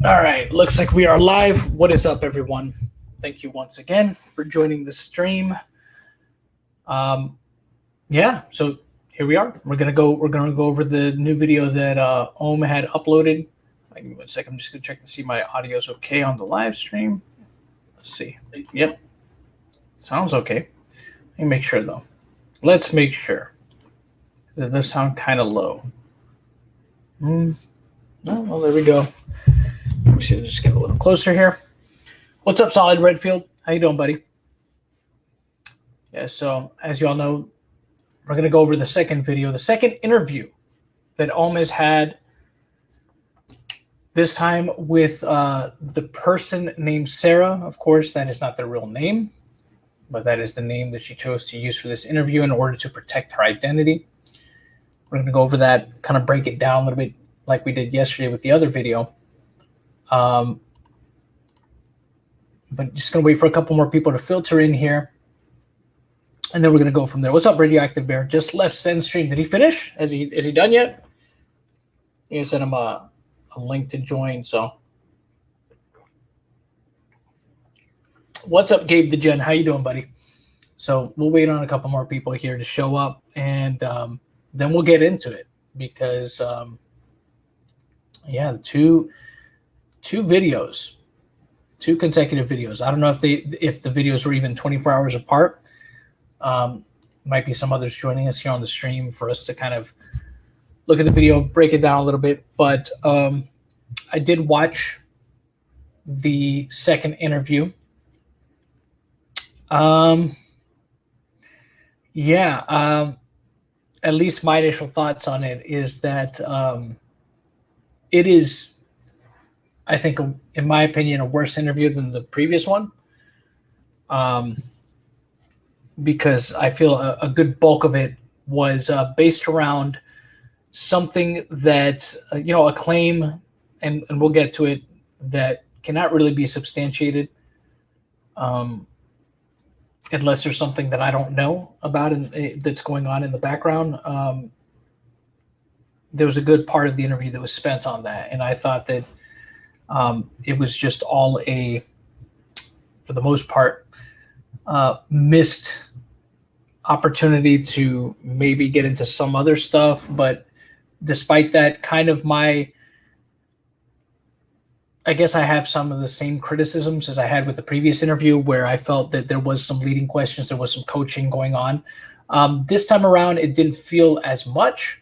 All right, looks like we are live. What is up, everyone? Thank you once again for joining the stream. Um, yeah, so here we are. We're gonna go. We're gonna go over the new video that Ohm had uploaded. Give me 1 second. I'm just gonna check to see my audio is okay on the live stream. Let's see. Yep, sounds okay. Let me make sure though. Let's make sure. Does this sound kind of low? Oh, well, there we go. Let me see. Just get a little closer here. What's up, Solid Redfield? How you doing, buddy? Yeah, so as you all know, we're going to go over the second video, the second interview that Ohm has had, this time with the person named Sarah. Of course, that is not their real name, but that is the name that she chose to use for this interview in order to protect her identity. We're going to go over that, kind of break it down a little bit like we did yesterday with the other video. But just going to wait for a couple more people to filter in here. And then we're going to go from there. What's up, Radioactive Bear? Just left Send stream. Did he finish? Is he done yet? You sent him a link to join. So, what's up, Gabe the Gen? How you doing, buddy? So we'll wait on a couple more people here to show up, and then we'll get into it because, yeah, two videos, two consecutive videos. I don't know if the videos were even 24 hours apart. Might be some others joining us here on the stream for us to kind of look at the video, break it down a little bit. But I did watch the second interview. At least my initial thoughts on it is that it is, I think, in my opinion, a worse interview than the previous one. Because I feel a good bulk of it was based around something that, a claim, and we'll get to it, that cannot really be substantiated unless there's something that I don't know about and that's going on in the background. There was a good part of the interview that was spent on that, and I thought that it was just all for the most part, missed opportunity to maybe get into some other stuff. But despite that, kind of I guess I have some of the same criticisms as I had with the previous interview, where I felt that there was some leading questions, there was some coaching going on. This time around, it didn't feel as much,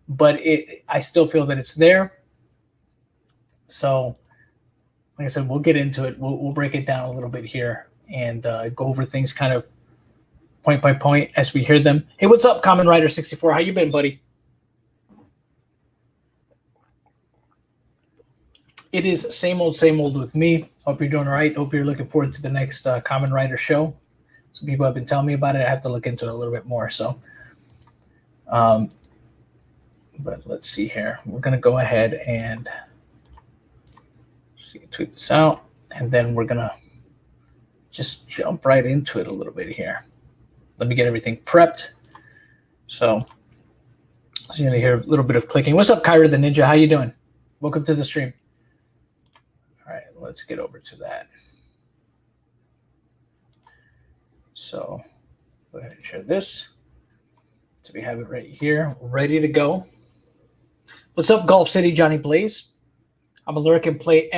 but I still feel that it's there. So, like I said, we'll get into it. We'll break it down a little bit here and go over things kind of point by point as we hear them. Hey, what's up, Common Rider 64? How you been, buddy? It is same old with me. Hope you're doing all right. Hope you're looking forward to the next Common Rider show. Some people have been telling me about it. I have to look into it a little bit more. So, but let's see here. We're going to go ahead and tweet this out, and then we're going to just jump right into it a little bit here. Let me get everything prepped. So you're going to hear a little bit of clicking. What's up, Kyra the Ninja? How you doing? Welcome to the stream. All right, let's get over to that. So go ahead and share this. So we have it right here, ready to go. What's up, Golf City Johnny Blaze? I'm a lurk and play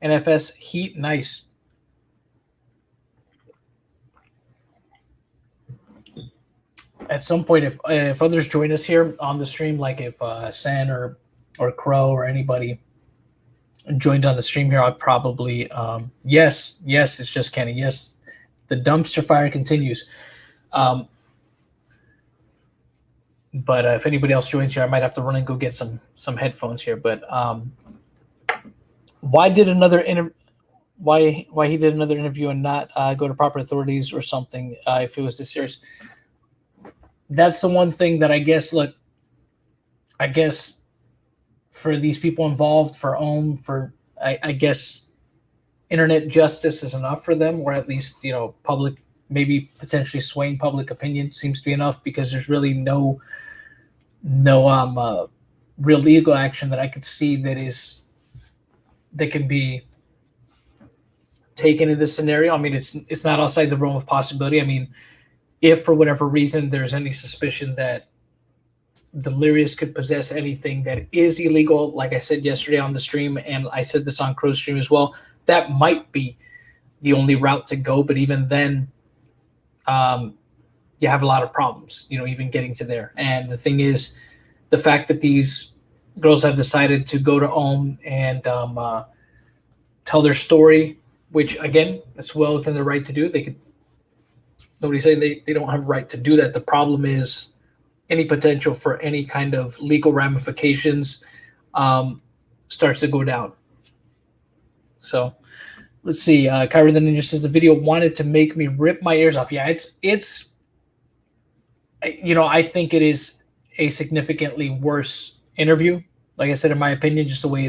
NFS Heat. Nice. At some point, if others join us here on the stream, like if San or Crow or anybody joins on the stream here, I'll probably yes, it's just Kenny. Yes, the dumpster fire continues. But if anybody else joins here, I might have to run and go get some headphones here. But why he did another interview and not go to proper authorities or something if it was this serious? That's the one thing that I guess for these people involved, for Ohm, I guess internet justice is enough for them, or at least, public, maybe potentially swaying public opinion seems to be enough, because there's really no real legal action that I could see that is that can be taken in this scenario. I mean, it's not outside the realm of possibility. I mean, if for whatever reason there's any suspicion that Delirious could possess anything that is illegal, like I said yesterday on the stream, and I said this on Crow's stream as well, that might be the only route to go. But even then, you have a lot of problems, even getting to there. And the thing is, the fact that these girls have decided to go to Ohm and tell their story, which again, it's well within their right to do. They could. Nobody's saying they don't have a right to do that. The problem is any potential for any kind of legal ramifications starts to go down. So let's see. Kyra the Ninja says the video wanted to make me rip my ears off. Yeah, it's I think it is a significantly worse interview. Like I said, in my opinion, just the way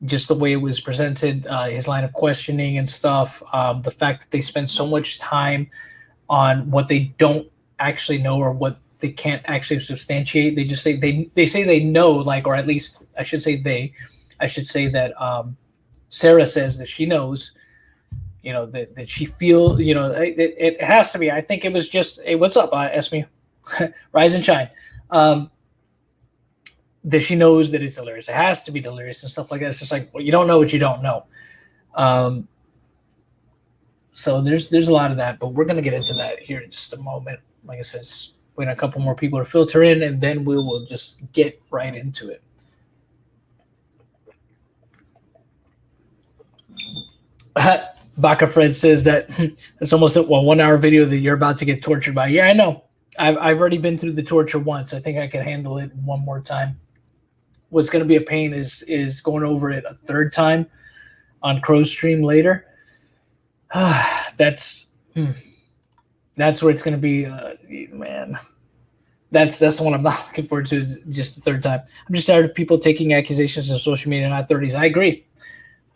just the way it was presented, his line of questioning and stuff, the fact that they spend so much time on what they don't actually know or what they can't actually substantiate. They just say they say they know, like, or at least I should say that Sarah says that she knows, that she feels, it has to be. I think it was just, hey, what's up, Esme? Rise and shine. That she knows that it's delirious. It has to be delirious and stuff like that. It's just like, well, you don't know what you don't know. So there's a lot of that, but we're going to get into that here in just a moment. Like I said, waiting a couple more people to filter in, and then we will just get right into it. Baka Fred says that it's almost a 1 hour video that you're about to get tortured by. Yeah, I know. I've already been through the torture once. I think I can handle it one more time. What's going to be a pain is going over it a third time on Crow's stream later. That's where it's going to be, man. That's the one I'm not looking forward to, is just the third time. I'm just tired of people taking accusations on social media in our 30s. I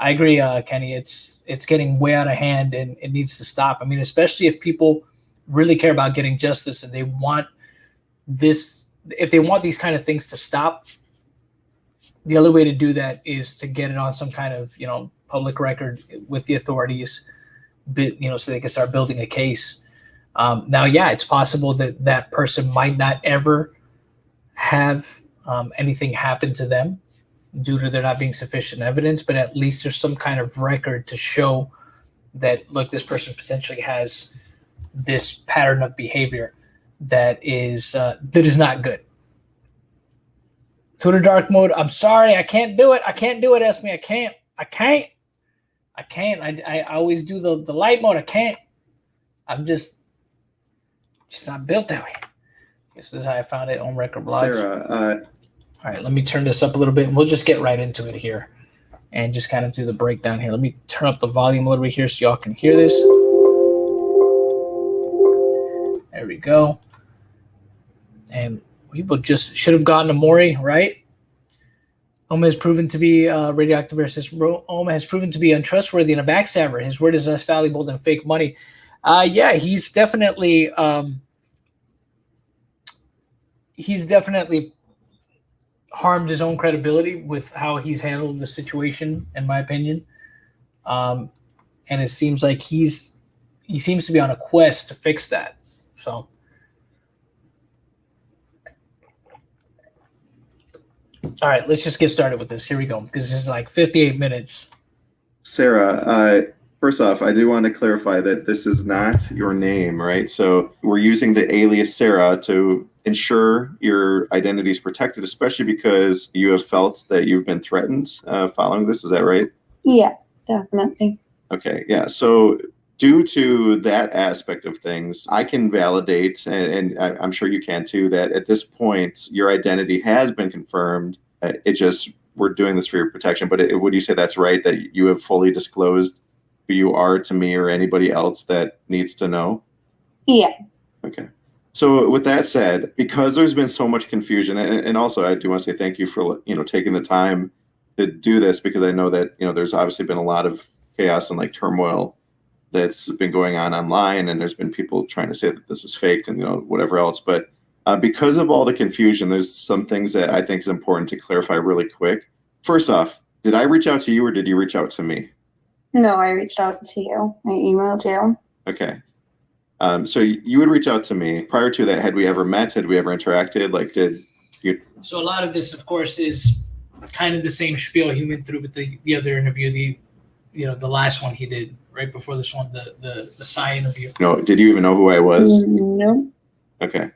agree, Kenny. It's getting way out of hand, and it needs to stop. I mean, especially if people really care about getting justice and they want this, if they want these kind of things to stop, the only way to do that is to get it on some kind of, public record with the authorities, so they can start building a case. Now, yeah, it's possible that that person might not ever have anything happen to them due to there not being sufficient evidence, but at least there's some kind of record to show that, look, this person potentially has this pattern of behavior that is not good. Twitter dark mode. I'm sorry, I can't do it. Esme. I can't. I always do the light mode. I can't. I'm just not built that way. This is how I found it on Record Blogs. Sarah, all right, let me turn this up a little bit, and we'll just get right into it here and just kind of do the breakdown here. Let me turn up the volume a little bit here so y'all can hear this. There we go. And people just should have gotten to Maury, right? Oma has proven to be radioactive air says Oma has proven to be untrustworthy and a backstabber. His word is less valuable than fake money. Yeah, he's definitely harmed his own credibility with how he's handled the situation, in my opinion. And it seems like he seems to be on a quest to fix that. So, all right, let's just get started with this. Here we go. This is like 58 minutes. Sarah, first off, I do want to clarify that this is not your name, right? So we're using the alias Sarah to ensure your identity is protected, especially because you have felt that you've been threatened following this. Is that right? Yeah, definitely. Okay, yeah. So due to that aspect of things, I can validate, and I'm sure you can too, that at this point, your identity has been confirmed. We're doing this for your protection, but would you say that's right, that you have fully disclosed who you are to me or anybody else that needs to know? Yeah. Okay. So with that said, because there's been so much confusion, and also I do want to say thank you for, taking the time to do this, because I know that, there's obviously been a lot of chaos and turmoil that's been going on online, and there's been people trying to say that this is faked and whatever else. But because of all the confusion, there's some things that I think is important to clarify really quick. First off, did I reach out to you or did you reach out to me? No, I reached out to you. I emailed you. Okay. So you would reach out to me. Prior to that, had we ever met? Had we ever interacted? Like, did you? So a lot of this, of course, is kind of the same spiel he went through with the other interview, the last one he did right before this one, the Psy interview. No, did you even know who I was? No. Okay.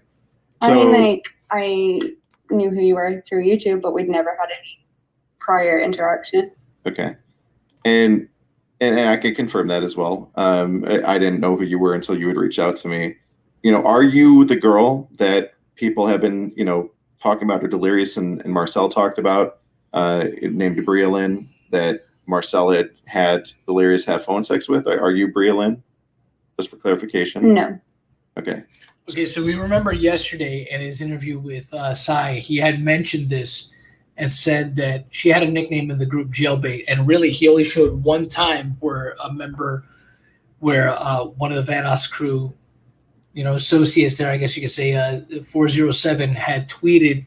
I mean, like, I knew who you were through YouTube, but we'd never had any prior interaction. Okay. And I can confirm that as well. I didn't know who you were until you would reach out to me. Are you the girl that people have been, talking about, or Delirious and Marcel talked about, named Bria Lynn, that Marcel had Delirious have phone sex with? Are you Bria Lynn? Just for clarification. No. Okay. Okay, so we remember yesterday in his interview with Psy, he had mentioned this and said that she had a nickname in the group, Jailbait, and really he only showed one time where one of the Vanoss crew, associates there, I guess you could say, 407 had tweeted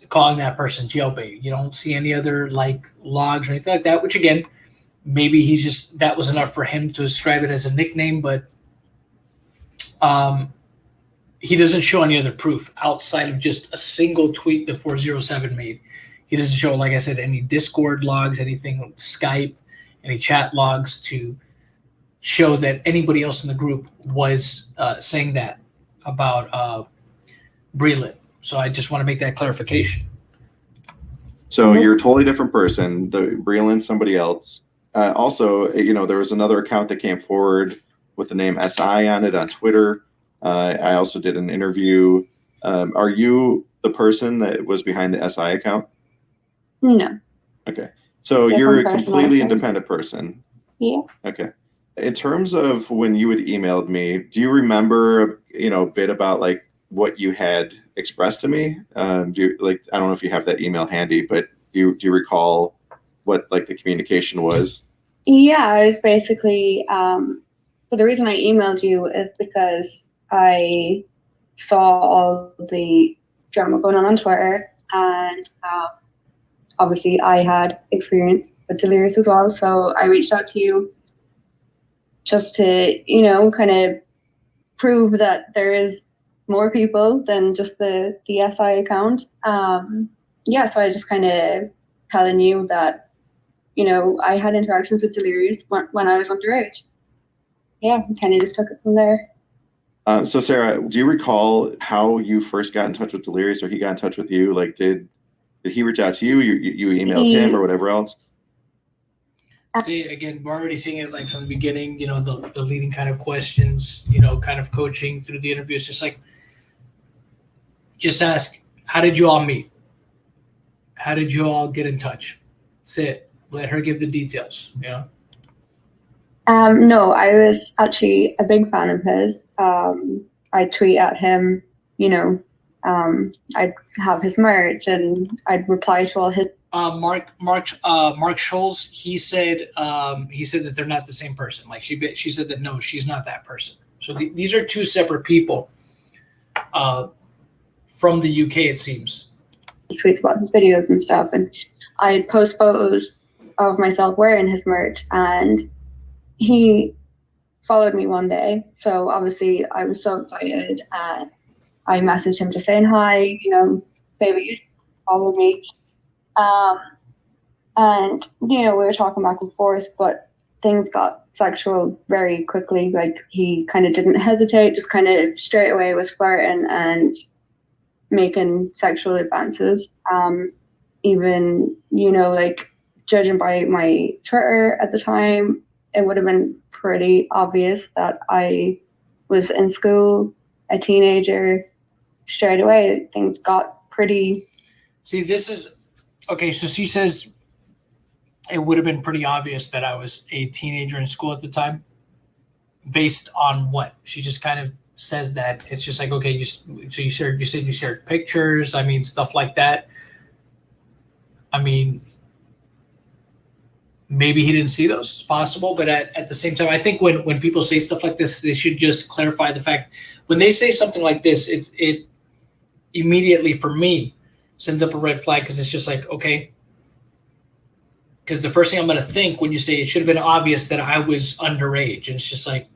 calling that person Jailbait. You don't see any other logs or anything like that, which again, maybe that was enough for him to describe it as a nickname, but he doesn't show any other proof outside of just a single tweet that 407 made. He doesn't show, like I said, any Discord logs, anything Skype, any chat logs to show that anybody else in the group was saying that about Breland. So I just want to make that clarification. So you're a totally different person. The Breland, somebody else. Also, there was another account that came forward with the name SI on it on Twitter. I also did an interview. Are you the person that was behind the SI account? No. Okay. So you're a completely independent person. Yeah. Okay. In terms of when you had emailed me, do you remember, a bit about what you had expressed to me? I don't know if you have that email handy, but do you recall what the communication was? Yeah, I was basically, so the reason I emailed you is because I saw all the drama going on Twitter, and obviously I had experience with Delirious as well, so I reached out to you just to, kind of prove that there is more people than just the SI account. So I just kind of telling you that, I had interactions with Delirious when I was underage. Yeah, kind of just took it from there. So Sarah, do you recall how you first got in touch with Delirious, or he got in touch with you? Did he reach out to you? You emailed him or whatever else? See, again, we're already seeing it from the beginning, the leading kind of questions, kind of coaching through the interview. It's just ask, how did you all meet? How did you all get in touch? Sit, let her give the details, No, I was actually a big fan of his. I'd tweet at him, I'd have his merch and I'd reply to all his. Mark Scholes, he said that they're not the same person. She said that no, she's not that person. So these are two separate people from the UK, it seems. He tweets about his videos and stuff, and I'd post photos of myself wearing his merch, and he followed me one day. So obviously I was so excited, and I messaged him just saying hi, say that you followed me. And, we were talking back and forth, but things got sexual very quickly. He kind of didn't hesitate, just kind of straight away was flirting and making sexual advances. Even, judging by my Twitter at the time, it would have been pretty obvious that I was in school, a teenager. Straight away, things got pretty. See, this is okay. So she says it would have been pretty obvious that I was a teenager in school at the time. Based on what? She just kind of says that it's just okay. You said you shared pictures. Stuff like that. Maybe he didn't see those. It's possible, but at the same time, I think when people say stuff like this, they should just clarify the fact. When they say something like this, it immediately, for me, sends up a red flag, because it's just okay, because the first thing I'm going to think when you say it should have been obvious that I was underage, and it's just like,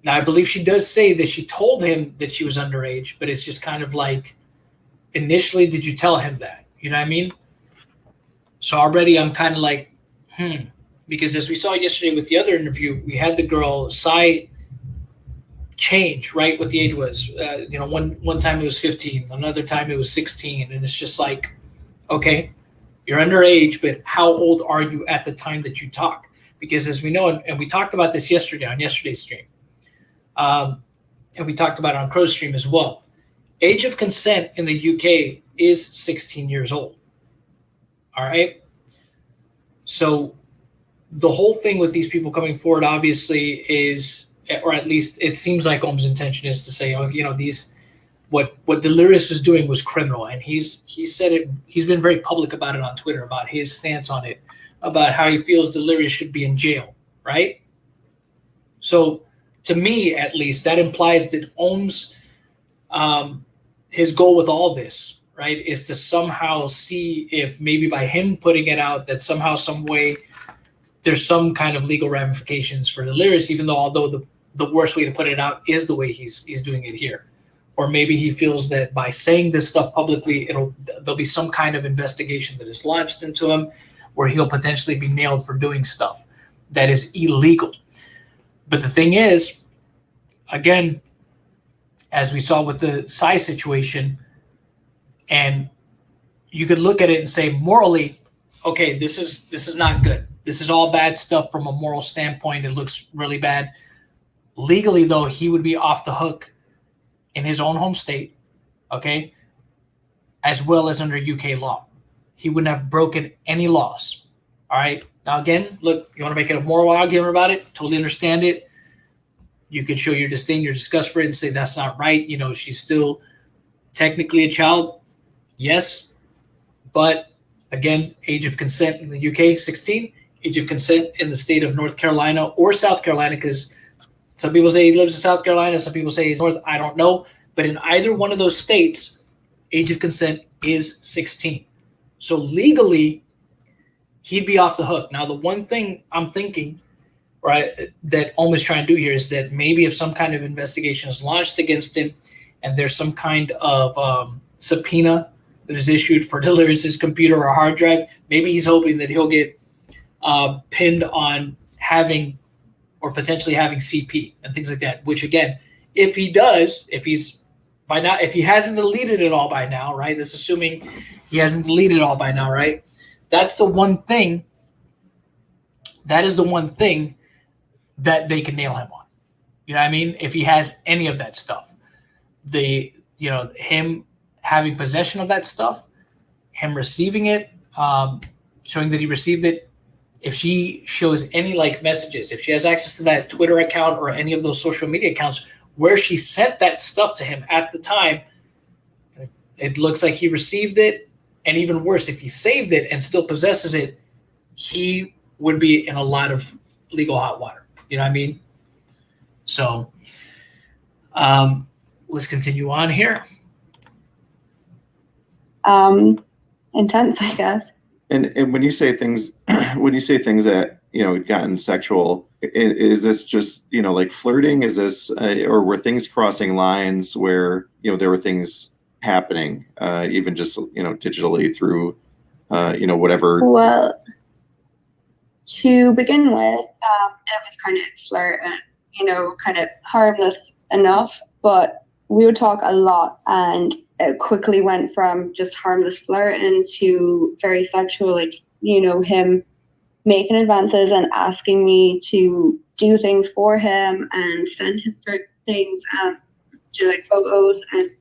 now I believe she does say that she told him that she was underage, but it's just kind of like, initially, did you tell him that? You know what I mean? So already I'm kind of like, because as we saw yesterday with the other interview, we had the girl Sai change, right? What the age was. One time it was 15, another time it was 16, and it's just like, okay, you're underage, but how old are you at the time that you talk? Because as we know, and we talked about this yesterday on yesterday's stream, and we talked about it on Crow's stream as well. Age of consent in the UK is 16 years old. All right. So the whole thing with these people coming forward, obviously, is, or at least it seems like Ohm's intention is to say, what Delirious was doing was criminal, and he said it. He's been very public about it on Twitter, about his stance on it, about how he feels Delirious should be in jail, right? So to me, at least, that implies that Ohm's his goal with all this, right, is to somehow see if maybe by him putting it out that somehow, some way, there's some kind of legal ramifications for Delirious, even though although the worst way to put it out is the way he's doing it here. Or maybe he feels that by saying this stuff publicly, there'll be some kind of investigation that is launched into him where he'll potentially be nailed for doing stuff that is illegal. But the thing is, again, as we saw with the Sai situation, and you could look at it and say morally, okay, this is not good. This is all bad stuff from a moral standpoint. It looks really bad. Legally, though, he would be off the hook in his own home state, okay, as well as under UK law. He wouldn't have broken any laws. All right. Now, again, look, you want to make it a moral argument about it? Totally understand it. You can show your disdain, your disgust for it, and say that's not right. She's still technically a child. Yes. But again, age of consent in the UK, 16. Age of consent in the state of North Carolina or South Carolina, because some people say he lives in South Carolina. Some people say he's North. I don't know. But in either one of those states, age of consent is 16. So legally, he'd be off the hook. Now, the one thing I'm thinking, right, that Ohm is trying to do here is that maybe if some kind of investigation is launched against him and there's some kind of subpoena that is issued for Delirious's computer or hard drive, maybe he's hoping that he'll get pinned on having or potentially having CP and things like that, which again, if he does, if he hasn't deleted it all by now, right? That's assuming he hasn't deleted it all by now, right? That's the one thing. That is the one thing that they can nail him on. You know what I mean? If he has any of that stuff, him having possession of that stuff, him receiving it, showing that he received it. If she shows any messages, if she has access to that Twitter account or any of those social media accounts where she sent that stuff to him at the time, it looks like he received it. And even worse, if he saved it and still possesses it, he would be in a lot of legal hot water. You know what I mean? So let's continue on here. Intense, I guess. And when you say things, that gotten sexual, is this just flirting? Is this or were things crossing lines where there were things happening, even just digitally through whatever? Well, to begin with, it was kind of flirt and kind of harmless enough, but we would talk a lot, and it quickly went from just harmless flirt into very sexual, him making advances and asking me to do things for him and send him certain things, do photos, and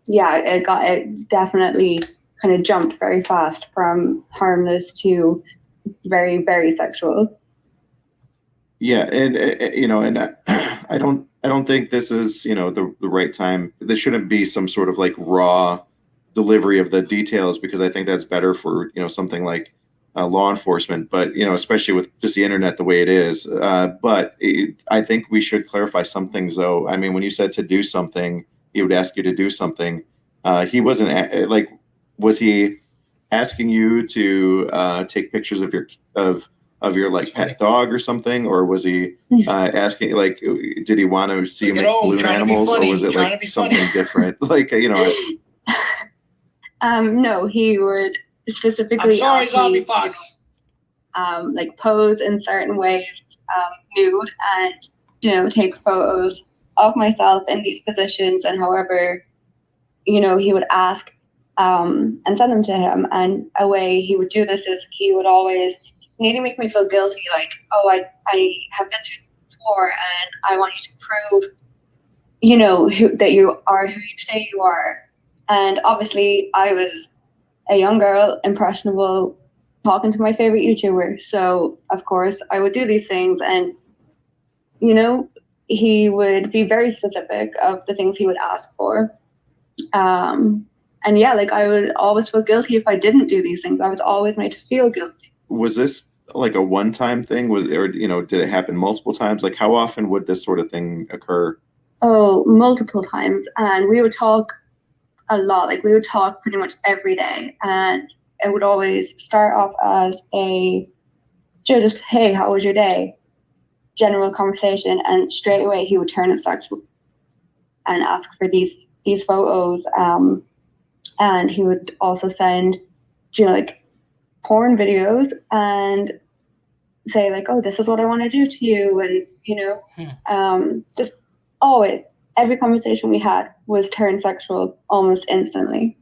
it definitely kind of jumped very fast from harmless to very, very sexual. Yeah, and I don't think this is the right time. There shouldn't be some sort of raw delivery of the details, because I think that's better for something like law enforcement. But especially with just the internet the way it is. I think we should clarify some things, though. I mean, when you said to do something, he would ask you to do something. He wasn't was he asking you to take pictures of your like pet dog or something, or was he asking like, did he want to see you make balloon animals, or was it like something different? Like No, he would specifically ask me to, like pose in certain ways, nude, and take photos of myself in these positions, and however he would ask and send them to him. And a way he would do this is he would always need to make me feel guilty, like, oh, I have been through this before, and I want you to prove that you are who you say you are. And obviously I was a young girl, impressionable, talking to my favorite YouTuber, so of course I would do these things. And he would be very specific of the things he would ask for. And yeah, like I would always feel guilty if I didn't do these things. I was always made to feel guilty. Was this like a one-time thing? Did it happen multiple times? Like how often would this sort of thing occur? Oh, multiple times. And we would talk a lot. Like we would talk pretty much every day. And it would always start off as just, hey, how was your day? General conversation. And straight away he would turn it sexual and ask for these photos. And he would also send, like porn videos and say like, oh, this is what I want to do to you. And, just always, every conversation we had was turned sexual almost instantly.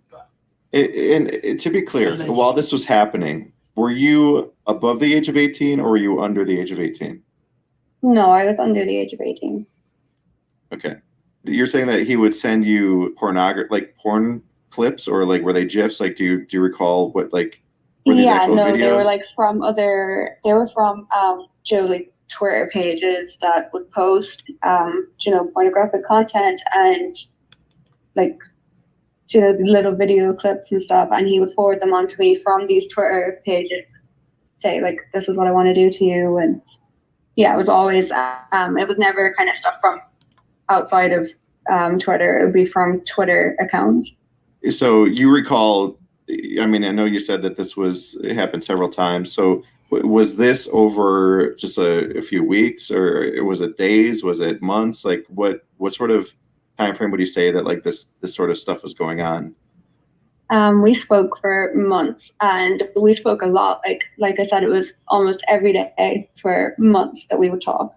And to be clear, while this was happening, were you above the age of 18 or were you under the age of 18? No, I was under the age of 18. Okay. You're saying that he would send you pornography, like porn clips, or like were they GIFs? Like, do you recall what like? Yeah, no, videos? They were like from like Twitter pages that would post pornographic content and like the little video clips and stuff, and he would forward them on to me from these Twitter pages, say like, this is what I want to do to you. And yeah, it was always it was never kind of stuff from outside of Twitter. It would be from Twitter accounts. So you recall, I mean, I know you said that it happened several times. So was this over just a few weeks, or was it days? Was it months? Like what sort of time frame would you say that like this sort of stuff was going on? We spoke for months, and we spoke a lot. Like I said, it was almost every day for months that we would talk.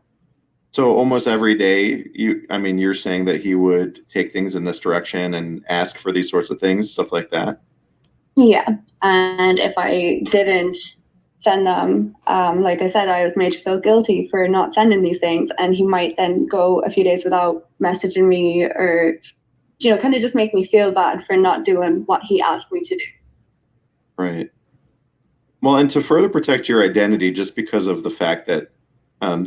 So almost every day, you're saying that he would take things in this direction and ask for these sorts of things, stuff like that? Yeah. And if I didn't send them, like I said, I was made to feel guilty for not sending these things. And he might then go a few days without messaging me, or, kind of just make me feel bad for not doing what he asked me to do. Right. Well, and to further protect your identity, just because of the fact that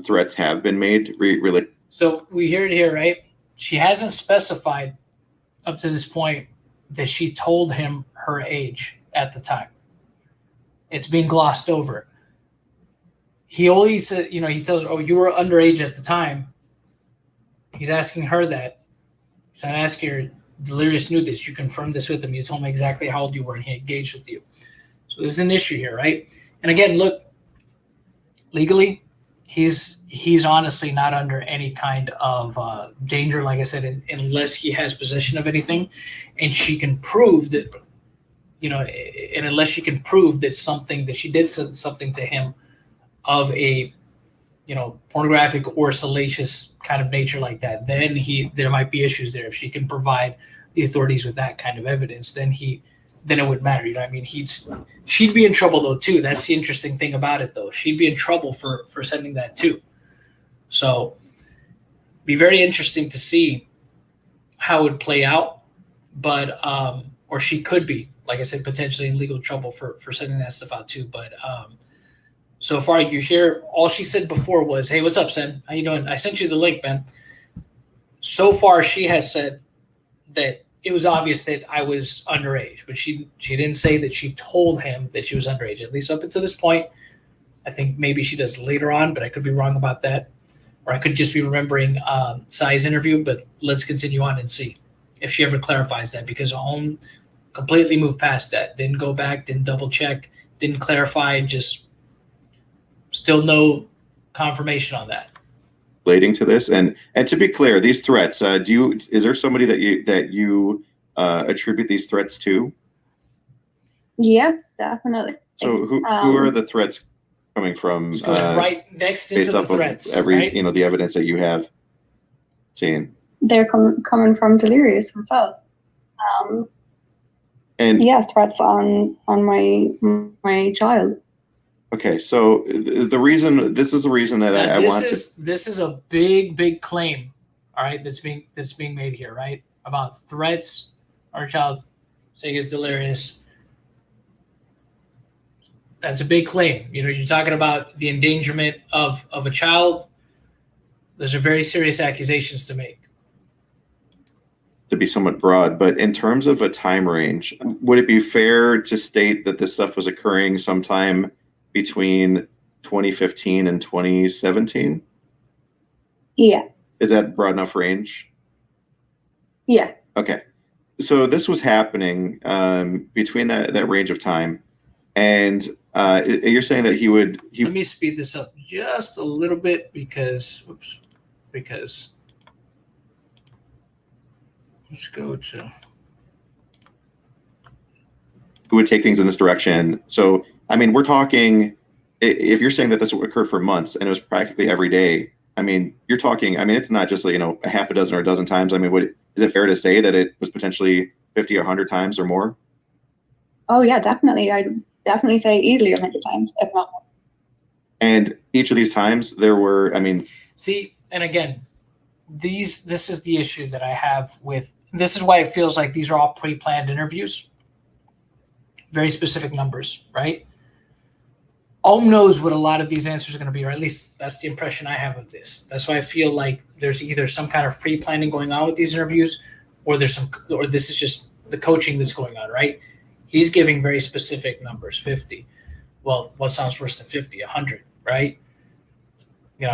threats have been made, really. So we hear it here, right? She hasn't specified up to this point that she told him her age at the time. It's being glossed over. He only said, he tells her, oh, you were underage at the time. He's asking her that. He's not asking her, Delirious knew this. You confirmed this with him. You told me exactly how old you were, and he engaged with you. So there's an issue here, right? And again, look, legally, he's honestly not under any kind of danger, like I said, unless he has possession of anything, and she can prove that, and unless she can prove that she did something to him of a, pornographic or salacious kind of nature like that, then there might be issues there. If she can provide the authorities with that kind of evidence, then it wouldn't matter. You know what I mean? She'd be in trouble though too. That's the interesting thing about it though. She'd be in trouble for sending that too. So be very interesting to see how it would play out. But or she could be, like I said, potentially in legal trouble for sending that stuff out too. But so far you hear all she said before was, hey, what's up, Sen? How you doing? I sent you the link, man. So far she has said that it was obvious that I was underage, but she didn't say that she told him that she was underage, at least up until this point. I think maybe she does later on, but I could be wrong about that. Or I could just be remembering Sai's interview, but let's continue on and see if she ever clarifies that, because completely moved past that. Didn't go back, didn't double check, didn't clarify, just still no confirmation on that. Relating to this, and to be clear, these threats, is there somebody that you attribute these threats to? Yeah, definitely. So who are the threats coming from? So goes right next into based the off threats, of every, right? the evidence that you have seen. They're coming from Delirious himself. And yeah, threats on my child. okay, so the reason, this is the reason that I want to. This is a big claim, all right, that's being made here, right? About threats, our child saying is delirious. That's a big claim. You're talking about the endangerment of a child. Those are very serious accusations to make. To be somewhat broad, but in terms of a time range, would it be fair to state that this stuff was occurring sometime between 2015 and 2017? Yeah. Is that broad enough range? Yeah. Okay. So this was happening between that range of time. And you're saying that Let me speed this up just a little bit because let's go to. who would take things in this direction. So, I mean, we're talking, if you're saying that this would occur for months and it was practically every day, I mean, you're talking, I mean, it's not just, a half a dozen or a dozen times. I mean, is it fair to say that it was potentially 50 or 100 times or more? Oh, yeah, definitely. I'd definitely say easily 100 times, if not more. And each of these times there were, I mean. See, and again, this is the issue that I have with, this is why it feels like these are all pre-planned interviews. Very specific numbers, right? Ohm knows what a lot of these answers are going to be, or at least that's the impression I have of this. That's why I feel like there's either some kind of pre-planning going on with these interviews, or this is just the coaching that's going on, right? He's giving very specific numbers, 50. Well, what sounds worse than 50? 100, right?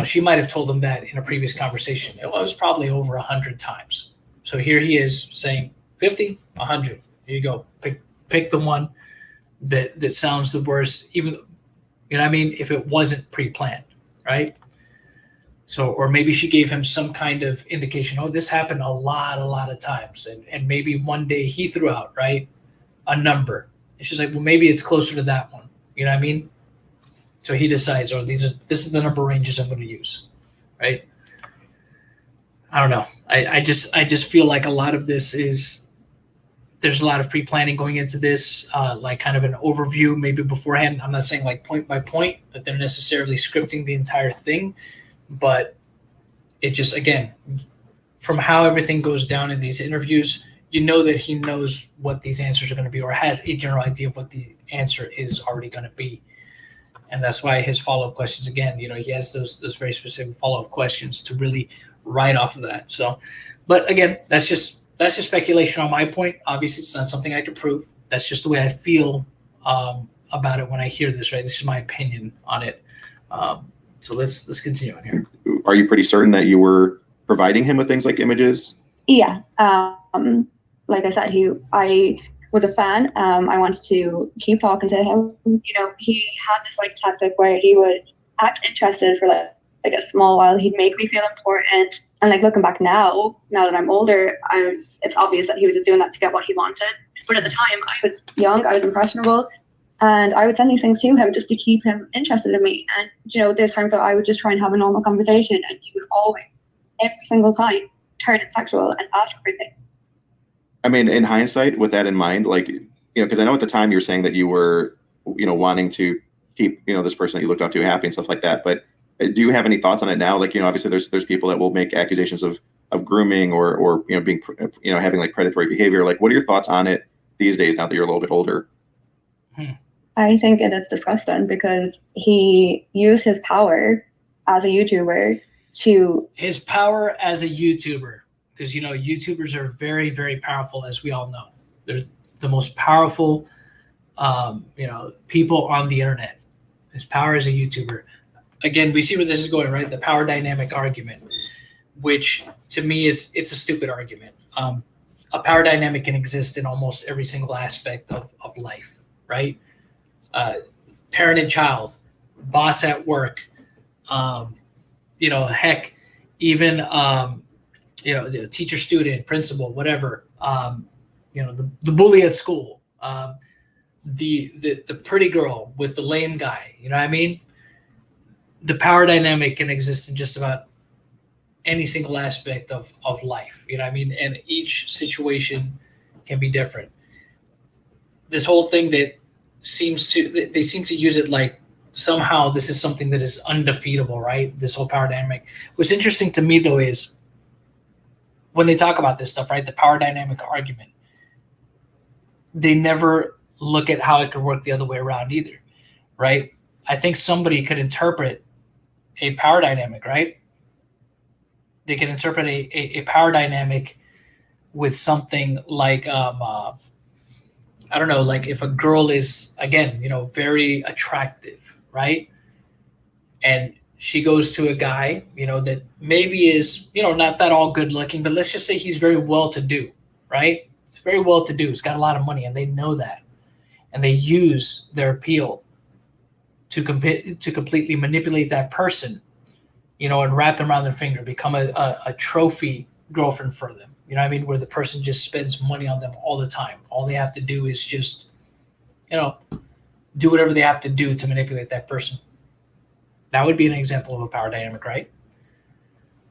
She might have told him that in a previous conversation. It was probably over 100 times. So here he is saying 50, 100. Here you go. Pick the one that sounds the worst, even, what I mean, if it wasn't pre-planned, right? So, or maybe she gave him some kind of indication, oh, this happened a lot of times. And maybe one day he threw out, right, a number. And she's like, well, maybe it's closer to that one. You know what I mean? So he decides, oh, this is the number ranges I'm going to use, right? I don't know. I just feel like a lot of this is, there's a lot of pre-planning going into this, like kind of an overview maybe beforehand. I'm not saying like point by point that they're necessarily scripting the entire thing, but it just, again, from how everything goes down in these interviews, that he knows what these answers are going to be, or has a general idea of what the answer is already going to be. And that's why his follow-up questions, again, he has those very specific follow-up questions to really write off of that. So, but again, that's just speculation on my point. Obviously, it's not something I can prove. That's just the way I feel about it when I hear this, right? This is my opinion on it. So let's continue on here. Are you pretty certain that you were providing him with things like images? Yeah. Like I said, I was a fan. I wanted to keep talking to him. He had this like tactic where he would act interested for like a small while. He'd make me feel important. And like looking back now that I'm older, it's obvious that he was just doing that to get what he wanted. But at the time, I was young, I was impressionable, and I would send these things to him just to keep him interested in me. And there's times that I would just try and have a normal conversation, and he would always, every single time, turn it sexual and ask for things. I mean, in hindsight, with that in mind, like, because I know at the time you were saying that you were, wanting to keep, this person that you looked up to happy and stuff like that. But do you have any thoughts on it now? Like, obviously there's people that will make accusations of grooming or being, having like predatory behavior. Like, what are your thoughts on it these days now that you're a little bit older? I think it is disgusting because he used his power as a YouTuber because YouTubers are very, very powerful, as we all know. They're the most powerful people on the internet. His power as a YouTuber. Again, we see where this is going, right? The power dynamic argument, which to me it's a stupid argument. a power dynamic can exist in almost every single aspect of life, right? Parent and child, boss at work, heck, even the teacher, student, principal, whatever. The bully at school, the pretty girl with the lame guy. You know what I mean? The power dynamic can exist in just about any single aspect of life. You know what I mean? And each situation can be different. This whole thing that they seem to use it like somehow this is something that is undefeatable, right? This whole power dynamic. What's interesting to me though is when they talk about this stuff, right? The power dynamic argument, they never look at how it could work the other way around either, right? I think somebody could interpret a power dynamic, right? They can interpret a power dynamic with something like, I don't know, like if a girl is, again, very attractive, right? And she goes to a guy, that maybe is, not that all good looking, but let's just say he's very well-to-do, right? He's very well-to-do. He's got a lot of money, and they know that. And they use their appeal to completely manipulate that person, and wrap them around their finger, become a trophy girlfriend for them. You know what I mean? Where the person just spends money on them all the time. All they have to do is just, do whatever they have to do to manipulate that person. That would be an example of a power dynamic, right?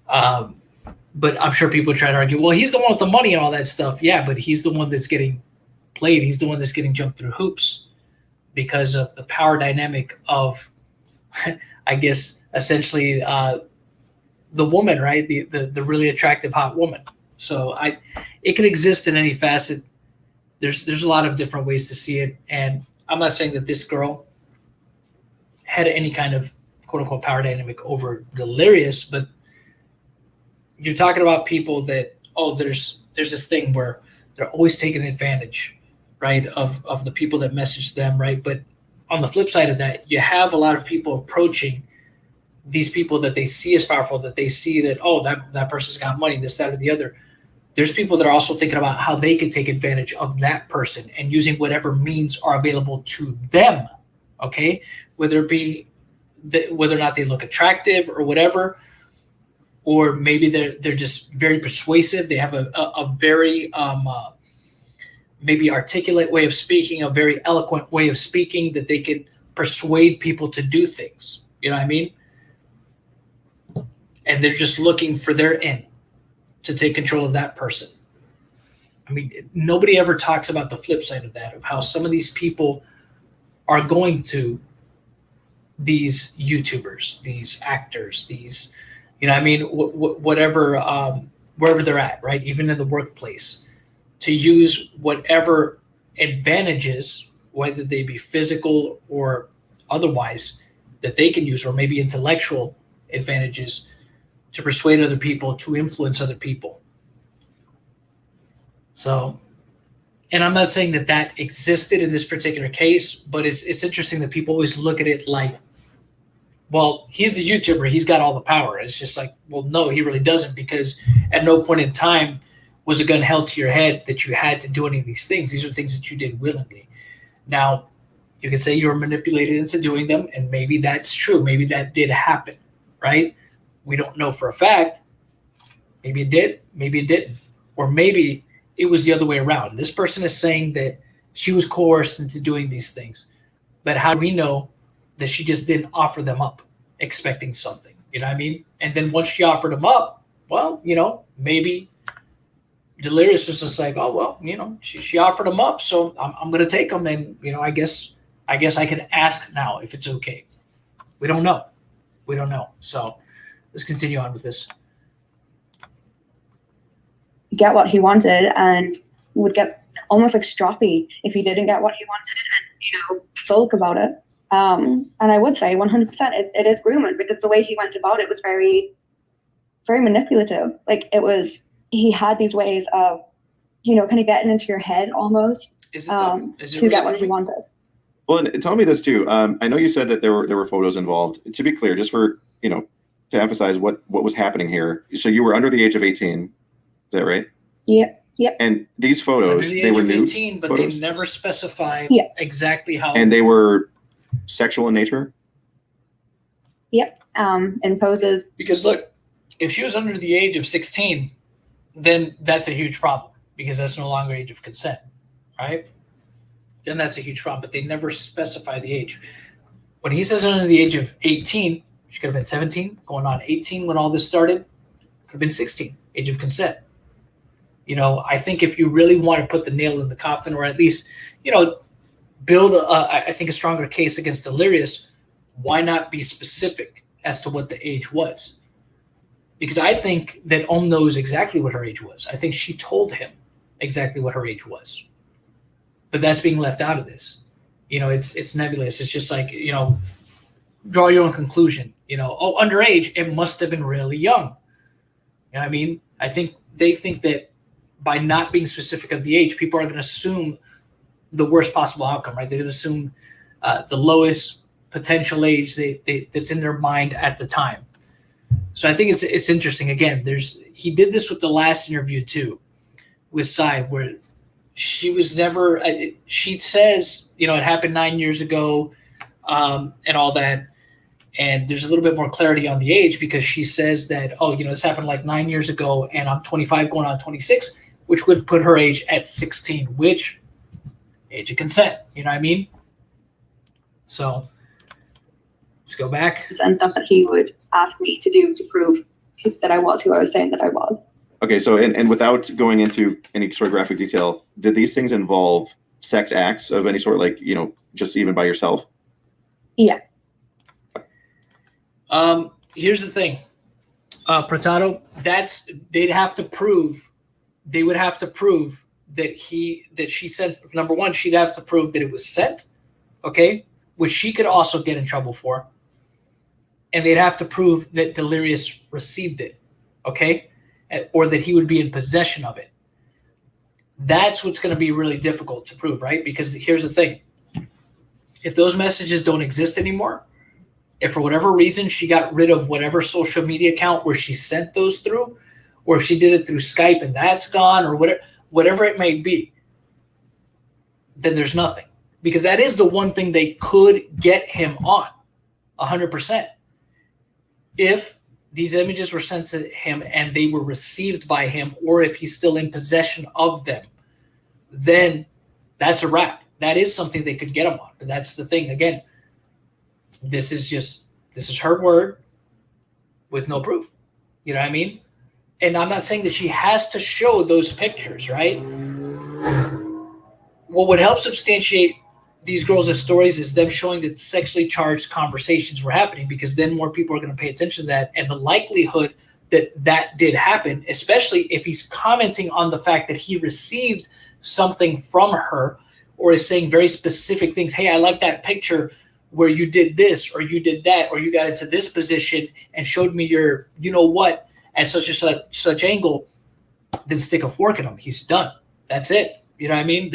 But I'm sure people try to argue, well, he's the one with the money and all that stuff. Yeah, but he's the one that's getting played. He's the one that's getting jumped through hoops because of the power dynamic of, I guess, essentially the woman, right? The really attractive, hot woman. So it can exist in any facet. There's a lot of different ways to see it. And I'm not saying that this girl had any kind of quote unquote power dynamic over Delirious, but you're talking about people that, there's this thing where they're always taking advantage, right, of the people that message them, right? But on the flip side of that, you have a lot of people approaching these people that they see as powerful, that they see that, that person's got money, this, that, or the other. There's people that are also thinking about how they can take advantage of that person and using whatever means are available to them, okay? Whether it be whether or not they look attractive or whatever, or maybe they're just very persuasive. They have a very maybe articulate way of speaking, a very eloquent way of speaking that they can persuade people to do things. You know what I mean? And they're just looking for their end to take control of that person. I mean, nobody ever talks about the flip side of that, of how some of these people are going to these YouTubers, these actors, these, whatever, wherever they're at, right? Even in the workplace, to use whatever advantages, whether they be physical or otherwise, that they can use, or maybe intellectual advantages, to persuade other people, to influence other people. So, and I'm not saying that existed in this particular case, but it's interesting that people always look at it like, well, he's the YouTuber, he's got all the power. It's just like, well, no, he really doesn't, because at no point in time was a gun held to your head that you had to do any of these things. These are things that you did willingly. Now, you could say you were manipulated into doing them, and maybe that's true. Maybe that did happen, right? We don't know for a fact. Maybe it did, maybe it didn't. Or maybe it was the other way around. This person is saying that she was coerced into doing these things. But how do we know that she just didn't offer them up expecting something? You know what I mean? And then once she offered them up, well, maybe Delirious was just like, she offered them up, so I'm going to take them. And, I guess I can ask now if it's okay. We don't know. So let's continue on with this. Get what he wanted and would get almost like stroppy if he didn't get what he wanted and, sulk about it. And I would say 100% it is grooming, because the way he went about it was very, very manipulative. Like he had these ways of, kind of getting into your head almost to really get what he wanted. Well, and tell me this too. I know you said that there were photos involved. To be clear, just for, to emphasize what was happening here. So you were under the age of 18. Is that right? Yeah. Yep. And these Under photos, the they age were of nude 18, but photos? they never specify Yeah. exactly how. And they were sexual in nature? Yep. And poses. Because look, if she was under the age of 16, then that's a huge problem because that's no longer age of consent, right? Then that's a huge problem, but they never specify the age. When he says under the age of 18, she could have been 17, going on 18 when all this started, could have been 16, age of consent. You know, I think if you really want to put the nail in the coffin, or at least, you know, build, I think, a stronger case against Delirious, why not be specific as to what the age was? Because I think that Ohm knows exactly what her age was. I think she told him exactly what her age was. But that's being left out of this. You know, it's nebulous. It's just like, you know, draw your own conclusion. You know, oh, underage, it must have been really young. You know what I mean? I think they think that by not being specific of the age, people are going to assume the worst possible outcome, right? They're going to assume the lowest potential age that's in their mind at the time. So I think it's interesting. Again, he did this with the last interview too, with Sai, where she was never. She says, you know, it happened 9 years ago, and all that. And there's a little bit more clarity on the age because she says that, oh, you know, this happened like 9 years ago, and I'm 25 going on 26, which would put her age at 16, which age of consent. You know what I mean? So let's go back. And stuff that he would ask me to do to prove that I was who I was saying that I was. Okay, so and without going into any sort of graphic detail, did these things involve sex acts of any sort, like, you know, just even by yourself? Yeah. Here's the thing, Pratado. They would have to prove that she sent. Number one, she'd have to prove that it was sent, okay, which she could also get in trouble for, and they'd have to prove that Delirious received it, okay, or that he would be in possession of it. That's what's going to be really difficult to prove, right? Because here's the thing: if those messages don't exist anymore, if for whatever reason she got rid of whatever social media account where she sent those through, or if she did it through Skype and that's gone, or whatever it may be, then there's nothing. Because that is the one thing they could get him on, 100%. If these images were sent to him and they were received by him, or if he's still in possession of them, then that's a wrap. That is something they could get him on. But that's the thing. Again, this is her word with no proof. You know what I mean? And I'm not saying that she has to show those pictures, right? What would help substantiate these girls' stories is them showing that sexually charged conversations were happening, because then more people are going to pay attention to that. And the likelihood that that did happen, especially if he's commenting on the fact that he received something from her, or is saying very specific things. Hey, I like that picture where you did this, or you did that, or you got into this position and showed me your, you know what, at such and such angle, then stick a fork in him. He's done. That's it. You know what I mean?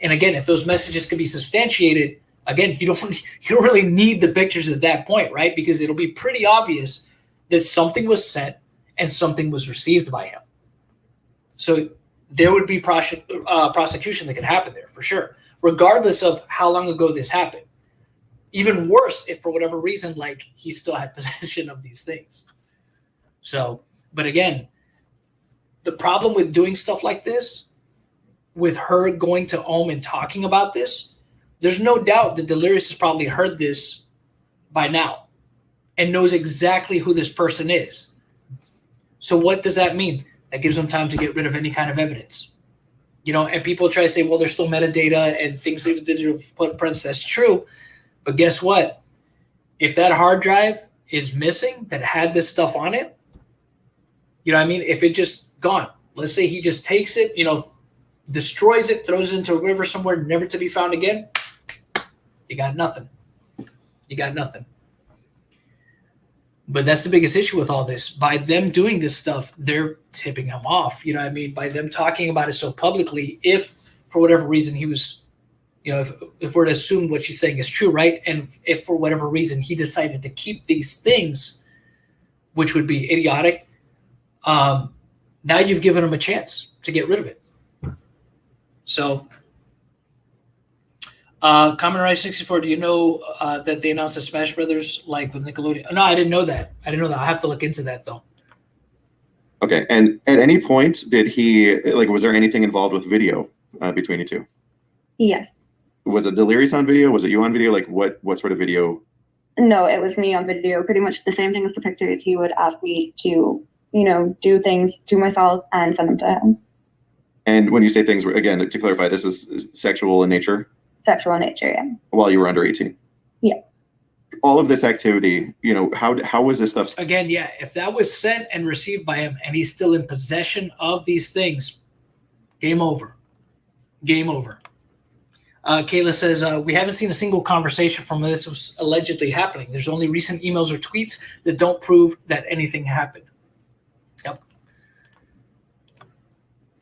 And again, if those messages can be substantiated, again, you don't really need the pictures at that point, right? Because it'll be pretty obvious that something was sent and something was received by him. So there would be prosecution that could happen there for sure, regardless of how long ago this happened. Even worse if for whatever reason, like, he still had possession of these things. So, but again, the problem with doing stuff like this, with her going to Ohm and talking about this, there's no doubt that Delirious has probably heard this by now and knows exactly who this person is. So what does that mean? That gives them time to get rid of any kind of evidence. You know, and people try to say, well, there's still metadata and things leave digital footprints. That's true. But guess what? If that hard drive is missing that had this stuff on it, you know what I mean? If it just gone, let's say he just takes it, you know, destroys it, throws it into a river somewhere, never to be found again, you got nothing. You got nothing. But that's the biggest issue with all this. By them doing this stuff, they're tipping him off. You know what I mean? By them talking about it so publicly, if for whatever reason he was, you know, if we're to assume what she's saying is true, right? And if for whatever reason he decided to keep these things, which would be idiotic, now you've given him a chance to get rid of it. So, Common Rice 64, do you know that they announced the Smash Brothers like with Nickelodeon? No, I didn't know that. I have to look into that though. Okay. And at any point, did he, like, was there anything involved with video between you two? Yes. Was it Delirious on video? Was it you on video? Like, what sort of video? No, it was me on video. Pretty much the same thing as the pictures. He would ask me to, do things to myself and send them to him. And when you say things, again, to clarify, this is sexual in nature? Sexual in nature, yeah. While you were under 18? Yes. All of this activity, how was this stuff? Again, yeah, if that was sent and received by him and he's still in possession of these things, game over. Game over. Kayla says, we haven't seen a single conversation from when this was allegedly happening. There's only recent emails or tweets that don't prove that anything happened. Yep.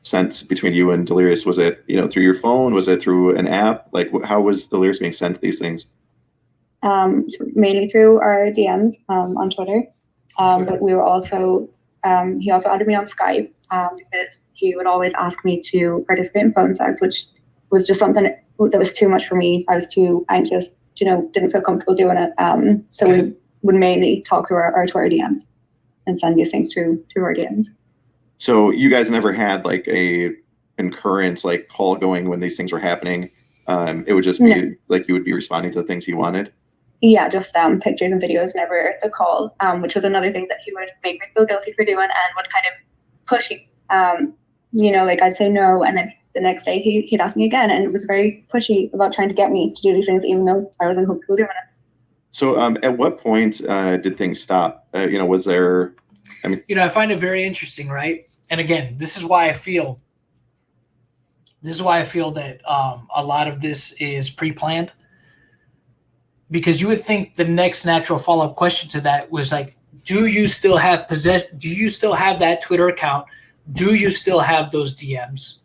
Sent between you and Delirious, was it, through your phone? Was it through an app? Like, how was Delirious being sent these things? Mainly through our DMs on Twitter. But we were also, he also added me on Skype because he would always ask me to participate in phone sex, which was just something that was too much for me. I was too anxious, didn't feel comfortable doing it. So we would mainly talk through our Twitter DMs and send these things through our DMs. So you guys never had like a concurrent like call going when these things were happening? It would just be like you would be responding to the things he wanted? Yeah, just pictures and videos, never the call, which was another thing that he would make me feel guilty for doing and would kind of push, like I'd say no, and then the next day he'd ask me again, and it was very pushy about trying to get me to do these things, even though I wasn't comfortable doing it. So at what point did things stop? Was there, I find it very interesting, right? And again, this is why I feel that a lot of this is pre-planned. Because you would think the next natural follow-up question to that was like, do you still have possession? Do you still have that Twitter account? Do you still have those DMs?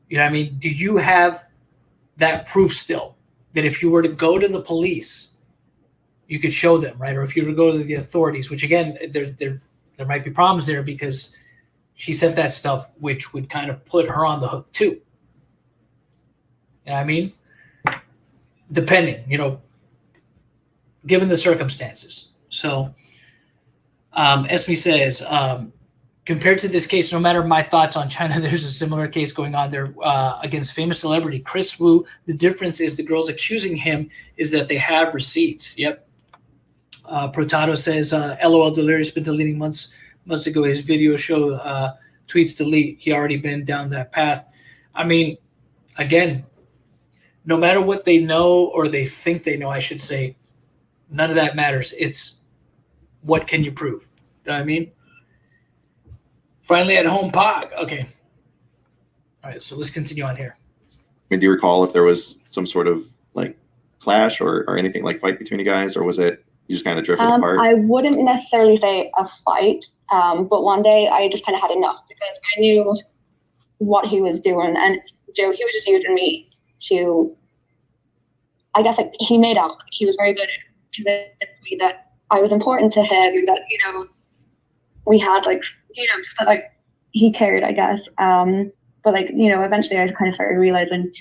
You know what I mean? Do you have that proof still that if you were to go to the police, you could show them, right? Or if you were to go to the authorities, which again, there might be problems there because she sent that stuff, which would kind of put her on the hook too. You know what I mean? Depending, given the circumstances. So Esme says, compared to this case, no matter my thoughts on China, there's a similar case going on there against famous celebrity Chris Wu. The difference is the girls accusing him is that they have receipts. Yep. Protato says, LOL Delirious been deleting months ago. His video show tweets delete. He already been down that path. I mean, again, no matter what they know or they think they know, I should say, none of that matters. It's what can you prove? You know what I mean? Finally at home, Pog. Okay. All right, so let's continue on here. Do you recall if there was some sort of like clash or anything like fight between you guys, or was it you just kind of drifted apart? I wouldn't necessarily say a fight, but one day I just kind of had enough because I knew what he was doing, and he was just using me to, I guess, like he made out. He was very good at convincing me that I was important to him, that we had just that he cared, I guess. But eventually I kind of started realizing,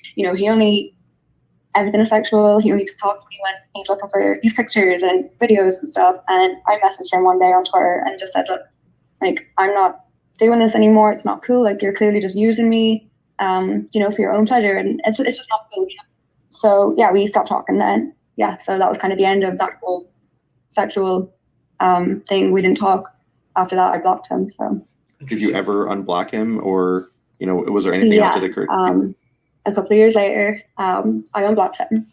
everything is sexual. He only talks to me when he's looking for these pictures and videos and stuff. And I messaged him one day on Twitter and just said, look, I'm not doing this anymore. It's not cool. You're clearly just using me, for your own pleasure. And it's just not cool. So yeah, we stopped talking then. Yeah. So that was kind of the end of that whole sexual thing. We didn't talk after that. I blocked him. So did you ever unblock him, or was there anything else that occurred? A couple of years later, I unblocked him.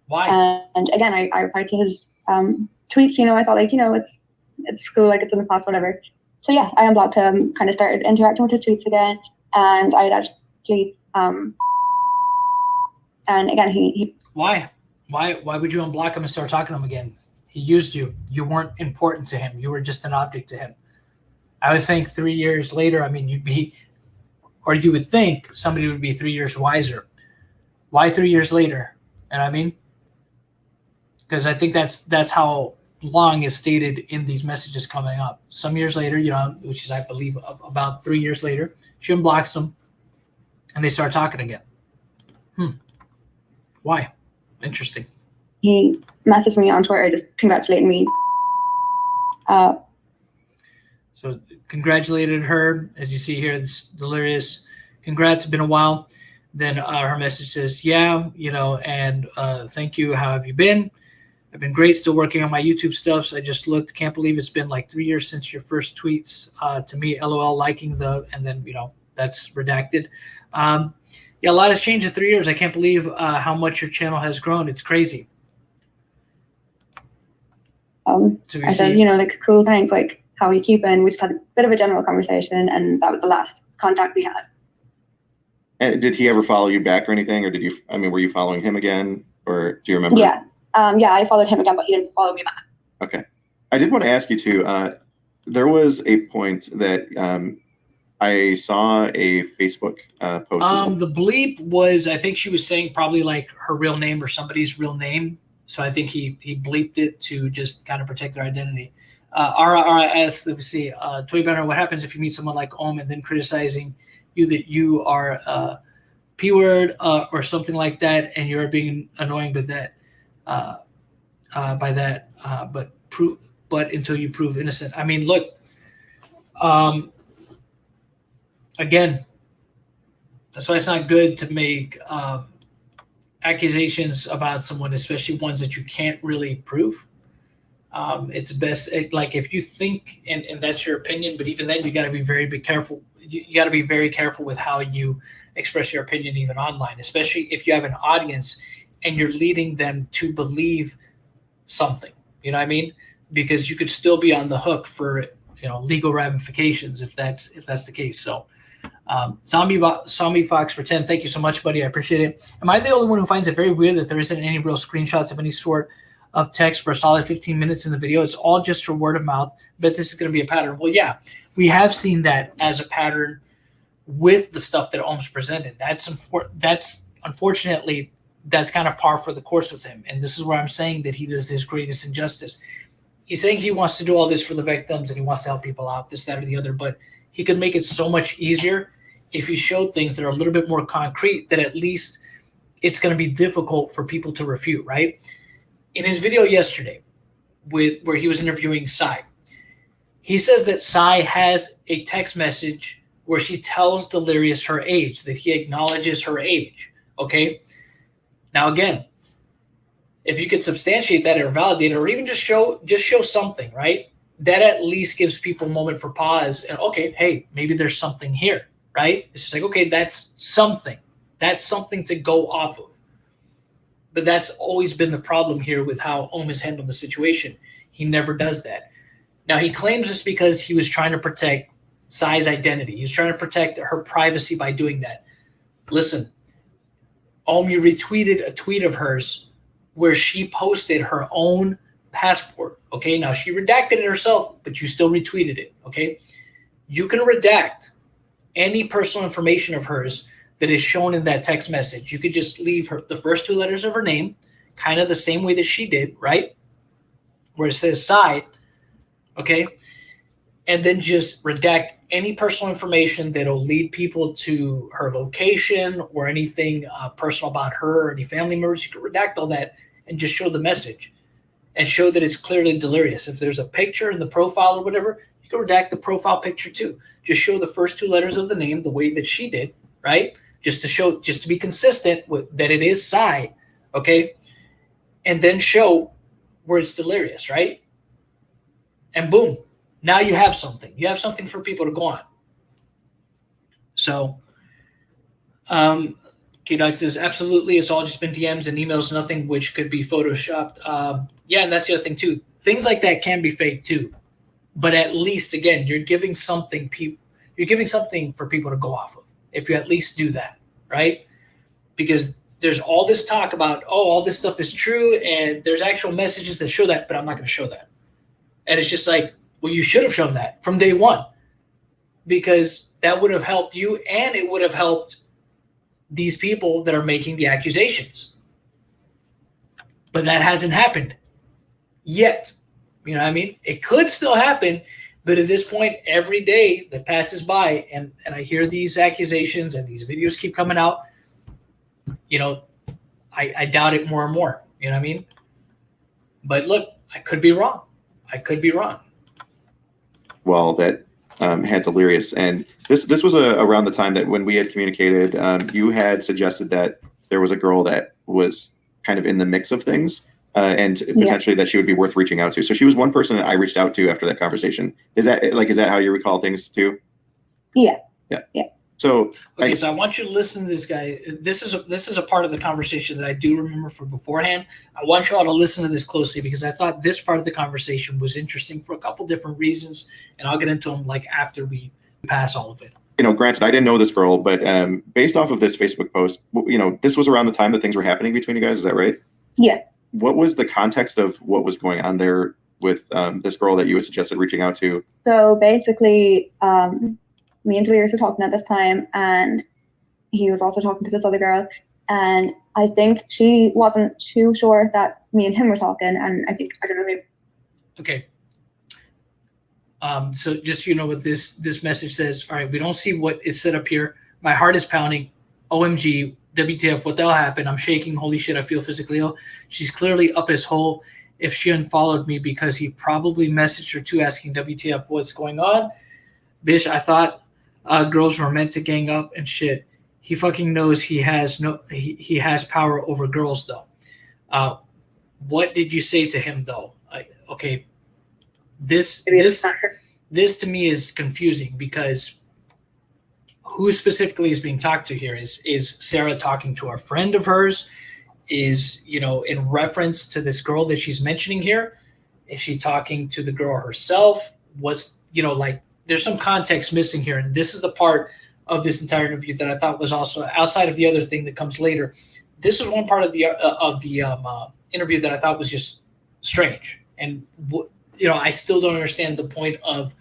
Why? And again, I replied to his tweets. I thought it's cool, it's in the past, whatever. So yeah, I unblocked him. Kind of started interacting with his tweets again, and I had actually and again he. Why would you unblock him and start talking to him again? He used you. You weren't important to him. You were just an object to him. I would think 3 years later, you would think somebody would be 3 years wiser. Why 3 years later? You know what I mean? Because I think that's how long is stated in these messages coming up. Some years later, which is, I believe, about 3 years later, She unblocks him, and they start talking again. Why? Interesting. He messaged me on Twitter just congratulating me. So congratulated her, as you see here, this Delirious. Congrats, it's been a while. Then her message says, yeah, and thank you. How have you been? I've been great, still working on my YouTube stuff. So I just looked, can't believe it's been like 3 years since your first tweets to me, LOL, liking and then, that's redacted. Yeah, a lot has changed in 3 years. I can't believe how much your channel has grown. It's crazy. I said, like cool, thanks, like how are you keeping? We just had a bit of a general conversation, and that was the last contact we had. And did he ever follow you back or anything, or were you following him again, or do you remember? Yeah, I followed him again, but he didn't follow me back. Okay. I did want to ask you too, there was a point that I saw a Facebook post. The bleep was, I think she was saying probably like her real name or somebody's real name. So I think he bleeped it to just kind of protect their identity. RRS, let me see. Toy Banner, what happens if you meet someone like Ohm and then criticizing you that you are P-word or something like that, and you're being annoying with that but until you prove innocent. I mean, look, again, that's why it's not good to make accusations about someone, especially ones that you can't really prove. It's best, like if you think, and that's your opinion, but even then you got to be very careful. You got to be very careful with how you express your opinion, even online, especially if you have an audience and you're leading them to believe something, you know what I mean? Because you could still be on the hook for, legal ramifications if that's the case. So Zombie Fox for 10, thank you so much, buddy. I appreciate it. Am I the only one who finds it very weird that there isn't any real screenshots of any sort of text for a solid 15 minutes in the video? It's all just for word of mouth, but this is going to be a pattern. Well, yeah, we have seen that as a pattern with the stuff that Ohm's presented. That's unfortunately, that's kind of par for the course with him. And this is where I'm saying that he does his greatest injustice. He's saying he wants to do all this for the victims and he wants to help people out, this, that, or the other, but he could make it so much easier if he showed things that are a little bit more concrete, that at least it's going to be difficult for people to refute, right? In his video yesterday, where he was interviewing Sai, he says that Sai has a text message where she tells Delirious her age, that he acknowledges her age, okay? Now, again, if you could substantiate that or validate it, or even just show something, right? That at least gives people a moment for pause and, okay, hey, maybe there's something here, right? It's just like, okay, that's something. That's something to go off of. But that's always been the problem here with how Ohm has handled the situation. He never does that. Now, he claims this because he was trying to protect Sai's identity. He was trying to protect her privacy by doing that. Listen, Ohm, you retweeted a tweet of hers where she posted her own passport, okay? Now, she redacted it herself, but you still retweeted it, okay? You can redact any personal information of hers that is shown in that text message. You could just leave the first two letters of her name, kind of the same way that she did, right? Where it says Sai, okay? And then just redact any personal information that'll lead people to her location or anything personal about her or any family members. You can redact all that and just show the message and show that it's clearly Delirious. If there's a picture in the profile or whatever, you can redact the profile picture too. Just show the first two letters of the name the way that she did, right? Just to be consistent with that it is Sai, okay? And then show where it's Delirious, right? And boom, now you have something. You have something for people to go on. So, K-Dog says, absolutely, it's all just been DMs and emails, nothing which could be photoshopped. Yeah, and that's the other thing too. Things like that can be fake too. But at least, again, you're giving something for people to go off of. If you at least do that, right? Because there's all this talk about, all this stuff is true, and there's actual messages that show that, but I'm not going to show that. And it's just like, well, you should have shown that from day one, because that would have helped you, and it would have helped these people that are making the accusations. But that hasn't happened yet. You know what I mean? It could still happen, But at this point, every day that passes by and I hear these accusations and these videos keep coming out, I doubt it more and more. You know what I mean? But look, I could be wrong. Well, that had Delirious. And this was around the time that when we had communicated, you had suggested that there was a girl that was kind of in the mix of things. And potentially that she would be worth reaching out to. So she was one person that I reached out to after that conversation. Is that how you recall things too? Yeah. So so I want you to listen to this guy. This is a part of the conversation that I do remember from beforehand. I want you all to listen to this closely because I thought this part of the conversation was interesting for a couple different reasons, and I'll get into them like after we pass all of it. Granted, I didn't know this girl, but based off of this Facebook post, this was around the time that things were happening between you guys. Is that right? Yeah. What was the context of what was going on there with this girl that you had suggested reaching out to? So basically, me and Delirious were talking at this time, and he was also talking to this other girl. And I think she wasn't too sure that me and him were talking. And I don't know, maybe. Okay. So just what this message says. All right, we don't see what is set up here. My heart is pounding. OMG. WTF, what the hell happened? I'm shaking. Holy shit, I feel physically ill. She's clearly up his hole if she unfollowed me because he probably messaged her too asking WTF what's going on. Bitch, I thought girls were meant to gang up and shit. He fucking knows he has power over girls though. What did you say to him though? Okay. This to me is confusing because who specifically is being talked to here? Is Sarah talking to a friend of hers? Is, in reference to this girl that she's mentioning here? Is she talking to the girl herself? What's, there's some context missing here. And this is the part of this entire interview that I thought was also outside of the other thing that comes later. This is one part of the interview that I thought was just strange. And, I still don't understand the point of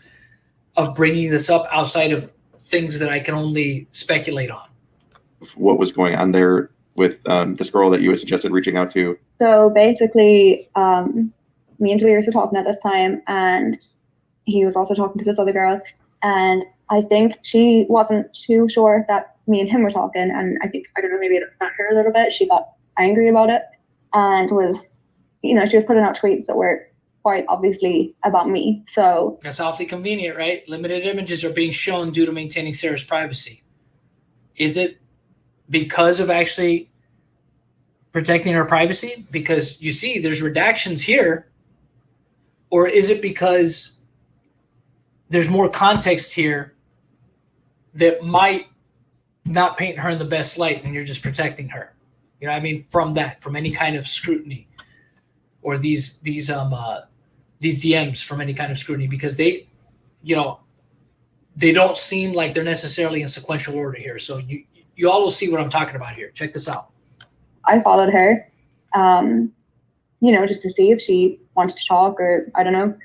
bringing this up outside of things that I can only speculate on. What was going on there with this girl that you had suggested reaching out to? So basically, me and Delirious were talking at this time, and he was also talking to this other girl. And I think she wasn't too sure that me and him were talking. And I don't know, maybe it upset her a little bit. She got angry about it and was, she was putting out tweets that were quite obviously about me. So that's awfully convenient, right? Limited images are being shown due to maintaining Sarah's privacy. Is it because of actually protecting her privacy? Because you see, there's redactions here. Or is it because there's more context here that might not paint her in the best light and you're just protecting her? From any kind of scrutiny or these DMs from any kind of scrutiny, because they don't seem like they're necessarily in sequential order here. So you all will see what I'm talking about here. Check this out. I followed her, just to see if she wanted to talk or I don't know.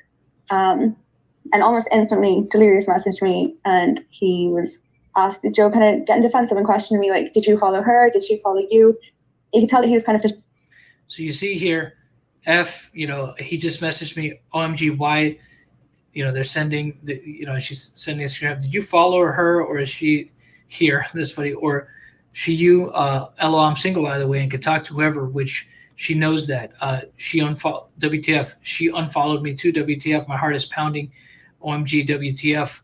And almost instantly, Delirious messaged me, and he was asked Joe kind of getting defensive and questioning me like, did you follow her? Did she follow you? You could tell that he was kind of. So you see here, he just messaged me, OMG, why, they're sending, she's sending a screen. Did you follow her or is she here? This is funny. Or she, you, LO, I'm single, by the way, and could talk to whoever, which she knows that. She unfollowed, WTF, she unfollowed me too, WTF, my heart is pounding, OMG, WTF,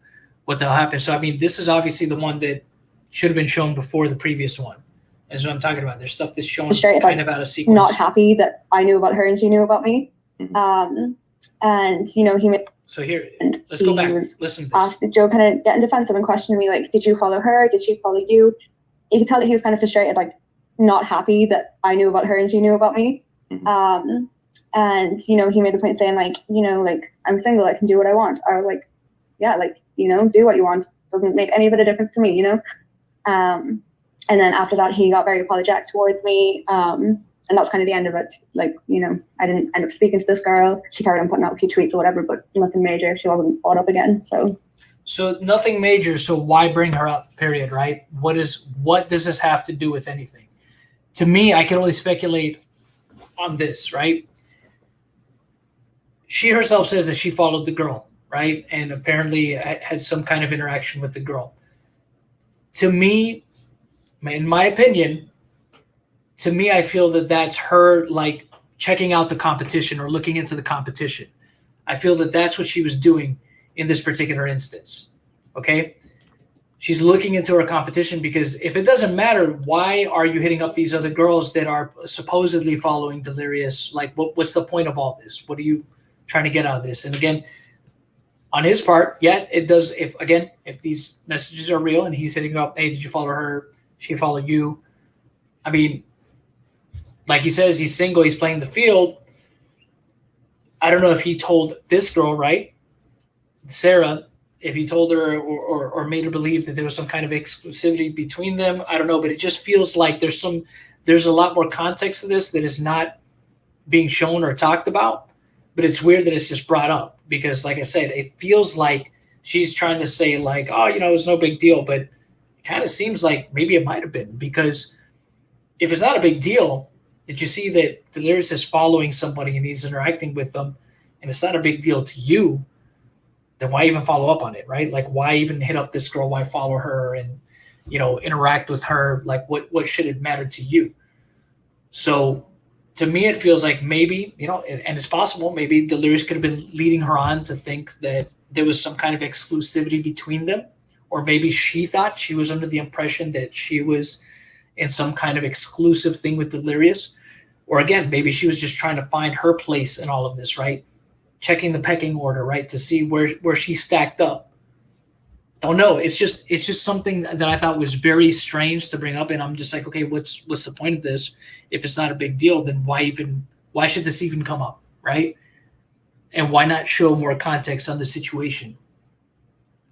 what the hell happened? So, this is obviously the one that should have been shown before the previous one. Is what I'm talking about. There's stuff that's shown kind of out of sequence. Not happy that I knew about her and she knew about me. Mm-hmm. And he made. So here, let's go back. Listen to this. Asked Joe kind of getting defensive and questioning me like, did you follow her? Did she follow you? You could tell that he was kind of frustrated, like not happy that I knew about her and she knew about me. Mm-hmm. And he made the point saying like, I'm single, I can do what I want. I was like, yeah, like, do what you want. Doesn't make any bit of difference to me, And then after that, he got very apologetic towards me. And that's kind of the end of it. Like, I didn't end up speaking to this girl. She carried on putting out a few tweets or whatever, but nothing major. She wasn't brought up again. So nothing major. So why bring her up, period, right? What does this have to do with anything? To me, I can only speculate on this, right? She herself says that she followed the girl, right? And apparently had some kind of interaction with the girl. To me, in my opinion, I feel that that's her like checking out the competition or looking into the competition. I feel that that's what she was doing in this particular instance. Okay. She's looking into her competition because if it doesn't matter, why are you hitting up these other girls that are supposedly following Delirious? Like, what's the point of all this? What are you trying to get out of this? And again, on his part, yeah, it does. If these messages are real and he's hitting up, hey, did you follow her? She followed you. I mean, like he says, he's single. He's playing the field. I don't know if he told this girl, right, Sarah, if he told her or made her believe that there was some kind of exclusivity between them. I don't know, but it just feels like there's a lot more context to this that is not being shown or talked about. But it's weird that it's just brought up because, like I said, it feels like she's trying to say like, oh, it was no big deal. But it kind of seems like maybe it might have been, because if it's not a big deal, did you see that Delirious is following somebody and he's interacting with them and it's not a big deal to you, then why even follow up on it, right? Like, why even hit up this girl? Why follow her and, interact with her? Like, what should it matter to you? So to me, it feels like maybe, and it's possible, maybe Delirious could have been leading her on to think that there was some kind of exclusivity between them. Or maybe she thought she was under the impression that she was in some kind of exclusive thing with Delirious. Or again, maybe she was just trying to find her place in all of this, right? Checking the pecking order, right? To see where she stacked up. Don't know. It's just something that I thought was very strange to bring up. And I'm just like, okay, what's the point of this? If it's not a big deal, then why should this even come up, right? And why not show more context on the situation?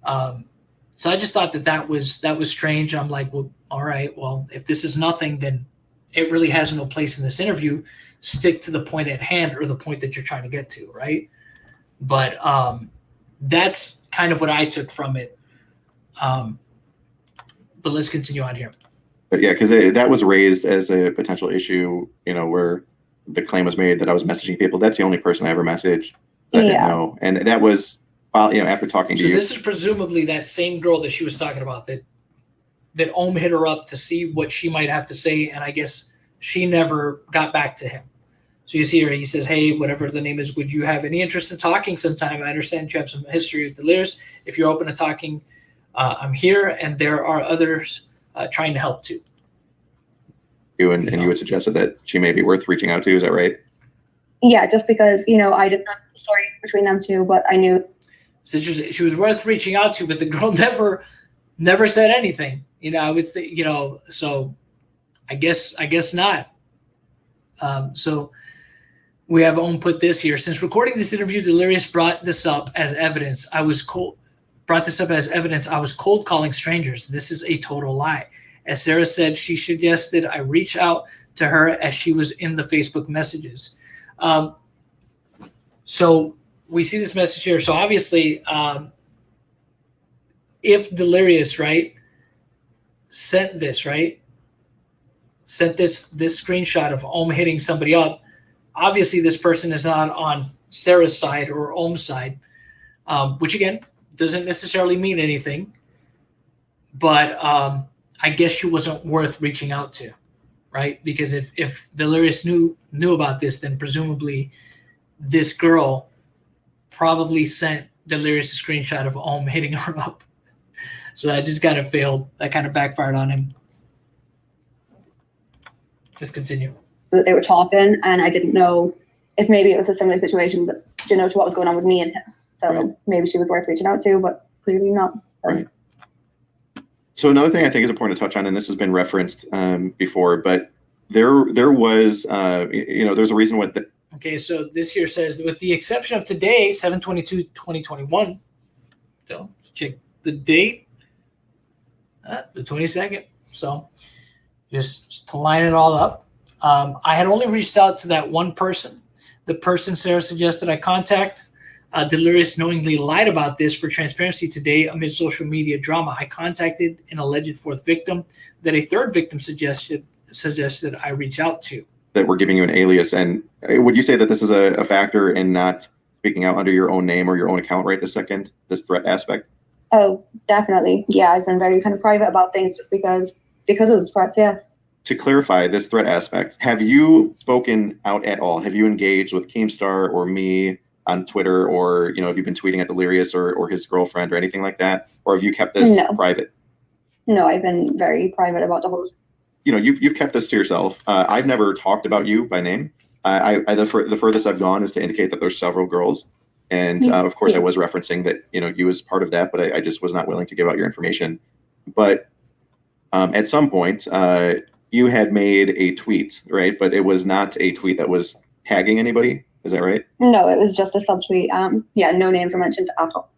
So I just thought that was strange. I'm like, well, all right, well, if this is nothing, then it really has no place in this interview. Stick to the point at hand or the point that you're trying to get to, right? But that's kind of what I took from it. But let's continue on here. But yeah, because that was raised as a potential issue, where the claim was made that I was messaging people. That's the only person I ever messaged. No, and that was, after talking to you. So this is presumably that same girl that she was talking about that Ohm hit her up to see what she might have to say, and I guess she never got back to him. So you see her, he says, hey, whatever the name is, would you have any interest in talking sometime? I understand you have some history with Delirious. If you're open to talking, I'm here, and there are others trying to help too. And you had suggested that she may be worth reaching out to, is that right? Yeah, just because, I did not know the story between them two, but I knew. So she was worth reaching out to, but the girl never said anything. I would think, so I guess not. So we have Ohm put this here. Since recording this interview, Delirious brought this up as evidence. I was cold calling strangers. This is a total lie. As Sarah said, she suggested I reach out to her as she was in the Facebook messages. So we see this message here. So obviously, if Delirious, right, sent this screenshot of Ohm hitting somebody up, obviously this person is not on Sarah's side or Ohm's side, which again doesn't necessarily mean anything. But I guess she wasn't worth reaching out to, right? Because if Delirious knew about this, then presumably this girl probably sent Delirious a screenshot of Ohm hitting her up. So that just kind of failed. That kind of backfired on him. Just continue. They were talking, and I didn't know if maybe it was a similar situation, but to what was going on with me and him. So right. Maybe she was worth reaching out to, but clearly not. Right. So another thing I think is important to touch on, and this has been referenced before, but there was, there's a reason what. Okay, so this here says, with the exception of today, 7/22/2021. So check the date, the 22nd. So just to line it all up, I had only reached out to that one person. The person Sarah suggested I contact. Delirious knowingly lied about this for transparency today amid social media drama. I contacted an alleged fourth victim that a third victim suggested I reach out to. That we're giving you an alias. And would you say that this is a factor in not speaking out under your own name or your own account right this second, this threat aspect? Oh, definitely. Yeah, I've been very kind of private about things just because of the threats. Yeah. To clarify this threat aspect, have you spoken out at all? Have you engaged with Keemstar or me on Twitter, or have you been tweeting at Delirious or his girlfriend or anything like that, or have you kept this private? No, I've been very private about the whole. You've kept this to yourself. I've never talked about you by name. The furthest I've gone is to indicate that there's several girls, and of course I was referencing that you as part of that, but I just was not willing to give out your information. But at some point, you had made a tweet, right? But it was not a tweet that was tagging anybody. Is that right? No, it was just a subtweet. Yeah, no names were mentioned at all.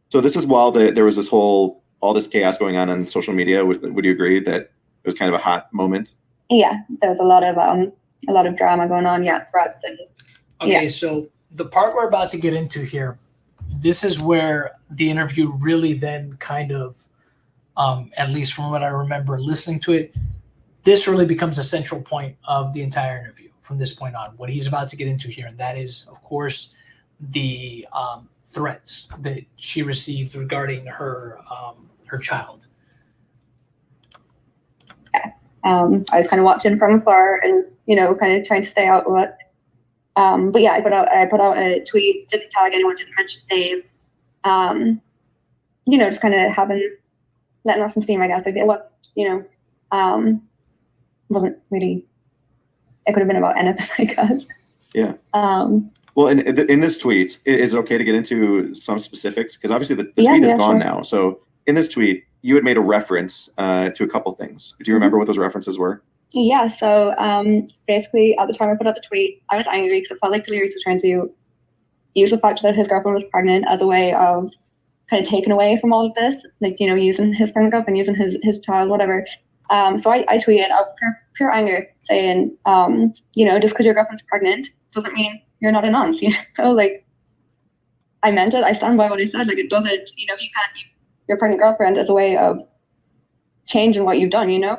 So this is while there was all this chaos going on social media. Would you agree that it was kind of a hot moment? Yeah, there was a lot of drama going on. Yeah, threats and. Okay, so the part we're about to get into here, this is where the interview really then kind of, at least from what I remember listening to it, this really becomes a central point of the entire interview from this point on, what he's about to get into here. And that is, of course, the threats that she received regarding her child. I was kind of watching from afar and, kind of trying to stay out of it. But yeah, I put out a tweet, didn't tag anyone, didn't mention names. Just kind of letting off some steam, I guess. Like it wasn't really, it could have been about anything, I guess. Yeah. Well, in this tweet, is it okay to get into some specifics? Because obviously the tweet is gone now. So in this tweet, you had made a reference to a couple things. Do you remember what those references were? Yeah. So basically, at the time I put out the tweet, I was angry because it felt like Delirious was trying to use the fact that his girlfriend was pregnant as a way of kind of taking away from all of this, like, using his pregnant girlfriend, using his child, whatever. So I tweeted out of pure anger saying, just because your girlfriend's pregnant doesn't mean you're not a nonce, like I meant it. I stand by what I said. Like it doesn't, you can't use your pregnant girlfriend as a way of changing what you've done,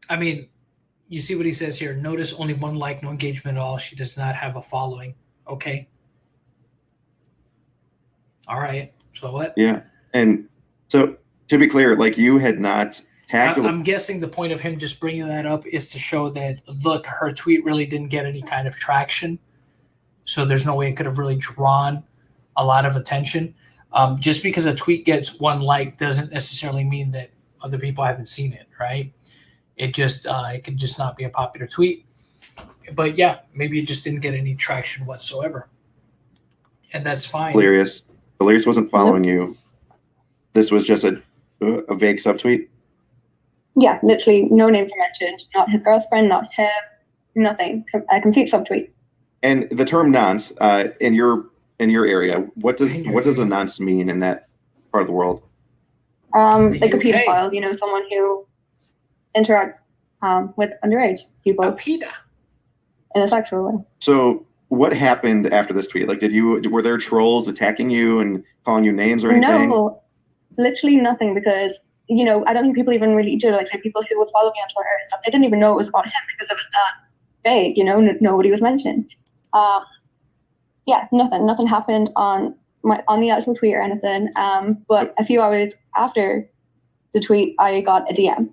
I mean, you see what he says here. Notice only 1 like, no engagement at all. She does not have a following. Okay. All right. So what? Yeah. And so to be clear, like you had not tagged. I'm guessing the point of him just bringing that up is to show that, look, her tweet really didn't get any kind of traction. So there's no way it could have really drawn a lot of attention. Just because a tweet gets 1 like doesn't necessarily mean that other people haven't seen it, right? It just it could just not be a popular tweet. But yeah, maybe it just didn't get any traction whatsoever. And that's fine. Delirious wasn't following you. This was just a vague subtweet? Yeah, literally no names were mentioned. Not his girlfriend, not him, nothing. A complete subtweet. And the term nonce in your area, what does a nonce mean in that part of the world? Like a pedophile, someone who interacts with underage people. A peda. In a sexual way. So what happened after this tweet? Like, were there trolls attacking you and calling you names or anything? No, literally nothing, because I don't think people even really do. Like, say, people who would follow me on Twitter and stuff, they didn't even know it was about him because it was that vague. Nobody was mentioned. Yeah, nothing happened on the actual tweet or anything. But a few hours after the tweet, I got a DM.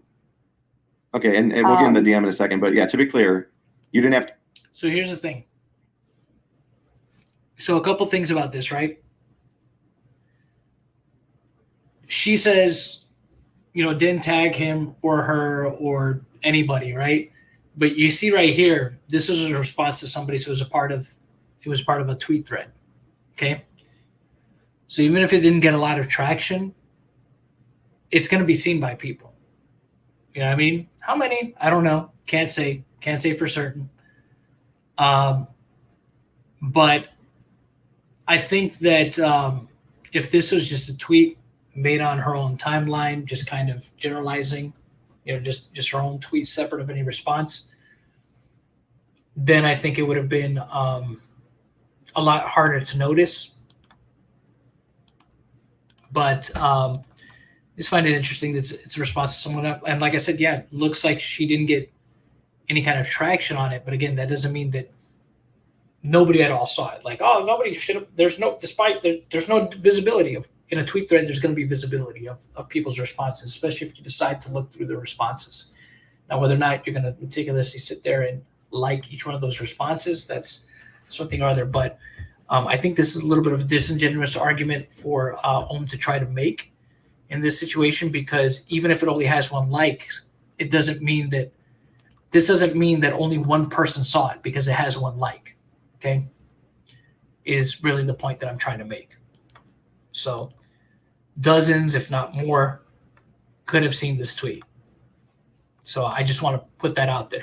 Okay, and we'll get into the DM in a second. But yeah, to be clear, you didn't have to. So here's the thing. So a couple things about this, right? She says, didn't tag him or her or anybody, right? But you see right here, this was a response to somebody who was part of a tweet thread. Okay. So even if it didn't get a lot of traction, it's going to be seen by people. You know what I mean? How many? I don't know. Can't say for certain. But I think that if this was just a tweet made on her own timeline, just kind of generalizing, just her own tweet separate of any response, then I think it would have been a lot harder to notice. But I just find it interesting that it's a response to someone else. And like I said, yeah, it looks like she didn't get any kind of traction on it. But again, that doesn't mean that nobody at all saw it. Like, oh, nobody should have. There's no visibility of in a tweet thread. There's going to be visibility of people's responses, especially if you decide to look through the responses. Now, whether or not you're going to meticulously sit there and like each one of those responses, that's something or other. But I think this is a little bit of a disingenuous argument for Ohm to try to make in this situation, because even if it only has one like, it doesn't mean that only one person saw it because it has one like. Okay, is really the point that I'm trying to make. So dozens, if not more, could have seen this tweet. So I just want to put that out there.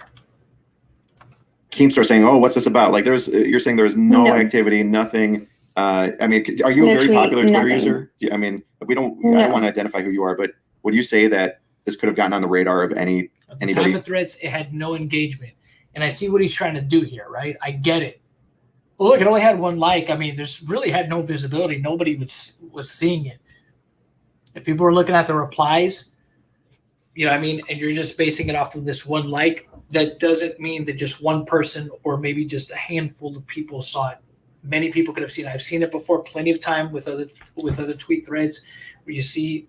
Keemstar saying, "Oh, what's this about?" Like, you're saying there's no activity, nothing. I mean, are you a very popular Twitter user? I mean, I don't want to identify who you are, but would you say that this could have gotten on the radar of anybody? At the time of threats, it had no engagement, and I see what he's trying to do here, right? I get it. Well, look, it only had one like. I mean, there's really had no visibility. Nobody was seeing it. If people were looking at the replies, you know what I mean, and you're just basing it off of this one like, that doesn't mean that just one person or maybe just a handful of people saw it. Many people could have seen it. I've seen it before plenty of time with other tweet threads where you see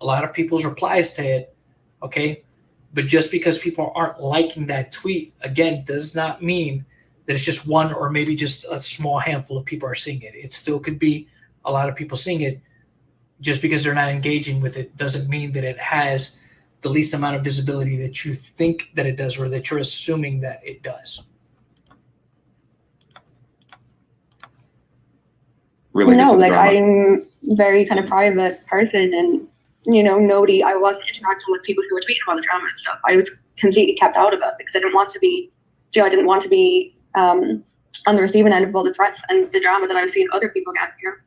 a lot of people's replies to it, okay? But just because people aren't liking that tweet, again, does not mean that it's just one or maybe just a small handful of people are seeing it. It still could be a lot of people seeing it. Just because they're not engaging with it doesn't mean that it has the least amount of visibility that you think that it does, or that you're assuming that it does. Really? No, like, I'm very kind of private person, and I wasn't interacting with people who were tweeting about the drama and stuff. I was completely kept out of it because I didn't want to be on the receiving end of all the threats and the drama that I was seeing other people get here.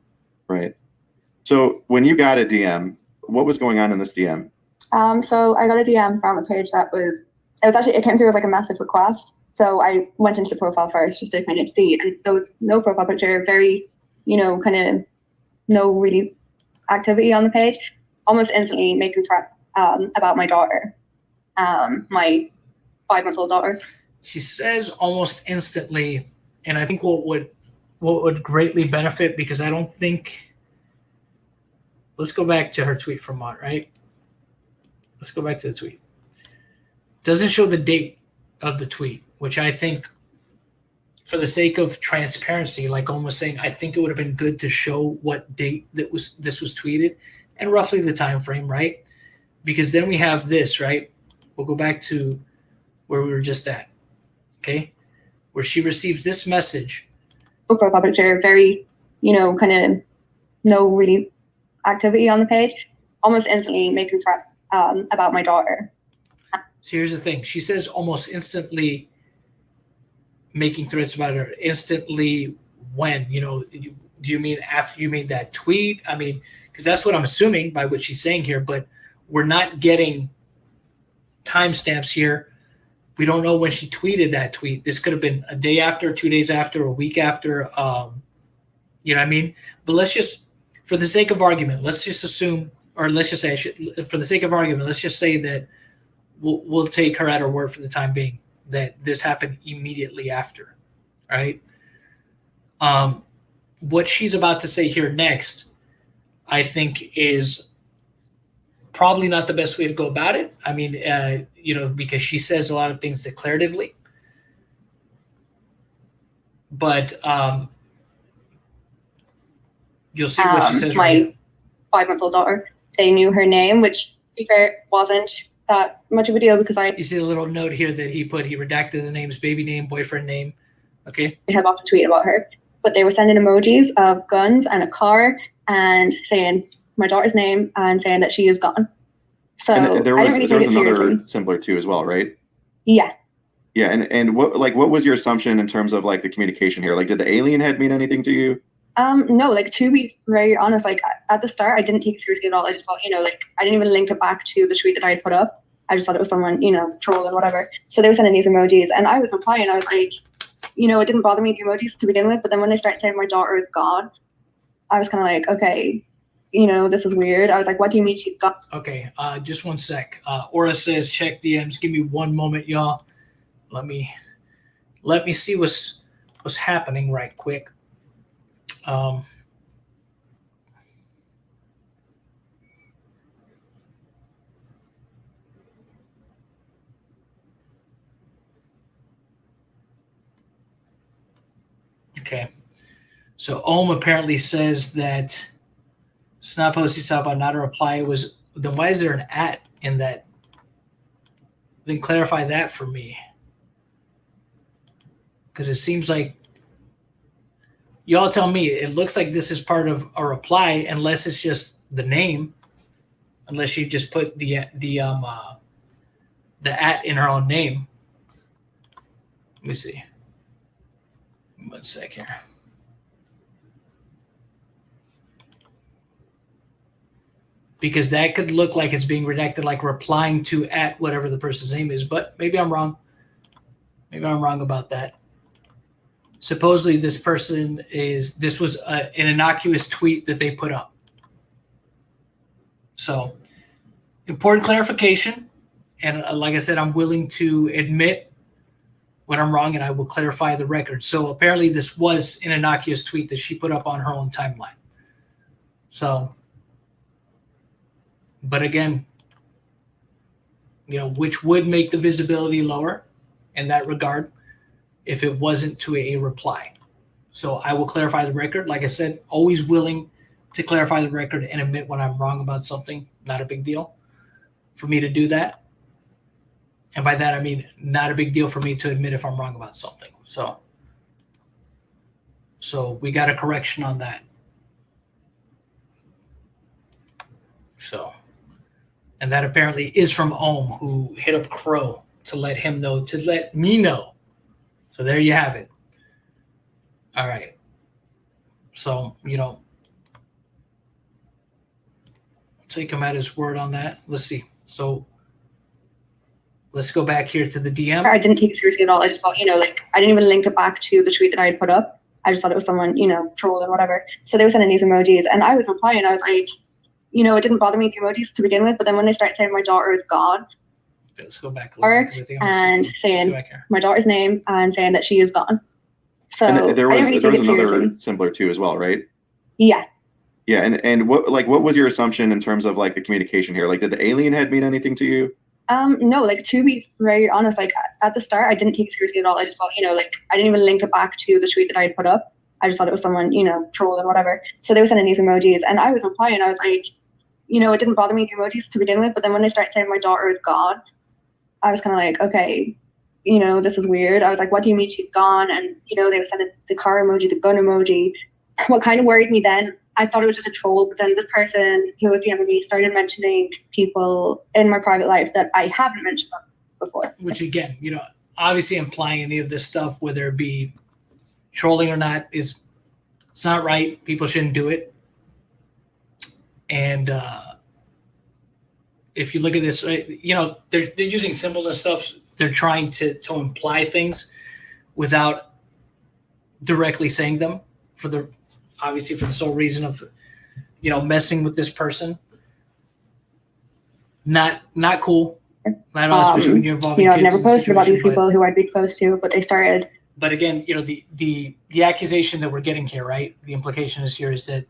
Right. So when you got a DM, what was going on in this DM? So I got a DM from a page it came through as like a message request. So I went into the profile first just to kind of see, and there was no profile picture, very, kind of no really activity on the page. Almost instantly making threats about my daughter, my 5-month-old daughter. She says almost instantly, and I think what would greatly benefit, because I don't think. Let's go back to her tweet from Mont, right? Let's go back to the tweet. Doesn't show the date of the tweet, which I think, for the sake of transparency, like almost saying, I think it would have been good to show what date this was tweeted and roughly the time frame, right? Because then we have this, right? We'll go back to where we were just at, okay? Where she receives this message. Profile picture, very, kind of no really activity on the page. Almost instantly making threats about my daughter. So here's the thing. She says almost instantly making threats about her. Instantly when? Do you mean after you made that tweet? I mean, because that's what I'm assuming by what she's saying here, but we're not getting timestamps here. We don't know when she tweeted that tweet. This could have been a day after, 2 days after, a week after. You know what I mean? But let's just, for the sake of argument, let's just assume, or let's just say, for the sake of argument, let's just say that we'll take her at her word for the time being, that this happened immediately after, right? What she's about to say here next, I think, is probably not the best way to go about it. I mean, because she says a lot of things declaratively. But you'll see what she says. My 5-month-old daughter, they knew her name, which, to be fair, wasn't that much of a deal because You see the little note here that he redacted the names, baby name, boyfriend name. Okay. I have often tweeted about her, but they were sending emojis of guns and a car and saying my daughter's name and saying that she is gone. So and there I was, didn't really there take was it another seriously. similar too as well, right? Yeah. Yeah, and what was your assumption in terms of like the communication here? Like, did the alien head mean anything to you? No, like, to be very honest, like at the start I didn't take it seriously at all. I just thought, I didn't even link it back to the tweet that I had put up. I just thought it was someone, trolling, whatever. So they were sending these emojis and I was replying. I was like, it didn't bother me, the emojis to begin with, but then when they started saying my daughter is gone, I was kind of like, okay, this is weird. I was like, what do you mean she's gone? Okay, just one sec. Aura says check DMs. Give me one moment, y'all. Let me see what's what's happening right quick. Okay. So Ohm apparently says that it's not supposed to stop about not a reply. Was then why is there an at in that? Then clarify that for me. Because it seems like y'all tell me it looks like this is part of a reply, unless it's just the name, unless she just put the at in her own name. Let me see. 1 sec here. Because that could look like it's being redacted, like replying to at whatever the person's name is, but maybe I'm wrong. Maybe I'm wrong about that. Supposedly this was an innocuous tweet that they put up. So important clarification. And like I said, I'm willing to admit when I'm wrong, and I will clarify the record. So apparently this was an innocuous tweet that she put up on her own timeline. So, but again, which would make the visibility lower in that regard if it wasn't to a reply. So I will clarify the record. Like I said, always willing to clarify the record and admit when I'm wrong about something. Not a big deal for me to do that. And by that, I mean, not a big deal for me to admit if I'm wrong about something. So we got a correction on that. So, and that apparently is from Ohm, who hit up Crow to let me know. So there you have it. All right. So, take him at his word on that. Let's see. So let's go back here to the DM. I didn't take it seriously at all. I just thought, I didn't even link it back to the tweet that I had put up. I just thought it was someone, trolling, whatever. So they were sending these emojis, and I was replying. I was like, it didn't bother me, the emojis to begin with, but then when they start saying my daughter is gone, let's go back a little bit, and saying my daughter's name and saying that she is gone. So and there was, I didn't really there take was it another seriously. similar too as well, right? Yeah. Yeah, and what was your assumption in terms of like the communication here? Like, did the alien head mean anything to you? No, to be very honest, at the start, I didn't take it seriously at all. I just thought, I didn't even link it back to the tweet that I had put up. I just thought it was someone, trolling, whatever. So they were sending these emojis, and I was replying. I was like, it didn't bother me, the emojis to begin with, but then when they start saying my daughter is gone, I was kind of like, okay, this is weird. I was like, what do you mean she's gone? And, they were sending the car emoji, the gun emoji. What kind of worried me then, I thought it was just a troll, but then this person who was DMing me started mentioning people in my private life that I haven't mentioned before. Which again, obviously implying any of this stuff, whether it be trolling or not, it's not right. People shouldn't do it. And if you look at this, they're using symbols and stuff. They're trying to imply things without directly saying them obviously for the sole reason of, messing with this person. Not cool. Not especially when you're involved in I've kids never in the posted about these situation, people who I'd be close to, but they started. But again, the accusation that we're getting here, right? The implication is that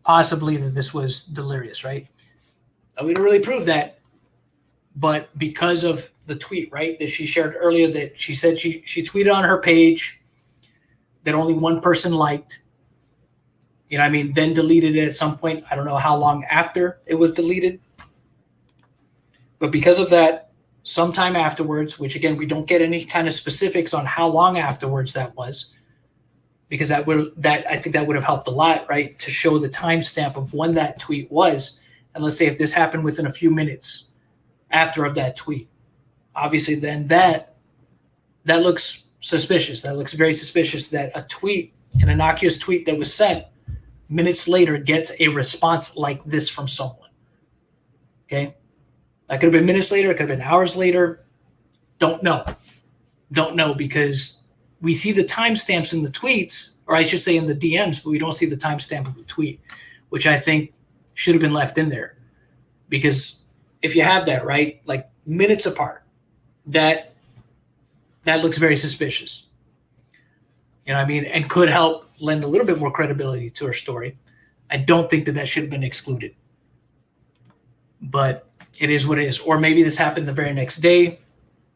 possibly that this was Delirious, right? We don't really prove that, but because of the tweet, right, that she shared earlier, that she said she tweeted on her page that only one person liked, then deleted it at some point. I don't know how long after it was deleted. But because of that, sometime afterwards, which again, we don't get any kind of specifics on how long afterwards that was, because I think that would have helped a lot, right? To show the timestamp of when that tweet was. And let's say if this happened within a few minutes after of that tweet, obviously then that looks suspicious. That looks very suspicious that an innocuous tweet that was sent minutes later gets a response like this from someone. Okay? That could have been minutes later. It could have been hours later. Don't know because we see the timestamps in the tweets, or I should say in the DMs, but we don't see the timestamp of the tweet, which I think should have been left in there. Because if you have that, right, like minutes apart, that looks very suspicious. You know what I mean? And could help lend a little bit more credibility to her story. I don't think that should have been excluded. But it is what it is. Or maybe this happened the very next day.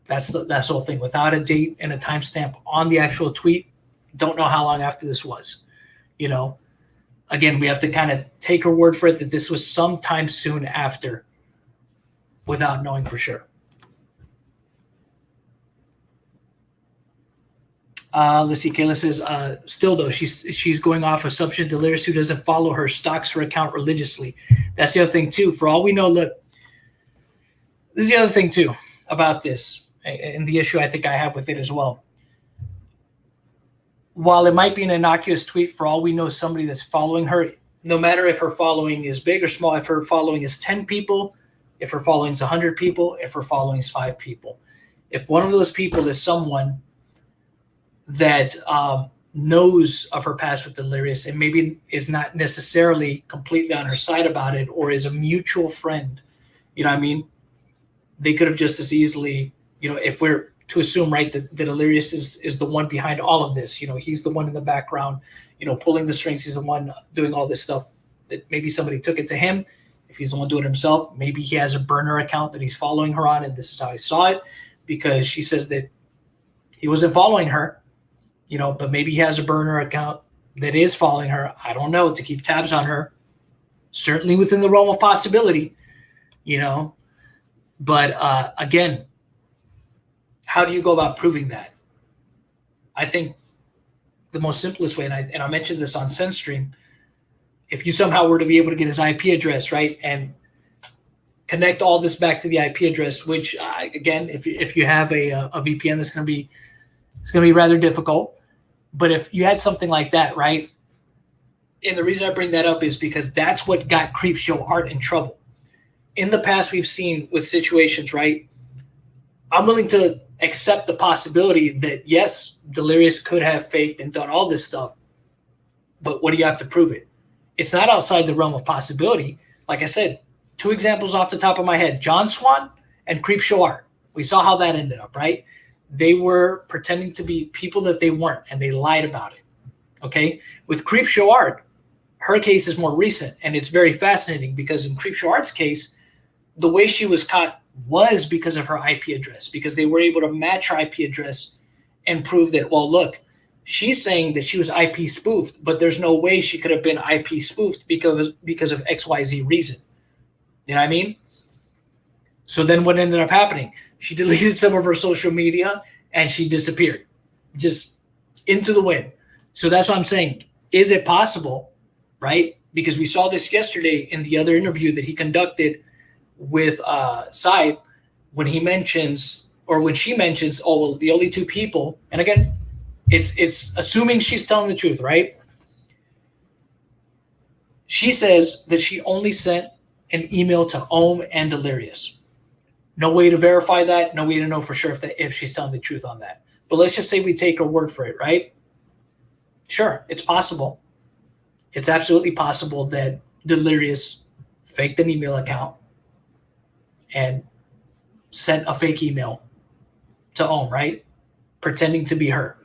That's the whole thing. Without a date and a timestamp on the actual tweet, don't know how long after this was. You know, again, we have to kind of take her word for it that this was sometime soon after, without knowing for sure. Let's see. Kayla says, still though, she's going off assumption. Delirious, who doesn't follow her, stalks her account religiously. That's the other thing too. For all we know, look, this is the other thing too about this, and the issue I think I have with it as well. While it might be an innocuous tweet, for all we know, somebody that's following her, no matter if her following is big or small, if her following is 10 people, if her following is 100 people, if her following is 5 people, if one of those people is someone that knows of her past with Delirious and maybe is not necessarily completely on her side about it, or is a mutual friend, you know what I mean? They could have just as easily, you know, if we're to assume, right, that Delirious is the one behind all of this, you know, he's the one in the background, you know, pulling the strings, he's the one doing all this stuff, that maybe somebody took it to him. If he's the one doing it himself, maybe he has a burner account that he's following her on, and this is how I saw it, because she says that he wasn't following her, you know, but maybe he has a burner account that is following her. I don't know, to keep tabs on her. Certainly within the realm of possibility, you know. But again, how do you go about proving that? I think the most simplest way, and I mentioned this on SenStream, if you somehow were to be able to get his IP address, right, and connect all this back to the IP address, which again, if you have a VPN, it's going to be rather difficult. But if you had something like that, right, and the reason I bring that up is because that's what got Creepshow Art in trouble. In the past, we've seen with situations, right, I'm willing to accept the possibility that, yes, Delirious could have faked and done all this stuff, but what do you have to prove it? It's not outside the realm of possibility. Like I said, 2 examples off the top of my head, John Swan and Creepshow Art. We saw how that ended up, right? They were pretending to be people that they weren't, and they lied about it, okay? With Creepshow Art, her case is more recent, and it's very fascinating because in Creepshow Art's case, the way she was caught was because of her IP address, because they were able to match her IP address and prove that, well, look, she's saying that she was IP spoofed, but there's no way she could have been IP spoofed because of XYZ reason. You know what I mean? So then what ended up happening? She deleted some of her social media and she disappeared, just into the wind. So that's what I'm saying. Is it possible, right? Because we saw this yesterday in the other interview that he conducted with Sai, when he mentions, or when she mentions, oh, well, the only 2 people, and again, it's assuming she's telling the truth, right? She says that she only sent an email to Ohm and Delirious. No way to verify that. No way to know for sure if she's telling the truth on that. But let's just say we take her word for it, right? Sure, it's possible. It's absolutely possible that Delirious faked an email account and sent a fake email to Ohm, right? Pretending to be her.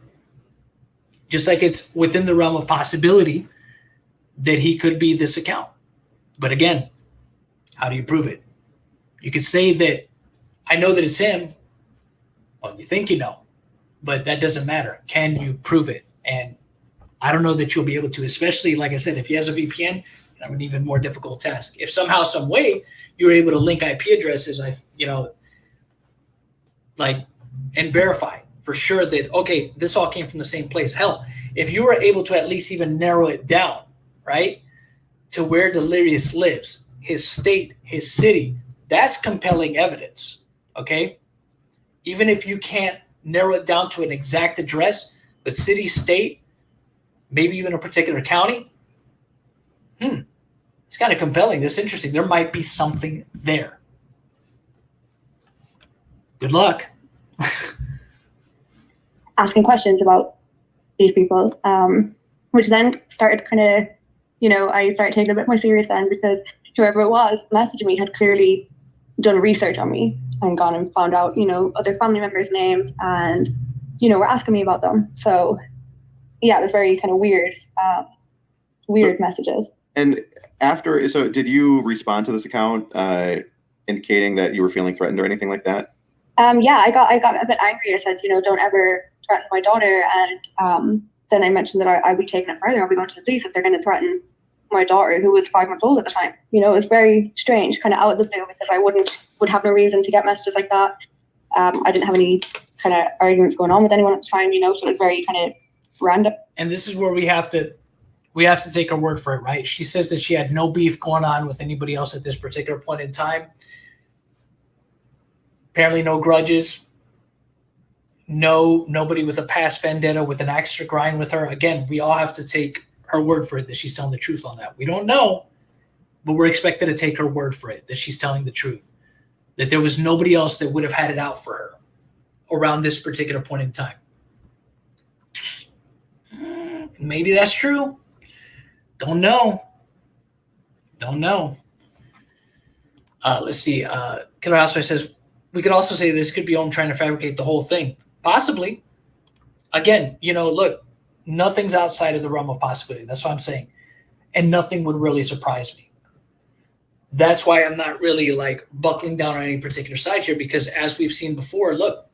Just like it's within the realm of possibility that he could be this account. But again, how do you prove it? You could say that I know that it's him. Well, you think you know, but that doesn't matter. Can you prove it? And I don't know that you'll be able to, especially, like I said, if he has a VPN, have an even more difficult task. If somehow, some way, you were able to link IP addresses, and verify for sure that, okay, this all came from the same place. Hell, if you were able to at least even narrow it down, right, to where Delirious lives, his state, his city, that's compelling evidence, okay? Even if you can't narrow it down to an exact address, but city, state, maybe even a particular county, it's kind of compelling. That's interesting. There might be something there. Good luck. Asking questions about these people, which then started kind of, I started taking it a bit more serious then, because whoever it was messaging me had clearly done research on me and gone and found out, other family members' names and, were asking me about them. So yeah, it was very kind of weird, messages. And so did you respond to this account indicating that you were feeling threatened or anything like that? Yeah, I got a bit angry. I said, don't ever threaten my daughter. And then I mentioned that I'd be taking it further. I'll be going to the police if they're going to threaten my daughter, who was 5 months old at the time. It was very strange, kind of out of the blue, because I would have no reason to get messages like that. I didn't have any kind of arguments going on with anyone at the time, so it was very kind of random. And this is where we have to take her word for it, right? She says that she had no beef going on with anybody else at this particular point in time. Apparently no grudges. Nobody with a past vendetta with an axe to grind with her. Again, we all have to take her word for it that she's telling the truth on that. We don't know, but we're expected to take her word for it that she's telling the truth. That there was nobody else that would have had it out for her around this particular point in time. Maybe that's true. Don't know. Let's see. Killer Housewife says, we could also say this could be Ohm trying to fabricate the whole thing. Possibly. Again, look, nothing's outside of the realm of possibility. That's what I'm saying. And nothing would really surprise me. That's why I'm not really like buckling down on any particular side here, because as we've seen before, look,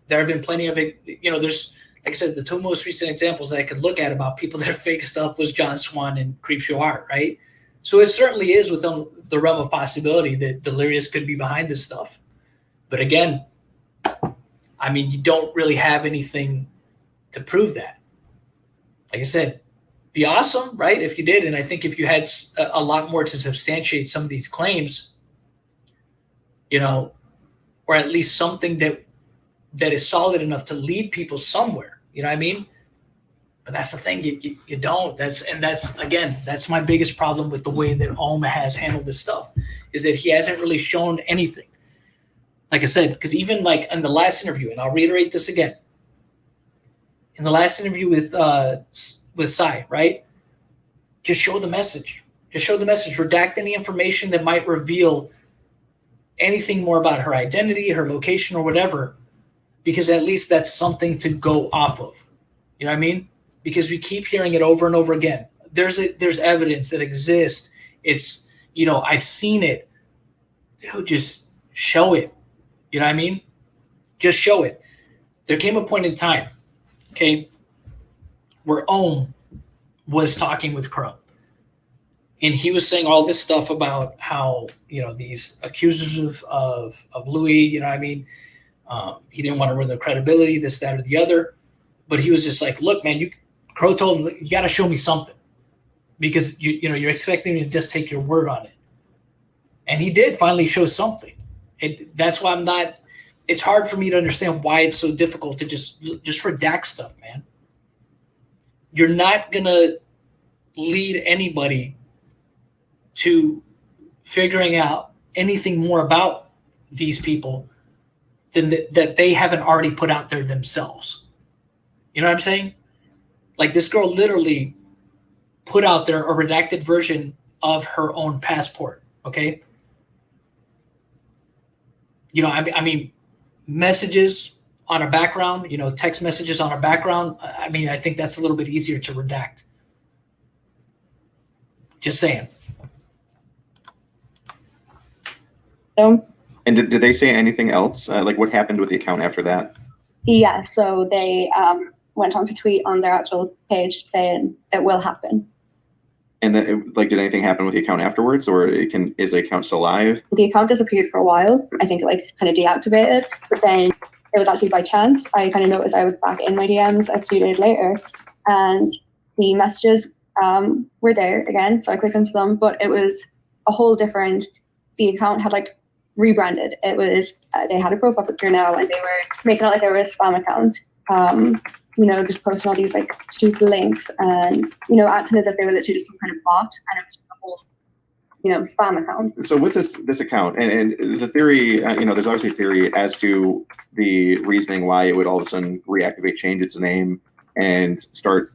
there have been plenty of it. There's, like I said, the two most recent examples that I could look at about people that fake stuff was John Swan and Creepshow Art, right? So it certainly is within the realm of possibility that Delirious could be behind this stuff. But again, I mean, you don't really have anything to prove that. Like I said, be awesome, right, if you did. And I think if you had a lot more to substantiate some of these claims, or at least something that is solid enough to lead people somewhere, you know what I mean? But that's the thing, you don't. That's my biggest problem with the way that Ohm has handled this stuff, is that he hasn't really shown anything. Like I said, because even like in the last interview, and I'll reiterate this again, in the last interview with Sai, right? Just show the message. Redact any information that might reveal anything more about her identity, her location, or whatever, because at least that's something to go off of. You know what I mean? Because we keep hearing it over and over again. There's evidence that exists. It's, I've seen it. Dude, just show it. You know what I mean? Just show it. There came a point in time, okay, where Ohm was talking with Crow. And he was saying all this stuff about how, these accusers of Louis, you know what I mean? He didn't want to ruin their credibility, this, that, or the other. But he was just like, look, man, Crow told him, you got to show me something. Because, you're expecting me to just take your word on it. And he did finally show something. That's why it's hard for me to understand why it's so difficult to just redact stuff, man. You're not going to lead anybody to figuring out anything more about these people than that they haven't already put out there themselves. You know what I'm saying? Like, this girl literally put out there a redacted version of her own passport, okay? I mean, messages on a background, text messages on a background. I mean, I think that's a little bit easier to redact. Just saying. So, And did they say anything else? Like, what happened with the account after that? Yeah, so they went on to tweet on their actual page saying it will happen. And then, did anything happen with the account afterwards, or is the account still live? The account disappeared for a while. I think it kind of deactivated, but then it was actually by chance. I kind of noticed I was back in my DMs a few days later, and the messages were there again. So I clicked into them, but it was a whole different. The account had rebranded. It was they had a profile picture now, and they were making it like they were a spam account. Just posting all these stupid links and acting as if they were literally just some kind of bot, and it was a whole spam account. So with this account and the theory, there's obviously a theory as to the reasoning why it would all of a sudden reactivate, change its name, and start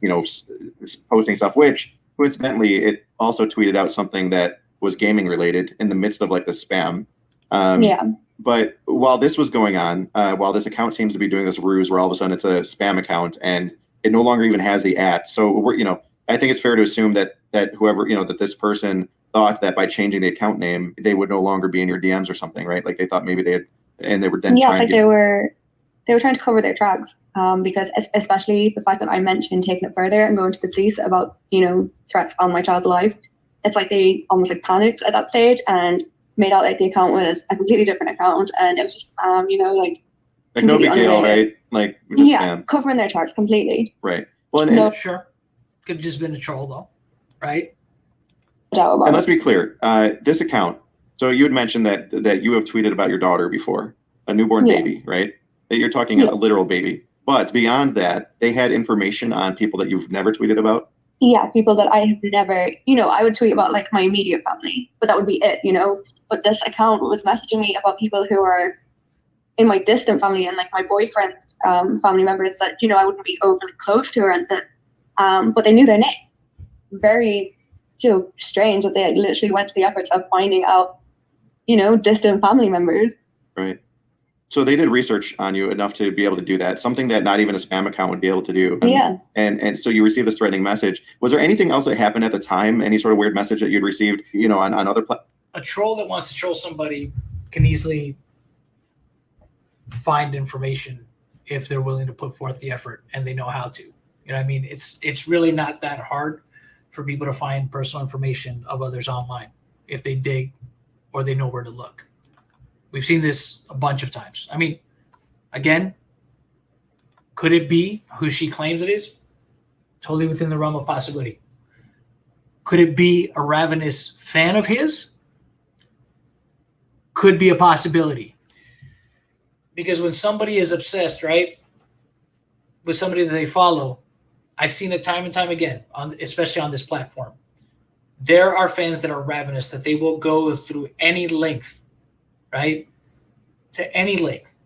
posting stuff. Which coincidentally, it also tweeted out something that was gaming related in the midst of the spam. Yeah. But while this was going on, while this account seems to be doing this ruse where all of a sudden it's a spam account and it no longer even has the @ So we're, I think it's fair to assume that whoever, that this person thought that by changing the account name, they would no longer be in your DMs or something, right? Like they thought maybe they had, and they were then it's like they were trying to cover their tracks, because especially the fact that I mentioned taking it further and going to the police about, threats on my child's life. It's like they almost like panicked at that stage and made out like the account was a completely different account, and it was just like no big deal, right? Like just spam. Covering their tracks completely. Right. Well, sure, could have just been a troll though, right? And let's be clear, this account. So you had mentioned that you have tweeted about your daughter before, a newborn baby, right? That you're talking a literal baby. But beyond that, they had information on people that you've never tweeted about. Yeah, people that I have never, I would tweet about like my immediate family, but that would be it, But this account was messaging me about people who are in my distant family and like my boyfriend's family members that, I wouldn't be overly close to her, and that, but they knew their name. Very, strange that they literally went to the efforts of finding out, distant family members. Right. So they did research on you enough to be able to do that, something that not even a spam account would be able to do. And so you received this threatening message. Was there anything else that happened at the time? Any sort of weird message that you'd received, on other platforms? A troll that wants to troll somebody can easily find information if they're willing to put forth the effort and they know how to. It's really not that hard for people to find personal information of others online if they dig or they know where to look. We've seen this a bunch of times. Again, could it be who she claims it is? Totally within the realm of possibility. Could it be a ravenous fan of his? Could be a possibility. Because when somebody is obsessed, right, with somebody that they follow, I've seen it time and time again, especially on this platform. There are fans that are ravenous, that they will go through any length, right, to any length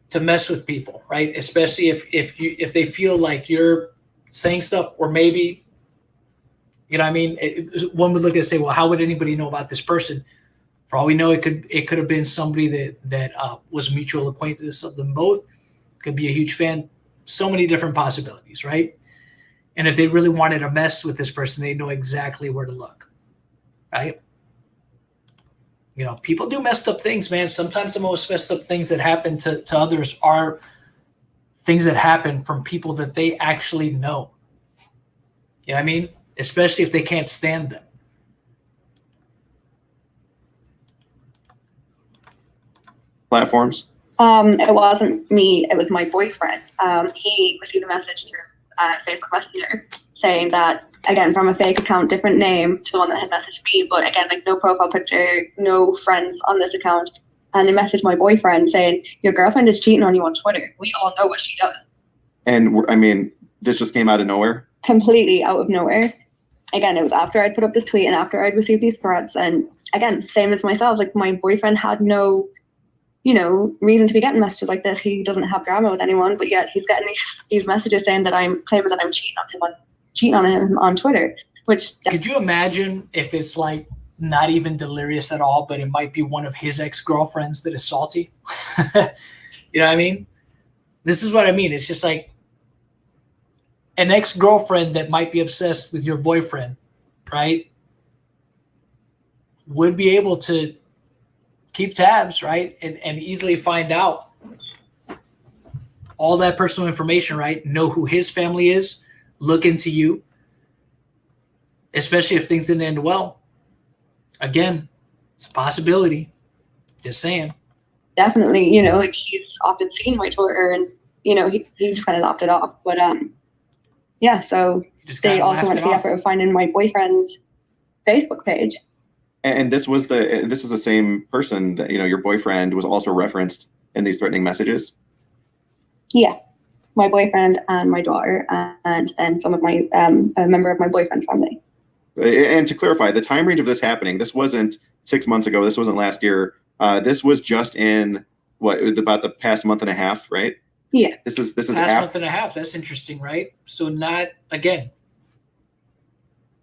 to mess with people, right? Especially if they feel like you're saying stuff, or maybe, one would look at it and say, well, how would anybody know about this person? For all we know, it could have been somebody that was a mutual acquaintance of them both. Could be a huge fan. So many different possibilities, right? And if they really wanted to mess with this person, they know exactly where to look, right? People do messed up things, man. Sometimes the most messed up things that happen to others are things that happen from people that they actually know. You know what I mean? Especially if they can't stand them. Platforms? It wasn't me. It was my boyfriend. He received a message through Facebook Messenger saying that, again, from a fake account, different name to the one that had messaged me, but again, like no profile picture, no friends on this account. And they messaged my boyfriend saying, your girlfriend is cheating on you on Twitter. We all know what she does. And this just came out of nowhere? Completely out of nowhere. Again, it was after I'd put up this tweet and after I'd received these threats. And again, same as myself, like my boyfriend had no reason to be getting messages like this. He doesn't have drama with anyone, but yet he's getting these messages saying that I'm claiming that I'm cheating on him on Twitter. Which could you imagine if it's like not even delirious at all, but it might be one of his ex-girlfriends that is salty? You know what I mean? This is what I mean. It's just like an ex-girlfriend that might be obsessed with your boyfriend, right? Would be able to keep tabs, right? And easily find out all that personal information, right? Know who his family is, look into you, especially if things didn't end well. Again, it's a possibility. Just saying. Definitely, like he's often seen my Twitter and, he just kind of laughed it off. But yeah, so they also went to the effort of finding my boyfriend's Facebook page. And this is the same person that, your boyfriend was also referenced in these threatening messages? Yeah. My boyfriend and my daughter and some of my, a member of my boyfriend's family. And to clarify, the time range of this happening, this wasn't 6 months ago. This wasn't last year. This was just in about the past month and a half, right? Yeah. This is past month and a half. That's interesting, right? So not, again,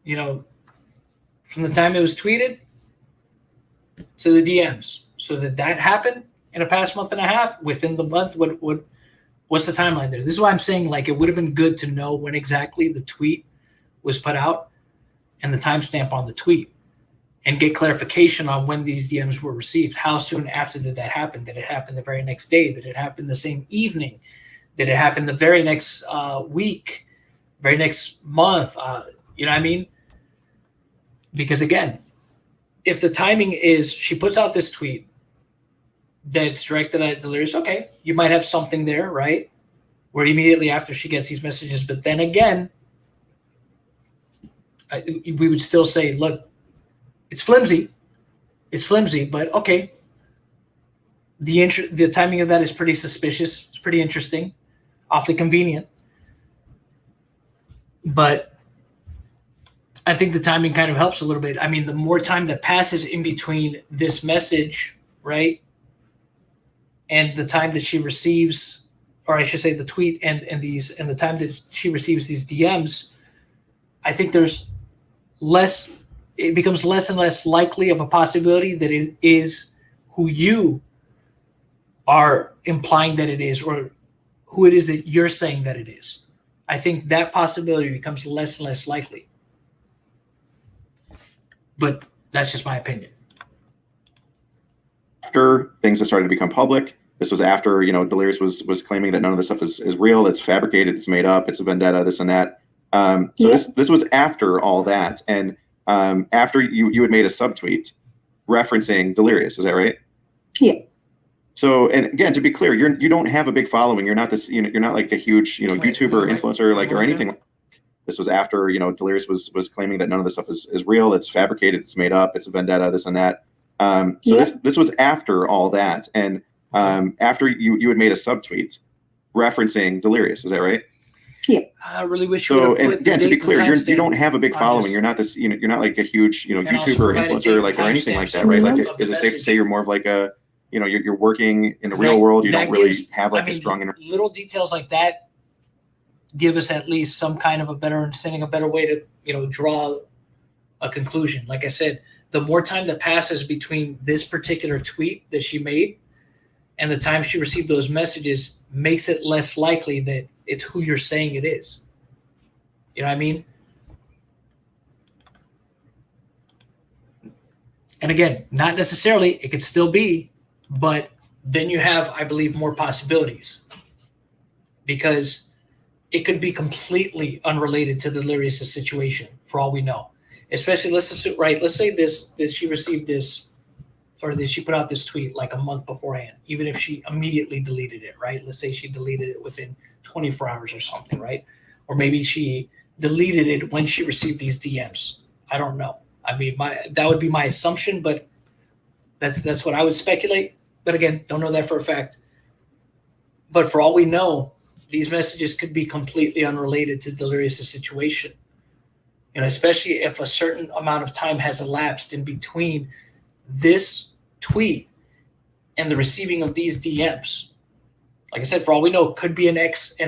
from the time it was tweeted to the DMs. So that happened in a past month and a half. Within the month, what What's the timeline there? This is why I'm saying, like, it would have been good to know when exactly the tweet was put out and the timestamp on the tweet, and get clarification on when these DMs were received. How soon after did that happen? Did it happen the very next day? Did it happen the same evening? Did it happen the very next week, very next month? You know what I mean? Because again, if the timing is she puts out this tweet that's directed at Delirious, okay, you might have something there, right? Where immediately after she gets these messages. But then again, we would still say, look, it's flimsy. It's flimsy, but okay. The timing of that is pretty suspicious. It's pretty interesting, awfully convenient. But I think the timing kind of helps a little bit. I mean, the more time that passes in between this message, right, and the time that she receives, or I should say the tweet and the time that she receives these DMs, I think there's less, it becomes less and less likely of a possibility that it is who you are implying that it is, or who it is that you're saying that it is. I think that possibility becomes less and less likely. But that's just my opinion. After things have started to become public, this was after, you know, Delirious was claiming that none of this stuff is real, it's fabricated, it's made up, it's a vendetta, this and that. This was after all that, and after you had made a subtweet referencing Delirious, is that right? Yeah. So, and again, to be clear, you don't have a big following. You're not this, you know, you're not like a huge, you know, YouTuber or influencer, like, or anything. This was after, you know, Delirious was claiming that none of this stuff is real, it's fabricated, it's made up, it's a vendetta, this and that. This was after all that, and after you had made a subtweet referencing Delirious, is that right? Yeah. I really wish. So, and again, to be clear, you don't have a big following. You're not this, you know, you're not like a huge, you know, YouTuber or influencer, like, or anything like that, right? Like, is it safe to say you're more of like a, you know, you're working in the real world. You don't really have like a strong little details like that give us at least some kind of a better understanding, a better way to, you know, draw a conclusion. Like I said, the more time that passes between this particular tweet that she made and the time she received those messages makes it less likely that it's who you're saying it is. You know what I mean? And again, not necessarily, it could still be, but then you have, I believe, more possibilities, because it could be completely unrelated to Delirious' situation for all we know. Especially, let's assume, right? Let's say that she received this, or that she put out this tweet like a month beforehand, even if she immediately deleted it, right? Let's say she deleted it within 24 hours or something, right? Or maybe she deleted it when she received these DMs. I don't know. I mean, that would be my assumption, but that's what I would speculate. But again, don't know that for a fact. But for all we know, these messages could be completely unrelated to Delirious' situation. You know, especially if a certain amount of time has elapsed in between this tweet and the receiving of these DMs. Like I said, for all we know, it could be an ex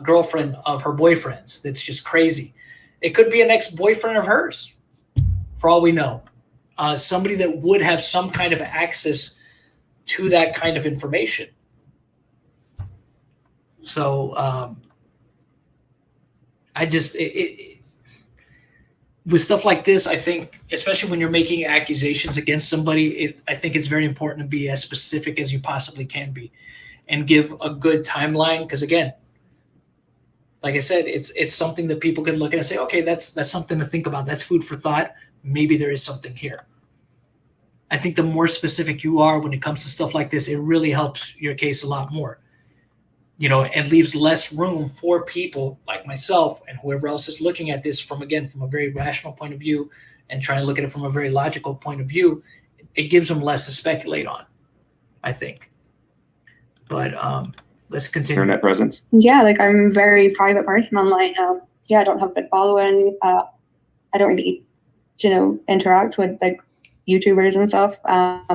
girlfriend of her boyfriend's. That's just crazy. It could be an ex-boyfriend of hers, for all we know. Somebody that would have some kind of access to that kind of information. So I just with stuff like this, I think, especially when you're making accusations against somebody, I think it's very important to be as specific as you possibly can be, and give a good timeline. Because again, like I said, it's something that people can look at and say, okay, that's something to think about. That's food for thought. Maybe there is something here. I think the more specific you are when it comes to stuff like this, it really helps your case a lot more. You know, and leaves less room for people like myself and whoever else is looking at this from a very rational point of view and trying to look at it from a very logical point of view. It gives them less to speculate on, I think. But let's continue. Internet presence. Yeah, like I'm a very private person online. Yeah, I don't have a big following. I don't really, you know, interact with like YouTubers and stuff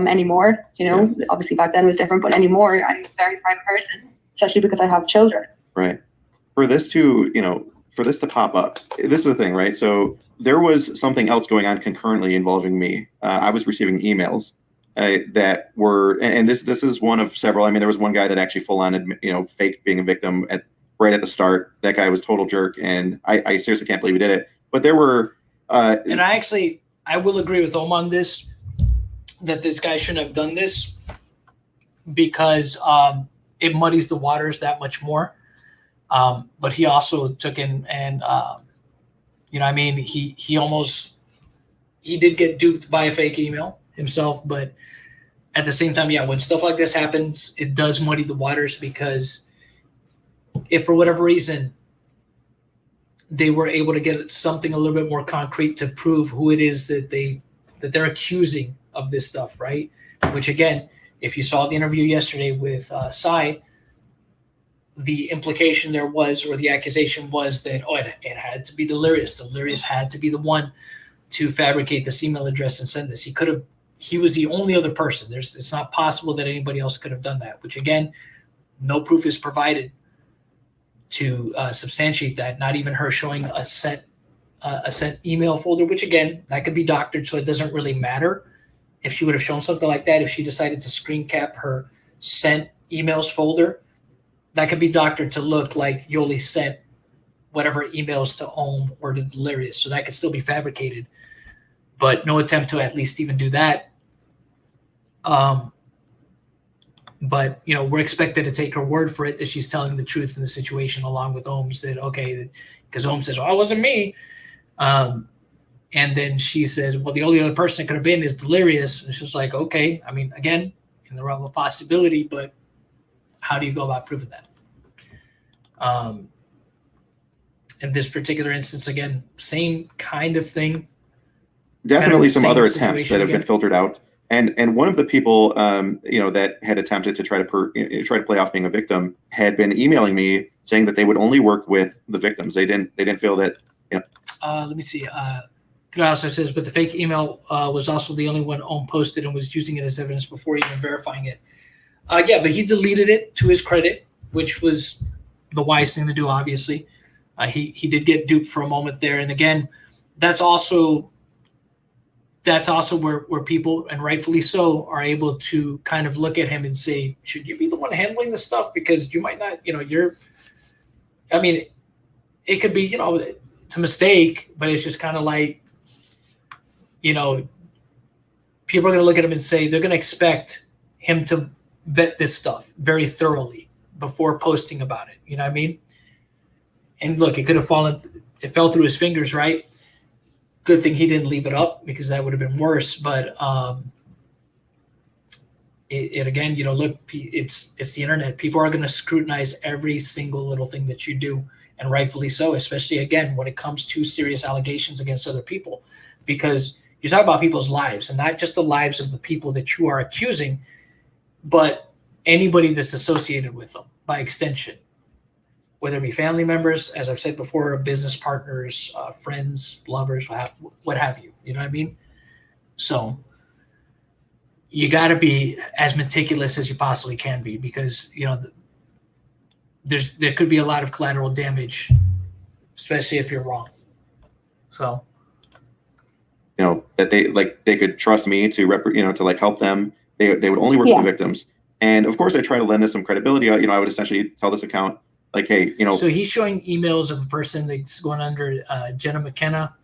anymore. You know, obviously back then it was different, but anymore I'm a very private person. Especially because I have children. Right. For this to pop up, this is the thing, right? So there was something else going on concurrently involving me. I was receiving emails that were, and this is one of several. I mean, there was one guy that actually full on, faked being a victim right at the start. That guy was total jerk, and I seriously can't believe he did it. But there were, and I will agree with Ohm on this, that this guy shouldn't have done this because it muddies the waters that much more. But he also took in and he did get duped by a fake email himself, but at the same time, yeah, when stuff like this happens, it does muddy the waters, because if for whatever reason they were able to get something a little bit more concrete to prove who it is that they're accusing of this stuff, right? Which again, if you saw the interview yesterday with Sai, the implication there was, or the accusation was that, it had to be Delirious. Delirious had to be the one to fabricate this email address and send this. He was the only other person. It's not possible that anybody else could have done that, which again, no proof is provided to substantiate that. Not even her showing a sent email folder, which again, that could be doctored, so it doesn't really matter if she would have shown something like that. If she decided to screen cap her sent emails folder, that could be doctored to look like Yoli sent whatever emails to Ohm or to Delirious. So that could still be fabricated, but no attempt to at least even do that. But we're expected to take her word for it that she's telling the truth in the situation, along with Ohm's, that because Ohm says, "Oh, it wasn't me," and then she says, "Well, the only other person it could have been is Delirious." And she's like, "Okay, I mean, again, in the realm of possibility, but how do you go about proving that?" In this particular instance, again, same kind of thing. Definitely some other attempts that have been filtered out. And one of the people, that had attempted to try to play off being a victim had been emailing me saying that they would only work with the victims. They didn't feel that. Let me see. Also says, but the fake email was also the only one Ohm posted and was using it as evidence before even verifying it. Yeah, but he deleted it to his credit, which was the wise thing to do, obviously. He did get duped for a moment there. And again, that's also where people, and rightfully so, are able to kind of look at him and say, should you be the one handling this stuff? Because you might not, it could be, it's a mistake, but it's just kind of like, people are going to look at him and say, they're going to expect him to vet this stuff very thoroughly before posting about it. You know what I mean? And look, it fell through his fingers, right? Good thing he didn't leave it up, because that would have been worse. But it again, look, it's the internet. People are going to scrutinize every single little thing that you do, and rightfully so, especially again when it comes to serious allegations against other people, because you talk about people's lives, and not just the lives of the people that you are accusing, but anybody that's associated with them by extension, whether it be family members, as I've said before, business partners, friends, lovers, what have you. You know what I mean? So you got to be as meticulous as you possibly can be, because there could be a lot of collateral damage, especially if you're wrong. So that they could trust me to to help them. They would only work with the victims, and of course I try to lend this some credibility. I would essentially tell this account, like, hey, So he's showing emails of a person that's going under Jenna McKenna,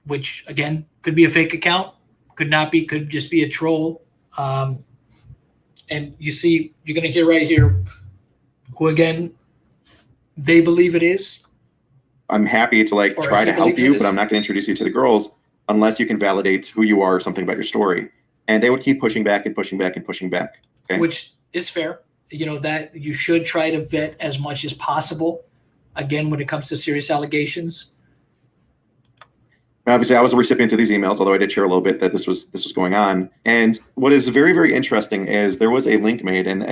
which again could be a fake account, could not be, could just be a troll. And you're going to hear right here who again they believe it is. I'm happy to try to help you, but I'm not going to introduce you to the girls unless you can validate who you are or something about your story. And they would keep pushing back and pushing back and pushing back. Okay? Which is fair. That you should try to vet as much as possible, again, when it comes to serious allegations. Obviously, I was a recipient of these emails, although I did share a little bit that this was going on. And what is very, very interesting is there was a link made, and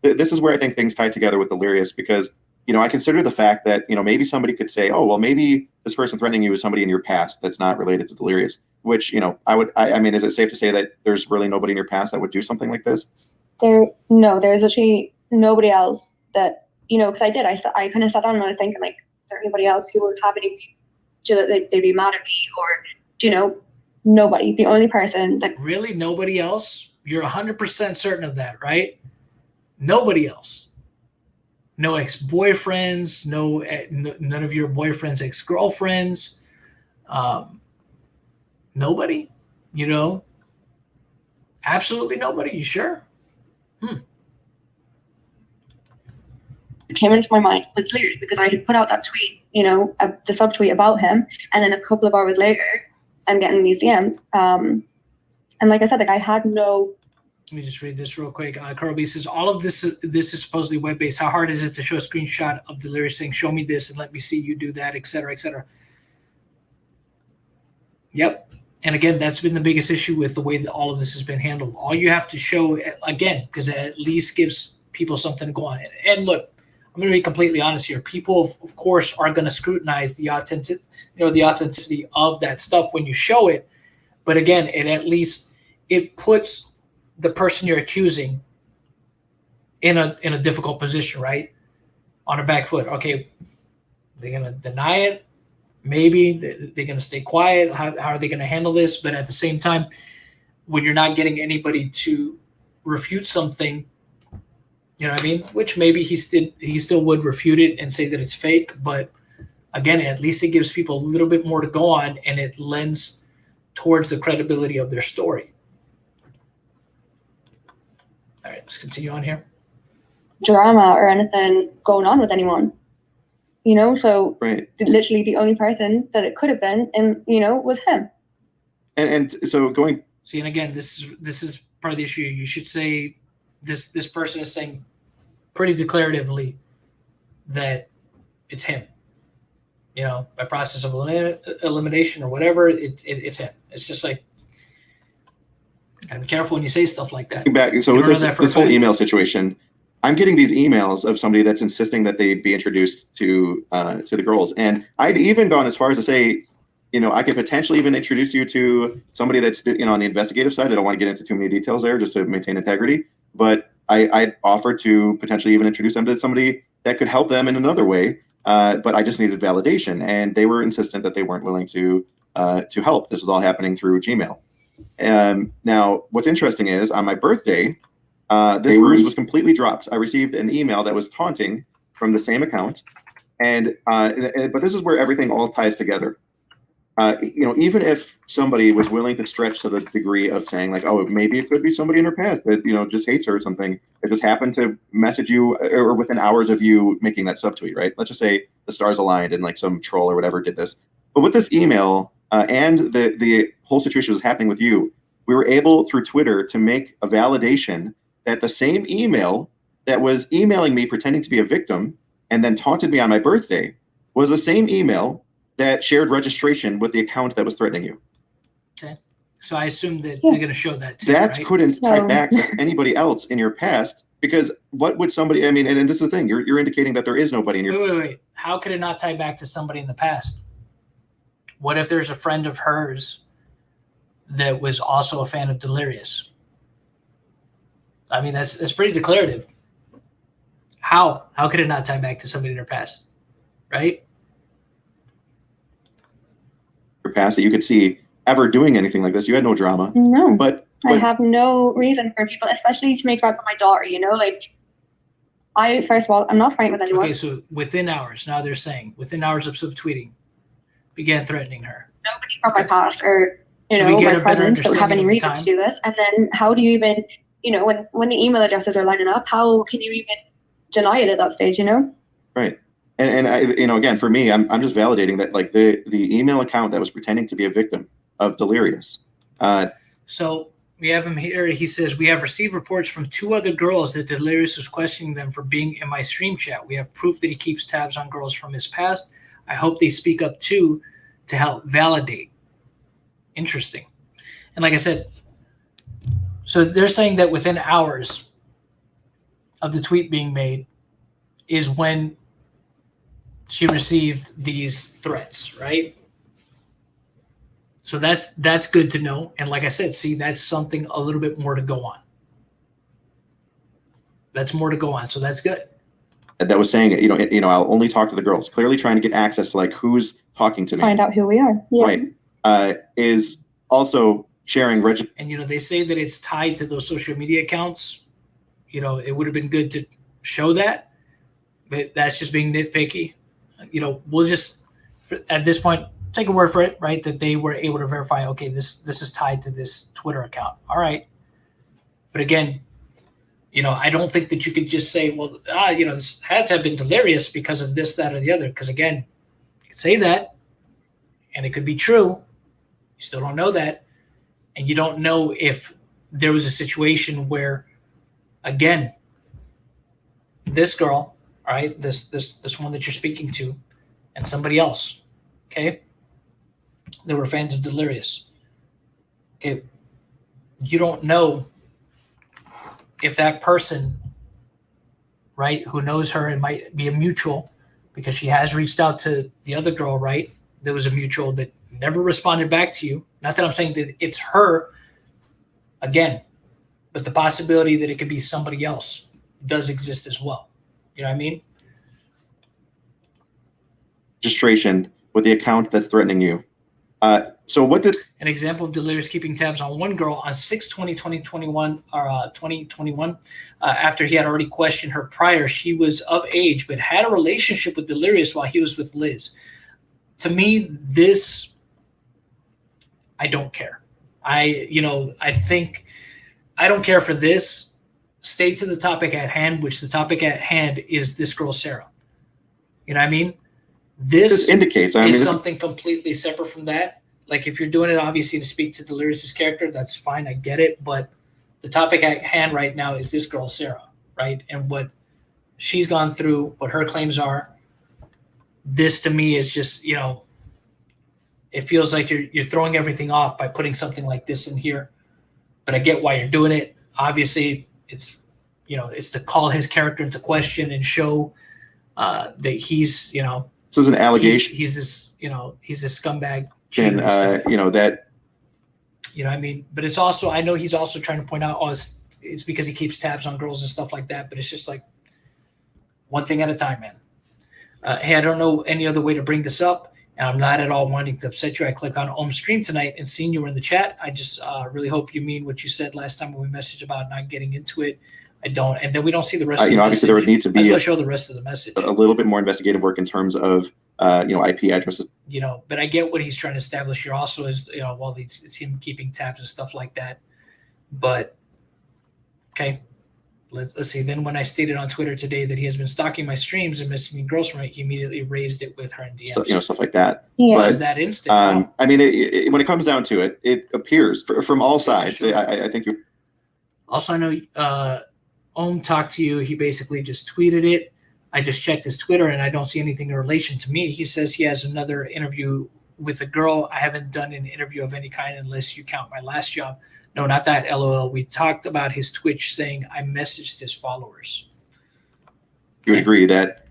this is where I think things tie together with Delirious, because I consider the fact that maybe somebody could say, oh well, maybe this person threatening you is somebody in your past that's not related to Delirious. Which I mean, is it safe to say that there's really nobody in your past that would do something like this? There's actually nobody else that, because I kind of sat down and I was thinking, like, is there anybody else who would have any, that they'd be mad at me, or, Nobody. The only person that Really? Nobody else? You're 100% certain of that, right? Nobody else. No ex-boyfriends, none of your boyfriend's ex-girlfriends. Nobody, absolutely nobody. You sure? came into my mind was Delirious, because I had put out that tweet, the subtweet about him, and then a couple of hours later, I'm getting these DMs. And like I said, I had no. Let me just read this real quick. Carl B says, all of this is supposedly web-based. How hard is it to show a screenshot of Delirious saying, show me this and let me see you do that, et cetera, et cetera? Yep. And again, that's been the biggest issue with the way that all of this has been handled. All you have to show, again, because it at least gives people something to go on. And look, I'm going to be completely honest here. People, of course, are going to scrutinize the authenticity of that stuff when you show it. But again, it puts the person you're accusing in a difficult position, right? On a back foot. Okay, they're going to deny it. Maybe they're going to stay quiet. How are they going to handle this? But at the same time, when you're not getting anybody to refute something, you know what I mean? Which maybe he still would refute it and say that it's fake. But again, at least it gives people a little bit more to go on, and it lends towards the credibility of their story. All right, let's continue on here. Drama or anything going on with anyone, so right. Literally the only person that it could have been, and was him. And so going. See, and again, this is part of the issue. You should say this person is saying pretty declaratively that it's him. By process of elimination or whatever, it's him. It's just like, gotta be careful when you say stuff like that. Back, so with this whole email situation, I'm getting these emails of somebody that's insisting that they be introduced to the girls, and I'd even gone as far as to say, I could potentially even introduce you to somebody that's on the investigative side. I don't want to get into too many details there, just to maintain integrity. But I'd offer to potentially even introduce them to somebody that could help them in another way. But I just needed validation, and they were insistent that they weren't willing to help. This is all happening through Gmail. Now, what's interesting is on my birthday, this ruse was completely dropped. I received an email that was taunting from the same account, but this is where everything all ties together. Even if somebody was willing to stretch to the degree of saying like, oh, maybe it could be somebody in her past that just hates her or something, it just happened to message you or within hours of you making that subtweet, right? Let's just say the stars aligned and like some troll or whatever did this. But with this email and the whole situation was happening with you, we were able through Twitter to make a validation that the same email that was emailing me pretending to be a victim and then taunted me on my birthday was the same email that shared registration with the account that was threatening you. Okay. So I assume that they're going to show that too, that right? Couldn't tie back to anybody else in your past, because what would somebody, and this is the thing, you're indicating that there is nobody in your... Wait. How could it not tie back to somebody in the past? What if there's a friend of hers that was also a fan of Delirious? That's pretty declarative. How could it not tie back to somebody in her past, right? Your past that you could see ever doing anything like this. You had no drama. No, but I have no reason for people, especially to make fun of my daughter. First of all, I'm not frightened with anyone. Okay, so within hours, now they're saying within hours of subtweeting, began threatening her. Nobody from my past or my present don't have any reason to do this. And then how do you even, when the email addresses are lining up, how can you even deny it at that stage? Right. And I, again, for me, I'm just validating that like the email account that was pretending to be a victim of Delirious. So we have him here. He says, we have received reports from 2 other girls that Delirious was questioning them for being in my stream chat. We have proof that he keeps tabs on girls from his past. I hope they speak up too to help validate. Interesting. And like I said, so they're saying that within hours of the tweet being made is when she received these threats, right? So that's good to know. And like I said, see, that's something a little bit more to go on. That's more to go on. So that's good. That was saying, I'll only talk to the girls, clearly trying to get access to like who's talking to me. Find out who we are. Yeah. Right. Is also sharing And, they say that it's tied to those social media accounts. It would have been good to show that, but that's just being nitpicky. We'll just, at this point, take a word for it, right? That they were able to verify, okay, this is tied to this Twitter account. All right. But again, I don't think that you could just say, well, this had to have been Delirious because of this, that, or the other. Because again, you could say that, and it could be true. You still don't know that. And you don't know if there was a situation where, again, this girl, all right, this one that you're speaking to, and somebody else, okay, they were fans of Delirious. Okay, you don't know if that person, right, who knows her, and might be a mutual, because she has reached out to the other girl, right? There was a mutual that never responded back to you. Not that I'm saying that it's her, again, but the possibility that it could be somebody else does exist as well. You know what I mean? Registration with the account that's threatening you. So what did an example of Delirious keeping tabs on one girl on 6/20/2021 or 2021 after he had already questioned her prior. She was of age but had a relationship with Delirious while he was with Liz. To me, this, I don't care. I think I don't care for this. Stay to the topic at hand, which the topic at hand is this girl Sarah. You know what I mean? This indicates is something completely separate from that. Like, if you're doing it obviously to speak to Delirious's character, that's fine. I get it. But the topic at hand right now is this girl Sarah, right? And what she's gone through, what her claims are. This to me is just, it feels like you're throwing everything off by putting something like this in here. But I get why you're doing it. Obviously, it's to call his character into question and show that he's, this is an allegation. He's this, he's a scumbag. And that, I mean, but it's also, I know he's also trying to point out, it's because he keeps tabs on girls and stuff like that. But it's just like one thing at a time, man. Hey, I don't know any other way to bring this up, and I'm not at all wanting to upset you. I clicked on Ohm's stream tonight and seen you were in the chat. I just really hope you mean what you said last time when we messaged about not getting into it. I don't, and then we don't see the rest of the message. Obviously there would need to be show the rest of the message. A little bit more investigative work in terms of IP addresses. But I get what he's trying to establish here also is, well, it's him keeping tabs and stuff like that. But okay, let's see. Then when I stated on Twitter today that he has been stalking my streams and messaging girls from it, he immediately raised it with her in DMs. Stuff like that. Yeah. But, was that instant? I mean, when it comes down to it, it appears from all sides. I think you. Also, I know Ohm talked to you. He basically just tweeted it. I just checked his Twitter and I don't see anything in relation to me. He says he has another interview with a girl. I haven't done an interview of any kind unless you count my last job. No, not that, LOL. We talked about his Twitch saying I messaged his followers. You would agree that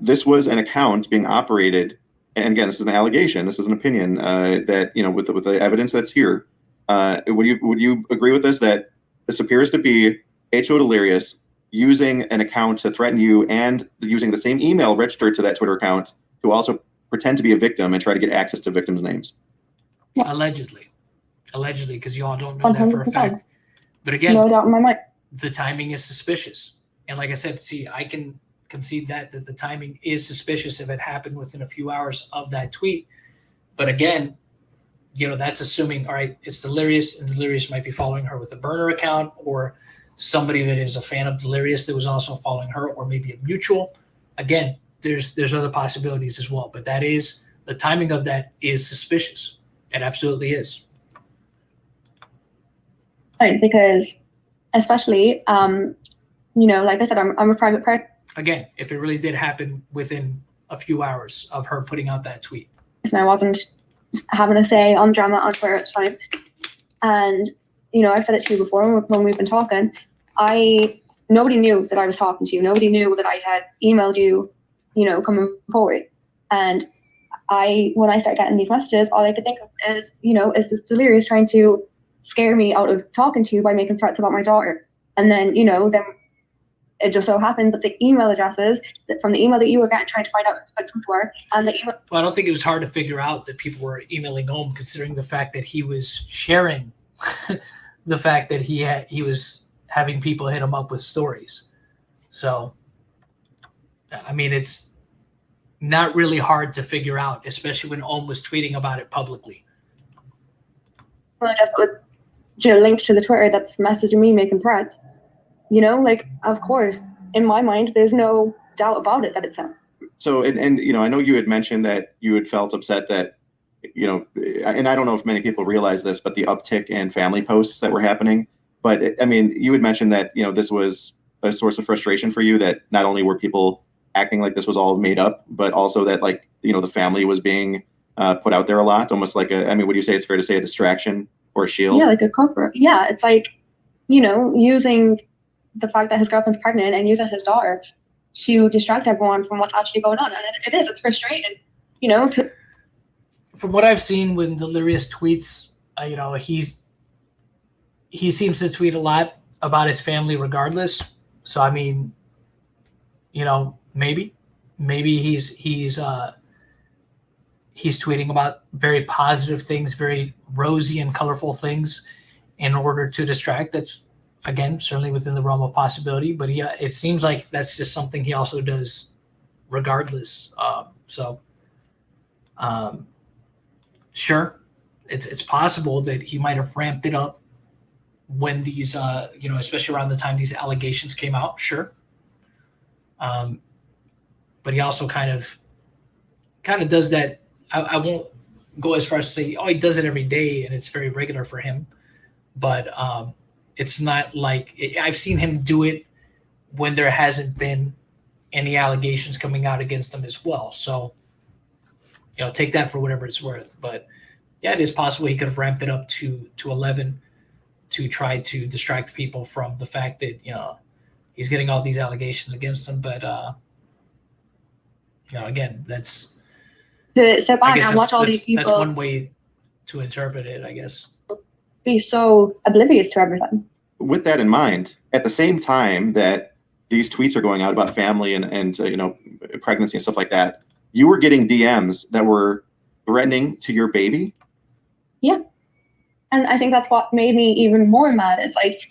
this was an account being operated, and again, this is an allegation, this is an opinion, that, with the evidence that's here, would you agree with this, that this appears to be H2O Delirious using an account to threaten you and using the same email registered to that Twitter account to also pretend to be a victim and try to get access to victims' names? Allegedly, because you all don't know 100%. That for a fact. But again, no doubt in my mind, the timing is suspicious. And like I said, I can concede that the timing is suspicious if it happened within a few hours of that tweet. But again, that's assuming, all right, it's Delirious, and Delirious might be following her with a burner account, or somebody that is a fan of Delirious that was also following her, or maybe a mutual. Again, there's other possibilities as well, but that is, the timing of that is suspicious. It absolutely is. Right, because especially, like I said, I'm a private person. Again, if it really did happen within a few hours of her putting out that tweet. And I wasn't having a say on drama on Twitter at the time. And, I've said it to you before when we've been talking. Nobody knew that I was talking to you. Nobody knew that I had emailed you, coming forward. And when I start getting these messages, all I could think of is, is this Delirious trying to scare me out of talking to you by making threats about my daughter? And then, then it just so happens that the email addresses that from the email that you were getting trying to find out what the victims were, and the email. Well, I don't think it was hard to figure out that people were emailing Ohm, considering the fact that he was sharing the fact that he was having people hit him up with stories. So, I mean, it's not really hard to figure out, especially when Ohm was tweeting about it publicly. Email address was linked to the Twitter that's messaging me making threats. Like, of course, in my mind, there's no doubt about it that it's him. So, and I know you had mentioned that you had felt upset that, and I don't know if many people realize this, but the uptick in family posts that were happening. But I mean, you had mentioned that, this was a source of frustration for you, that not only were people acting like this was all made up, but also that, like, the family was being put out there a lot, almost like would you say it's fair to say a distraction or a shield? Yeah, like a comfort. Yeah, it's like, using the fact that his girlfriend's pregnant and using his daughter to distract everyone from what's actually going on. And it's frustrating, From what I've seen when Delirious tweets, he seems to tweet a lot about his family regardless. So, I mean, maybe he's tweeting about very positive things, very rosy and colorful things in order to distract. That's, again, certainly within the realm of possibility, but it seems like that's just something he also does regardless. Sure, it's possible that he might have ramped it up when these, especially around the time these allegations came out. Sure. But he also kind of does that. I won't go as far as to say, he does it every day and it's very regular for him, but it's not like I've seen him do it when there hasn't been any allegations coming out against him as well. So, take that for whatever it's worth. But yeah, it is possible he could have ramped it up to 11 to try to distract people from the fact that, he's getting all these allegations against him. But, again, that's to step back and watch all these people. That's one way to interpret it, I guess. Be so oblivious to everything. With that in mind, at the same time that these tweets are going out about family and pregnancy and stuff like that, you were getting DMs that were threatening to your baby. Yeah. And I think that's what made me even more mad. It's like,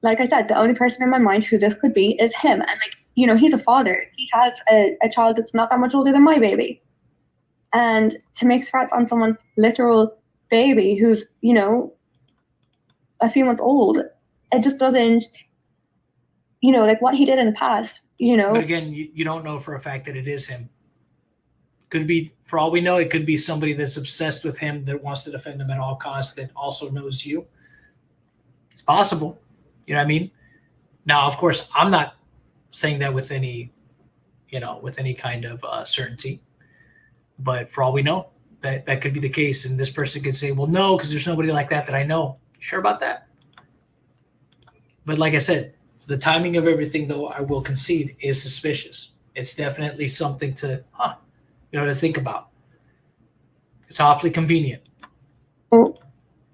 like I said, the only person in my mind who this could be is him. And like, he's a father. He has a child that's not that much older than my baby. And to make threats on someone's literal baby who's, a few months old, it just doesn't, like what he did in the past, But again, you don't know for a fact that it is him. Could be, for all we know, it could be somebody that's obsessed with him that wants to defend him at all costs that also knows you. It's possible. You know what I mean? Now, of course, I'm not saying that with any kind of certainty. But for all we know, that could be the case. And this person could say, well, no, because there's nobody like that I know. Sure about that? But like I said, the timing of everything, though, I will concede, is suspicious. It's definitely something to think about. It's awfully convenient.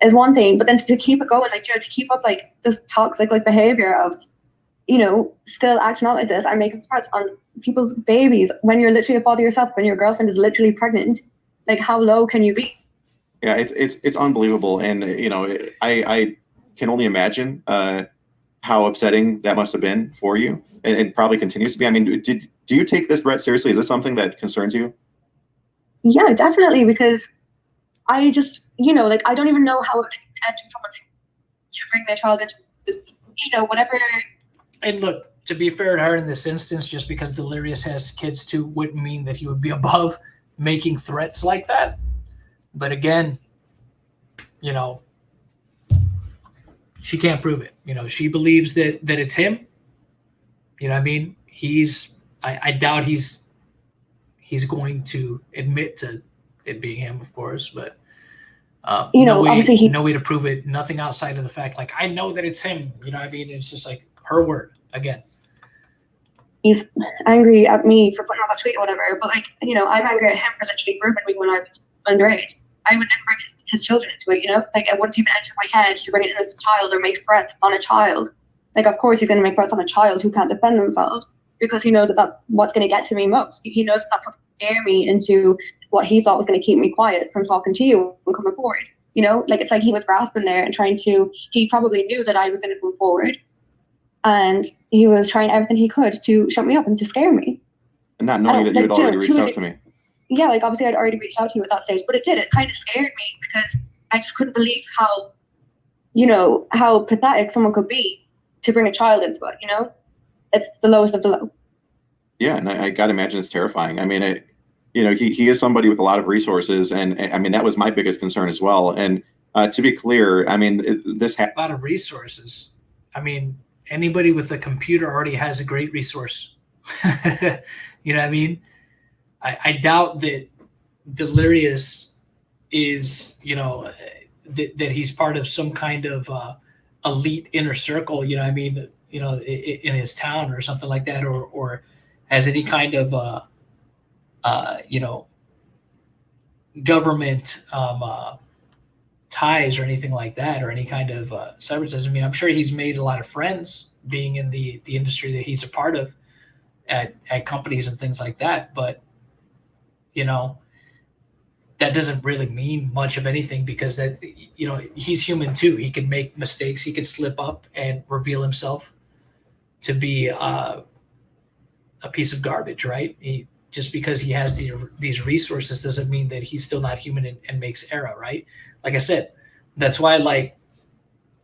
Is one thing, but then to keep it going, like, to keep up like this toxic like behavior of, still acting out like this and making threats on people's babies when you're literally a father yourself, when your girlfriend is literally pregnant, like how low can you be? Yeah, it's unbelievable, and I can only imagine how upsetting that must have been for you, and it probably continues to be. I mean, do you take this threat seriously? Is this something that concerns you? Yeah, definitely, because I just, like, I don't even know how it can enter someone to bring their child into this, whatever. And look, to be fair to her in this instance, just because Delirious has kids too wouldn't mean that he would be above making threats like that. But again, she can't prove it. She believes that it's him. You know what I mean? I doubt he's going to admit to it being him, of course, but obviously no way to prove it. Nothing outside of the fact, like, I know that it's him. You know what I mean? It's just like her word again. He's angry at me for putting out that tweet or whatever, but like, I'm angry at him for literally grooming me when I was underage. I would never bring his children into it, like it wouldn't even enter my head to bring it in as a child or make threats on a child. Like, of course, he's going to make threats on a child who can't defend themselves because he knows that that's what's going to get to me most. He knows that that's what's going to scare me into what he thought was going to keep me quiet from talking to you and coming forward. You know, like, it's like he was grasping there and he probably knew that I was going to come forward. And he was trying everything he could to shut me up and to scare me. And not knowing that you had already reached out to me. Yeah, like, obviously I'd already reached out to you at that stage, but it kind of scared me because I just couldn't believe how, you know, how pathetic someone could be to bring a child into it, you know? It's the lowest of the low. Yeah, and I got to imagine it's terrifying. I mean, you know, he is somebody with a lot of resources, and I mean, that was my biggest concern as well. And to be clear, I mean, a lot of resources. I mean, anybody with a computer already has a great resource. You know what I mean? I doubt that Delirious is, you know, that he's part of some kind of elite inner circle, you know what I mean, you know, in his town or something like that, or has any kind of, you know, government ties or anything like that, or any kind of cyber. I mean, I'm sure he's made a lot of friends being in the industry that he's a part of at companies and things like that. But, you know, that doesn't really mean much of anything because that, you know, he's human too. He can make mistakes. He can slip up and reveal himself to be a piece of garbage, right? Just because he has these resources doesn't mean that he's still not human and makes error, right? Like I said, that's why I like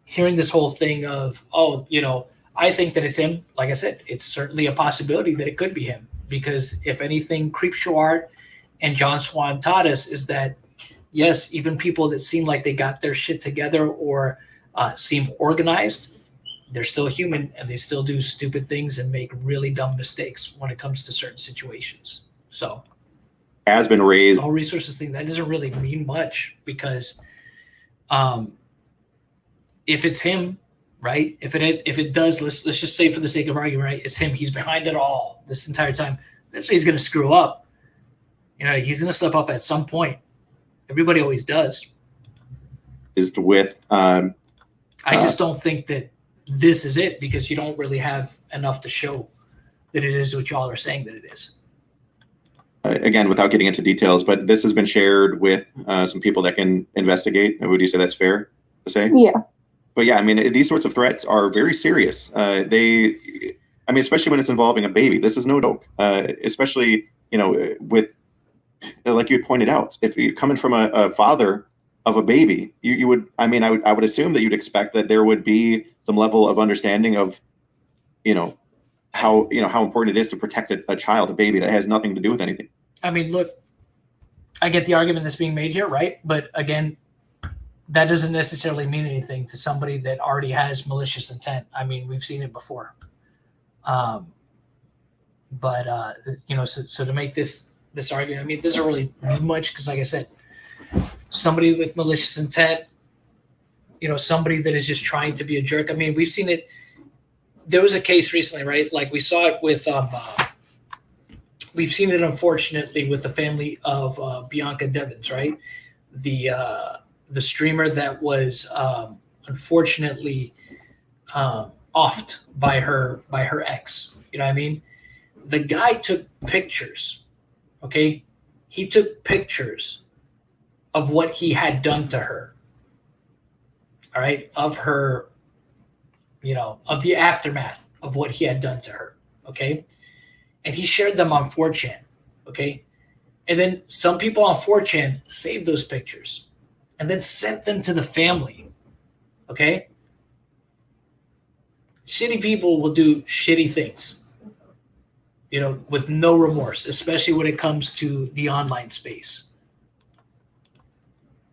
hearing this whole thing of, oh, you know, I think that it's him. Like I said, it's certainly a possibility that it could be him because if anything, Creepshow Art and John Swan taught us is that, yes, even people that seem like they got their shit together or seem organized, they're still human and they still do stupid things and make really dumb mistakes when it comes to certain situations. So has been raised. The whole resources thing, that doesn't really mean much because if it's him, right? If it does, let's just say for the sake of argument, right? It's him. He's behind it all this entire time. Eventually he's going to screw up. You know, he's going to slip up at some point. Everybody always does. Is with. I just don't think that this is it because you don't really have enough to show that it is what y'all are saying that it is. Again, without getting into details, but this has been shared with some people that can investigate. Would you say that's fair to say? Yeah. But yeah, I mean, these sorts of threats are very serious. I mean, especially when it's involving a baby. This is no joke. Especially, you know, with, like you pointed out, if you're coming from a father of a baby, you would, I mean, I would assume that you'd expect that there would be some level of understanding of, how important it is to protect a child, a baby that has nothing to do with anything. I mean, look, I get the argument that's being made here, right? But again, that doesn't necessarily mean anything to somebody that already has malicious intent. I mean, we've seen it before. So to make this argument, I mean, it doesn't really mean much because, like I said, somebody with malicious intent, you know, somebody that is just trying to be a jerk. I mean, we've seen it. There was a case recently, right? Like we saw it with, we've seen it unfortunately with the family of Bianca Devins, right? The streamer that was unfortunately offed by her ex. You know what I mean? The guy took pictures. Okay, he took pictures of what he had done to her. All right, of her, you know, of the aftermath of what he had done to her. Okay, and he shared them on 4chan. Okay, and then some people on 4chan saved those pictures and then sent them to the family. Okay, shitty people will do shitty things, you know, with no remorse, especially when it comes to the online space.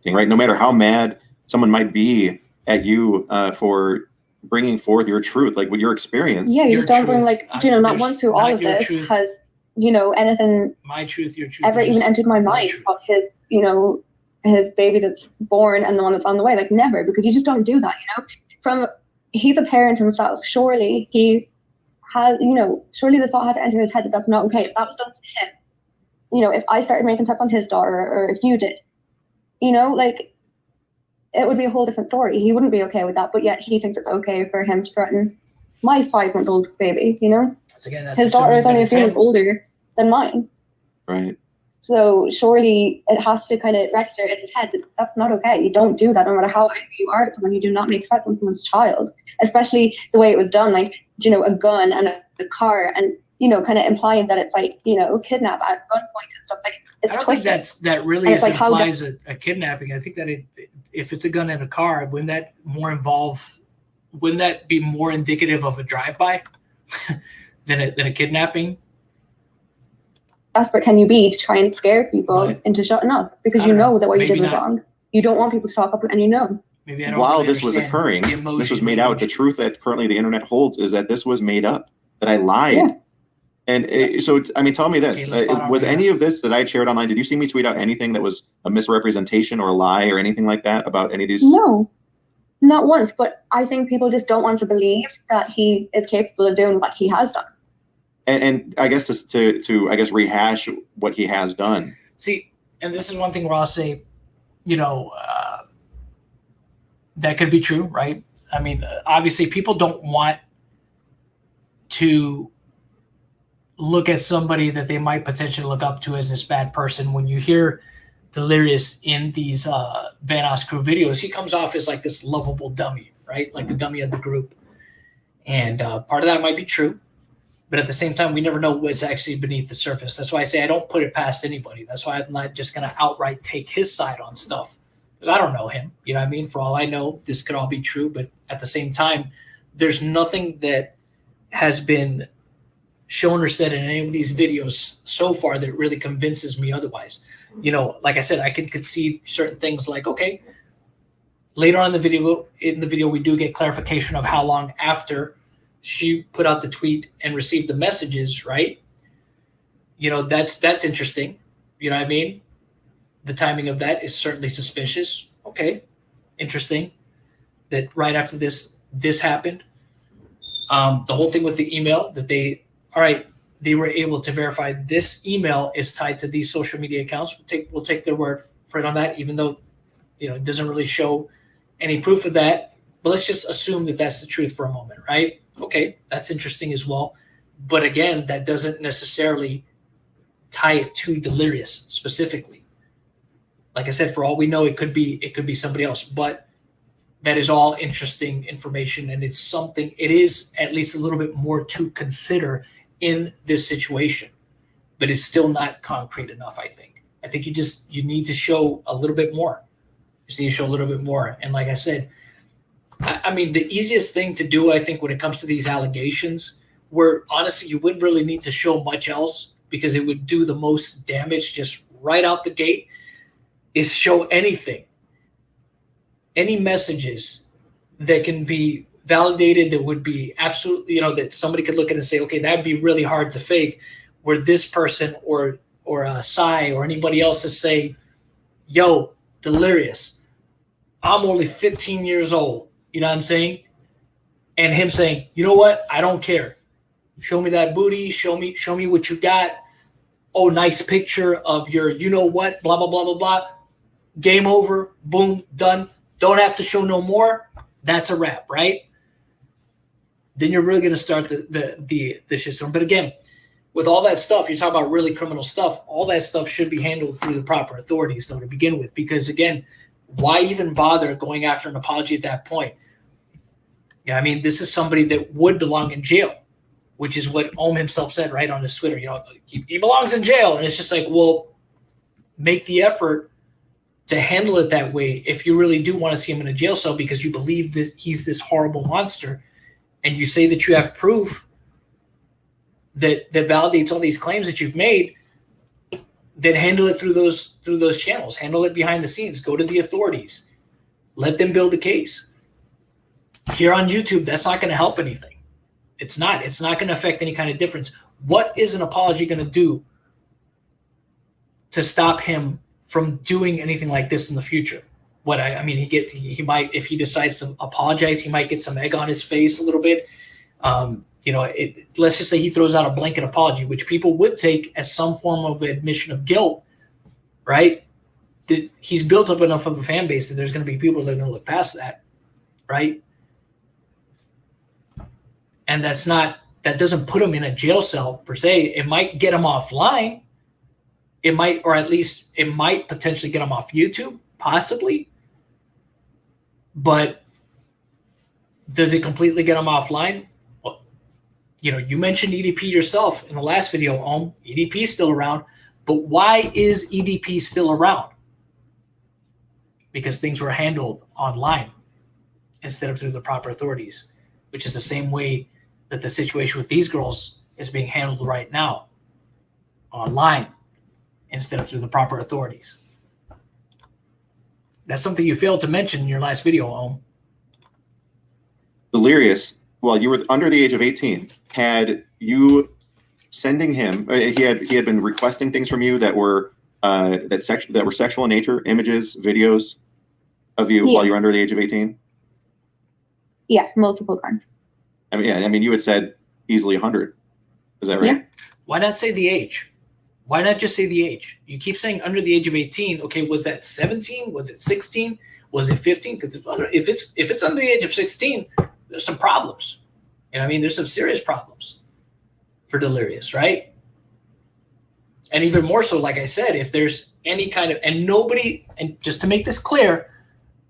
Right, no matter how mad someone might be at you for bringing forth your truth, like with your experience. Yeah, you just don't bring, like, you know, not once through all of this truth, has, you know, anything, my truth, your truth, ever even entered my mind of his, you know, his baby that's born and the one that's on the way. Like, never, because you just don't do that, you know. He's a parent himself. Surely he has, you know, surely the thought had to enter his head that that's not okay. If that was done to him, you know, if I started making threats on his daughter or if you did, you know, like, it would be a whole different story. He wouldn't be okay with that, but yet he thinks it's okay for him to threaten my 5-month-old baby, you know? Again, that's His daughter is only a few months him. older than mine. Right. So surely it has to kind of register in his head that that's not okay. You don't do that no matter how angry you are at someone. You do not make threats on someone's child, especially the way it was done, like, you know, a gun and a car and, you know, kind of implying that it's like, you know, kidnap at gunpoint and stuff. Like, it's I don't twisted. think that really It's like implies a kidnapping. I think that if it's a gun in a car, wouldn't that be more indicative of a drive-by than a kidnapping? Desperate can you be to try and scare people into shutting up because you know that what you did was wrong. You don't want people to talk up, and you know. Maybe I don't While really this was occurring, this was made out. The truth that currently the internet holds is that this was made up, that I lied. Yeah. And so, I mean, tell me this. Okay, was any of this that I shared online, did you see me tweet out anything that was a misrepresentation or a lie or anything like that about any of these? No, not once. But I think people just don't want to believe that he is capable of doing what he has done. And I guess to I guess rehash what he has done. See, and this is one thing where I'll say, you know, that could be true, right? I mean, obviously, people don't want to look at somebody that they might potentially look up to as this bad person. When you hear Delirious in these Van Os crew videos, he comes off as like this lovable dummy, right? Like the dummy of the group. And part of that might be true. But at the same time, we never know what's actually beneath the surface. That's why I say I don't put it past anybody. That's why I'm not just going to outright take his side on stuff. Because I don't know him. You know what I mean? For all I know, this could all be true. But at the same time, there's nothing that has been shown or said in any of these videos so far that really convinces me otherwise. You know, like I said, I can concede certain things like, okay, later on in the video, we do get clarification of how long after she put out the tweet and received the messages, right? You know, that's interesting. You know what I mean? The timing of that is certainly suspicious. Okay, interesting that right after this happened. The whole thing with the email that they were able to verify this email is tied to these social media accounts. We'll take their word for it on that, even though, you know, it doesn't really show any proof of that. But let's just assume that that's the truth for a moment, right? Okay, that's interesting as well. But again, that doesn't necessarily tie it to Delirious specifically. Like I said, for all we know, it could be somebody else. But that is all interesting information, and it is at least a little bit more to consider in this situation. But it's still not concrete enough, I think. I think you need to show a little bit more. You just need to show a little bit more. And like I said, I mean, the easiest thing to do, I think, when it comes to these allegations, where honestly you wouldn't really need to show much else because it would do the most damage just right out the gate, is show anything, any messages that can be validated, that would be absolutely, you know, that somebody could look at and say, okay, that'd be really hard to fake, where this person or Sai or anybody else is saying, yo, Delirious, I'm only 15 years old. You know what I'm saying? And him saying, you know what? I don't care. Show me that booty. Show me what you got. Oh, nice picture of your, you know what? Blah, blah, blah, blah, blah. Game over. Boom. Done. Don't have to show no more. That's a wrap, right? Then you're really going to start the shitstorm. But again, with all that stuff, you're talking about really criminal stuff. All that stuff should be handled through the proper authorities, though, to begin with. Because again, why even bother going after an apology at that point? Yeah, I mean, this is somebody that would belong in jail, which is what Ohm himself said right on his Twitter. You know, he belongs in jail. And it's just like, well, make the effort to handle it that way if you really do want to see him in a jail cell because you believe that he's this horrible monster, and you say that you have proof that validates all these claims that you've made. Then handle it through those channels. Handle it behind the scenes. Go to the authorities. Let them build a case. Here on YouTube, that's not going to help anything. It's not. It's not going to affect any kind of difference. What is an apology going to do to stop him from doing anything like this in the future? What I mean, he might, if he decides to apologize, he might get some egg on his face a little bit. You know, let's just say he throws out a blanket apology, which people would take as some form of admission of guilt, right? He's built up enough of a fan base that there's going to be people that are going to look past that, right? And that doesn't put him in a jail cell per se. It might get him offline. It might, or at least it might potentially get him off YouTube, possibly. But does it completely get him offline? Well, you mentioned EDP yourself in the last video, EDP is still around. But why is EDP still around? Because things were handled online instead of through the proper authorities, which is the same way that the situation with these girls is being handled right now, online instead of through the proper authorities. That's something you failed to mention in your last video, Ohm. Delirious, while you were under the age of 18, had you sending him, he had been requesting things from you that were that were sexual in nature, images, videos of you while you were under the age of 18? Yeah, multiple times. I mean, you had said easily 100. Is that right? Yeah. Why not say the age? Why not just say the age? You keep saying under the age of 18. Okay, was that 17? Was it 16? Was it 15? Because if it's under the age of 16, there's some problems. There's some serious problems for Delirious, right? And even more so, like I said, if there's any kind of, and just to make this clear,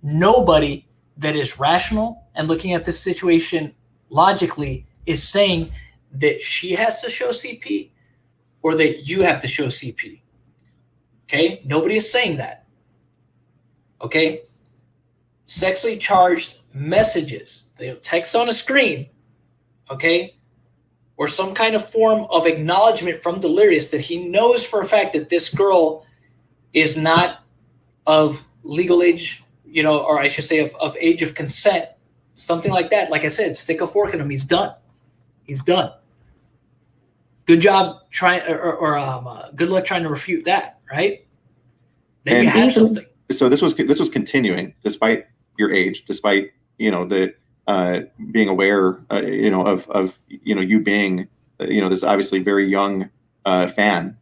nobody that is rational and looking at this situation logically is saying that she has to show CP or that you have to show CP. Okay? Nobody is saying that. Okay? Sexually charged messages, text on a screen, okay? Or some kind of form of acknowledgement from Delirious that he knows for a fact that this girl is not of legal age, or I should say of age of consent, something like that. Like I said, stick a fork in him. He's done. He's done. Good job trying, good luck trying to refute that, right? Then you have something. So this was continuing despite your age, despite the being aware, of you being, this obviously very young fan,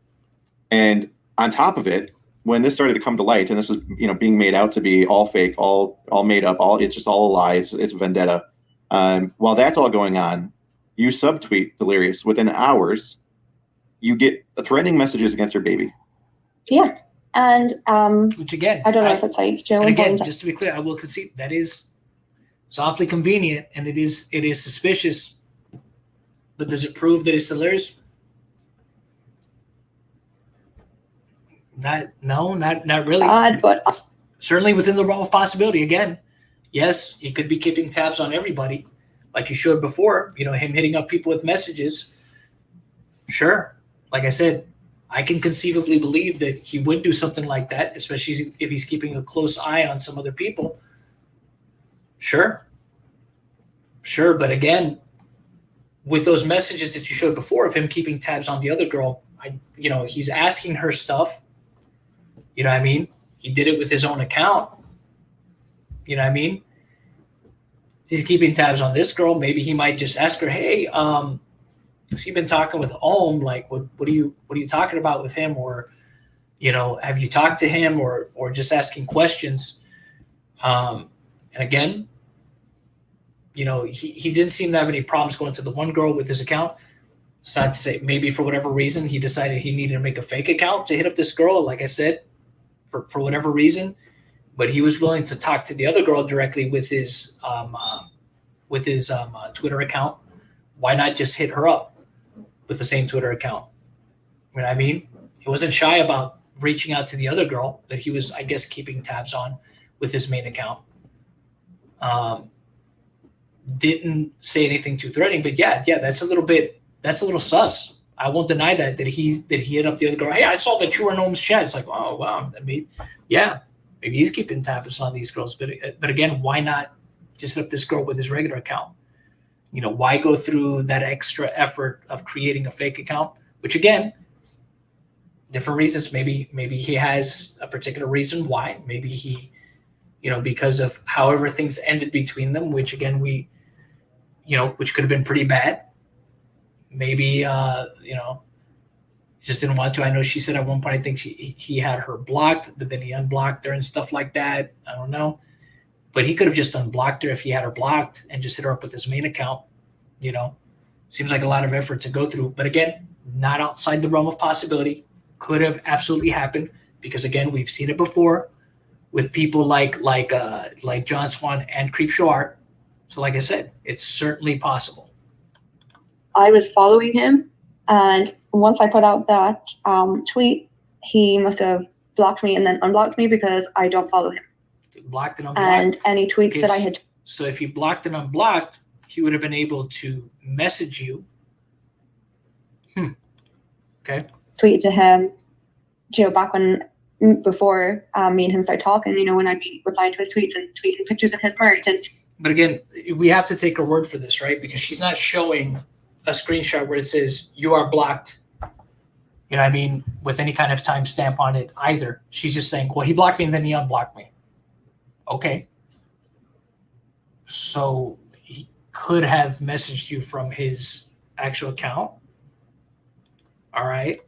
and on top of it, when this started to come to light, and this is being made out to be all fake, all made up, it's just all a lie, it's vendetta. While that's all going on, you subtweet Delirious within hours. You get threatening messages against your baby. Yeah, and which again, I don't know if it's like Joe. And again, just to be clear, I will concede that is softly convenient and it is suspicious. But does it prove that it's Delirious? Not really. But certainly within the realm of possibility. Again, yes, he could be keeping tabs on everybody, like you showed before. Him hitting up people with messages. Sure, like I said, I can conceivably believe that he would do something like that, especially if he's keeping a close eye on some other people. Sure, but again, with those messages that you showed before of him keeping tabs on the other girl, he's asking her stuff. You know what I mean? He did it with his own account. You know what I mean? He's keeping tabs on this girl. Maybe he might just ask her, "Hey, so you've been talking with Ohm, like what are you talking about with him? Or, have you talked to him or just asking questions?" And again, he didn't seem to have any problems going to the one girl with his account. It's not to say maybe for whatever reason he decided he needed to make a fake account to hit up this girl, like I said, for whatever reason. But he was willing to talk to the other girl directly with his Twitter account. Why not just hit her up with the same Twitter account? You know what I mean? He wasn't shy about reaching out to the other girl that he was, I guess, keeping tabs on with his main account. Didn't say anything too threatening, but yeah, that's a little sus. I won't deny that he hit up the other girl. Hey, I saw that you were in Ohm's chat. It's like, oh wow. I mean, yeah, maybe he's keeping tabs on these girls, but again, why not just hit up this girl with his regular account? Why go through that extra effort of creating a fake account? Which again, different reasons. Maybe he has a particular reason why. Maybe he, because of however things ended between them, which again which could have been pretty bad. Maybe just didn't want to. I know she said at one point, I think he had her blocked, but then he unblocked her and stuff like that. I don't know. But he could have just unblocked her if he had her blocked and just hit her up with his main account, Seems like a lot of effort to go through. But again, not outside the realm of possibility. Could have absolutely happened because, again, we've seen it before with people like John Swan and Creepshow Art. So like I said, it's certainly possible. I was following him, and once I put out that tweet, he must have blocked me and then unblocked me because I don't follow him. Blocked and unblocked. And any tweets that I had. So if he blocked and unblocked, he would have been able to message you. Okay. Tweeted to him, back before me and him started talking, when I'd be replying to his tweets and tweeting pictures of his merch. But again, we have to take her word for this, right? Because she's not showing a screenshot where it says you are blocked, with any kind of timestamp on it either. She's just saying, well, he blocked me and then he unblocked me. Okay. So he could have messaged you from his actual account. All right.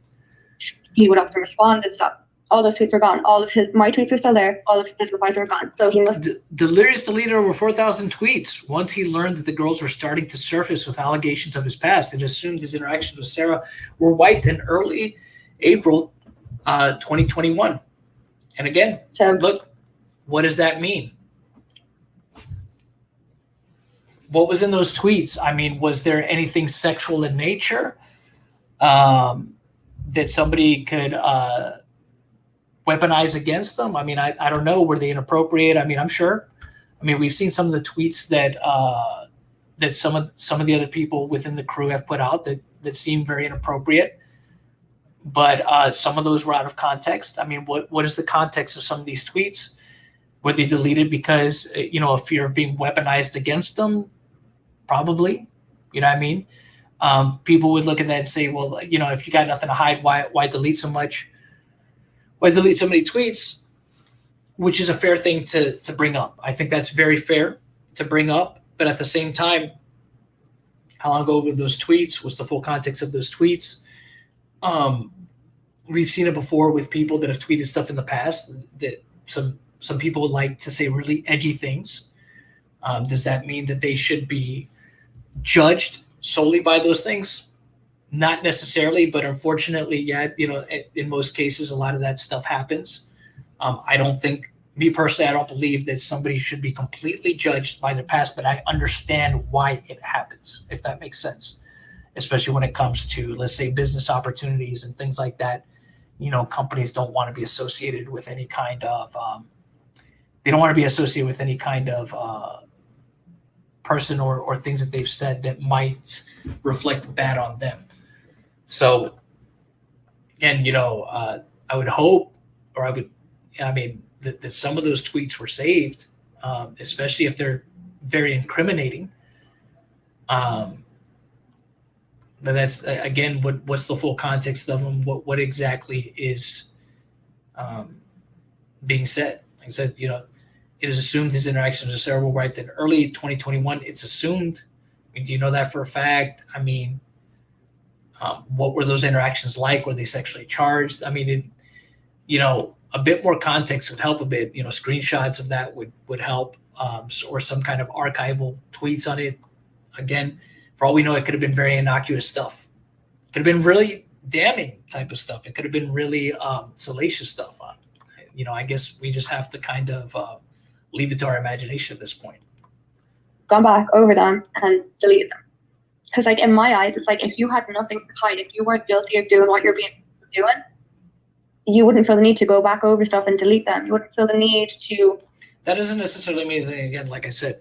He would have to respond and stuff. All those tweets are gone. All of my tweets are still there. All of his replies are gone. So he must. Delirious deleted over 4,000 tweets once he learned that the girls were starting to surface with allegations of his past, and assumed his interactions with Sarah were wiped in early April 2021. And again, look, what does that mean? What was in those tweets? Was there anything sexual in nature that somebody could weaponize against them? I don't know. Were they inappropriate? I'm sure. We've seen some of the tweets that some of the other people within the crew have put out that seem very inappropriate. But some of those were out of context. What is the context of some of these tweets? Were they deleted because of fear of being weaponized against them? Probably. People would look at that and say, well, if you got nothing to hide, why delete so much? Why delete so many tweets? Which is a fair thing to bring up. I think that's very fair to bring up. But at the same time, how long ago were those tweets? What's the full context of those tweets? We've seen it before with people that have tweeted stuff in the past that some people would like to say really edgy things. Does that mean that they should be judged solely by those things? Not necessarily, but unfortunately, yeah, in most cases, a lot of that stuff happens. I don't think, me personally, I don't believe that somebody should be completely judged by their past, but I understand why it happens, if that makes sense, especially when it comes to, let's say, business opportunities and things like that. Companies don't want to be associated with any kind of, person or things that they've said that might reflect bad on them. So, and, I would hope, that some of those tweets were saved, especially if they're very incriminating. But that's, again, what's the full context of them? What exactly is being said? Like I said, it is assumed his interactions with Sarah were right in early 2021. It's assumed. Do you know that for a fact? What were those interactions like? Were they sexually charged? A bit more context would help a bit. Screenshots of that would help, or some kind of archival tweets on it. Again, for all we know, it could have been very innocuous stuff. It could have been really damning type of stuff. It could have been really salacious stuff. I guess we just have to kind of leave it to our imagination at this point. Gone back over them and deleted them. Because, in my eyes, it's if you had nothing to hide, if you weren't guilty of doing what you're doing, you wouldn't feel the need to go back over stuff and delete them. You wouldn't feel the need to. That doesn't necessarily mean anything. Again, like I said,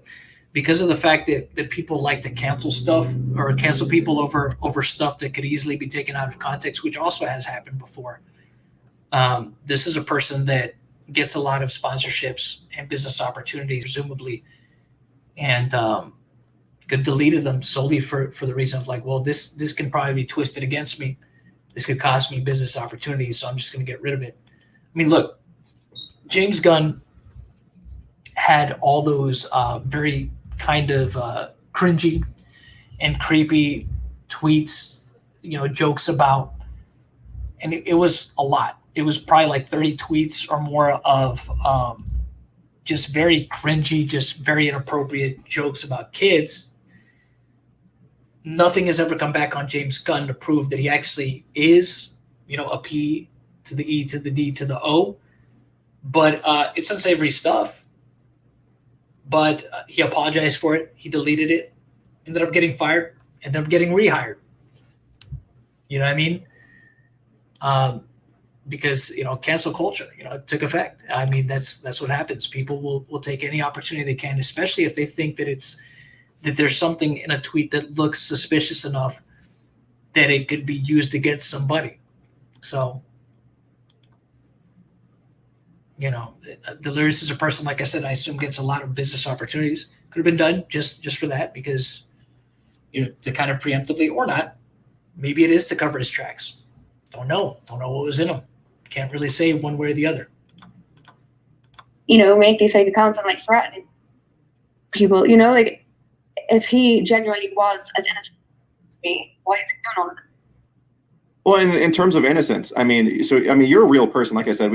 because of the fact that people like to cancel stuff or cancel people over stuff that could easily be taken out of context, which also has happened before. This is a person that gets a lot of sponsorships and business opportunities, presumably, and could deleted them solely for the reason of well, this can probably be twisted against me. This could cost me business opportunities, so I'm just going to get rid of it. Look, James Gunn had all those very kind of cringy and creepy tweets, jokes about, and it was a lot. It was probably 30 tweets or more of just very cringy, just very inappropriate jokes about kids. nothing has ever come back on James Gunn to prove that he actually is, a P to the E to the D to the O. But it's unsavory stuff. But he apologized for it. He deleted it. Ended up getting fired. Ended up getting rehired. You know what I mean? Because cancel culture, it took effect. I mean, that's what happens. People will take any opportunity they can, especially if they think that there's something in a tweet that looks suspicious enough that it could be used against somebody. So, Delirious is a person, like I said, I assume gets a lot of business opportunities. Could have been done just for that, because to kind of preemptively, or not. Maybe it is to cover his tracks. Don't know what was in him. Can't really say one way or the other. Make these fake accounts and like threaten people. Like if he genuinely was as innocent as me, why is he doing all that? Well, in terms of innocence, you're a real person. Like I said,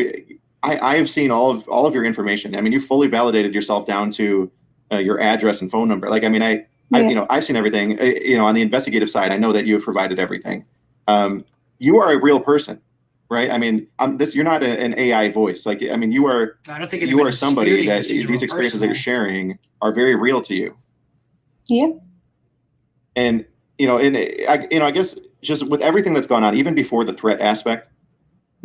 I have seen all of your information. I mean, you fully validated yourself down to your address and phone number. Like, I've seen everything. On the investigative side, I know that you have provided everything. You are a real person, right? I mean, you're not an AI voice. Like, you are. I don't think you are somebody that these experiences that you're sharing are very real to you. Yeah. And I guess just with everything that's gone on, even before the threat aspect,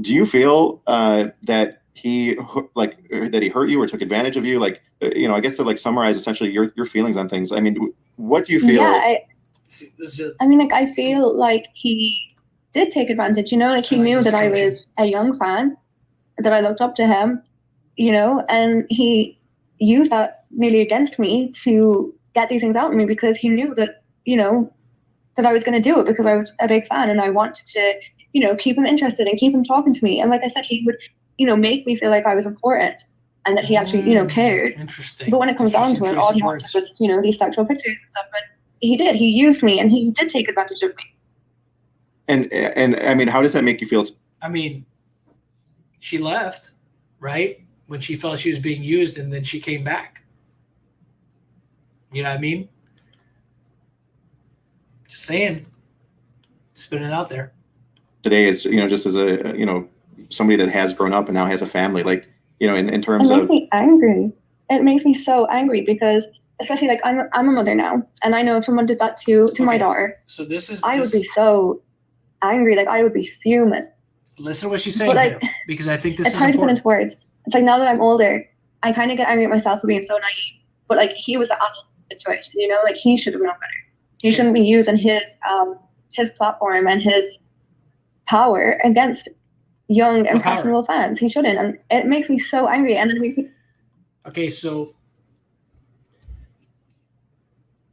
do you feel that he hurt you or took advantage of you? Like, I guess to like summarize essentially your feelings on things. I mean, what do you feel? Yeah, I feel like he did take advantage. Like he knew that I was a young fan, that I looked up to him, and he used that nearly against me to get these things out of me, because he knew that that I was going to do it, because I was a big fan and I wanted to keep him interested and keep him talking to me. And like I said, he would make me feel like I was important and that he actually cared. Interesting. But when it comes down to it, all he wanted was these sexual pictures and stuff. But he used me, and he did take advantage of me. And I mean, how does that make you feel? I mean, she left, right, when she felt she was being used, and then she came back. You know what I mean? Just saying. Spitting it out there. Today is, just as a, somebody that has grown up and now has a family, like, in terms of. It makes me angry. It makes me so angry, because especially like I'm a mother now, and I know if someone did that to my daughter, so I would be so angry. Like I would be fuming. Listen to what she's saying here, because I think this is hard important. to put into words. It's like, now that I'm older, I kind of get angry at myself for being so naive. But like, he was the adult situation, like he should have known better. He shouldn't be using his platform and his power against young, impressionable fans. He shouldn't, and it makes me so angry. And then it makes me. Okay, so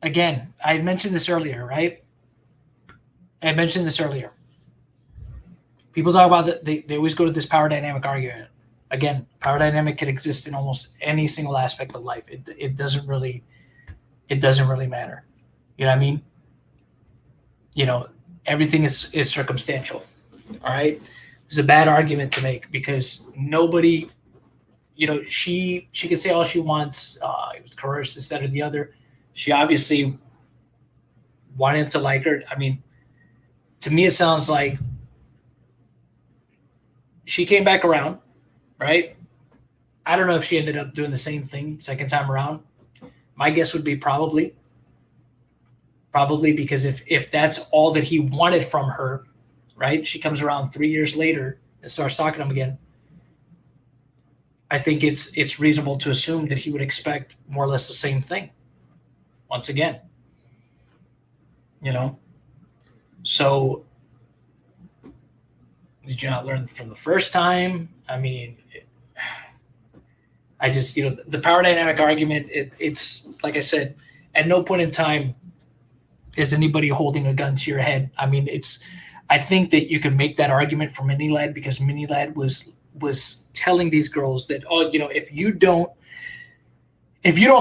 again, I mentioned this earlier, right? People talk about they always go to this power dynamic argument. Again, power dynamic can exist in almost any single aspect of life. It doesn't really matter. You know what I mean? Everything is circumstantial. All right. It's a bad argument to make, because nobody, she can say all she wants. It was coerced, this, that, or the other. She obviously wanted him to like her. I mean, to me, it sounds like she came back around, right? I don't know if she ended up doing the same thing second time around. My guess would be probably, because if that's all that he wanted from her, right? She comes around 3 years later and starts talking to him again. I think it's reasonable to assume that he would expect more or less the same thing. Once again, So did you not learn from the first time? I mean, I just, the power dynamic argument, it's like I said, at no point in time is anybody holding a gun to your head. I mean, I think that you can make that argument for Minilad, because Minilad was telling these girls that, if you don't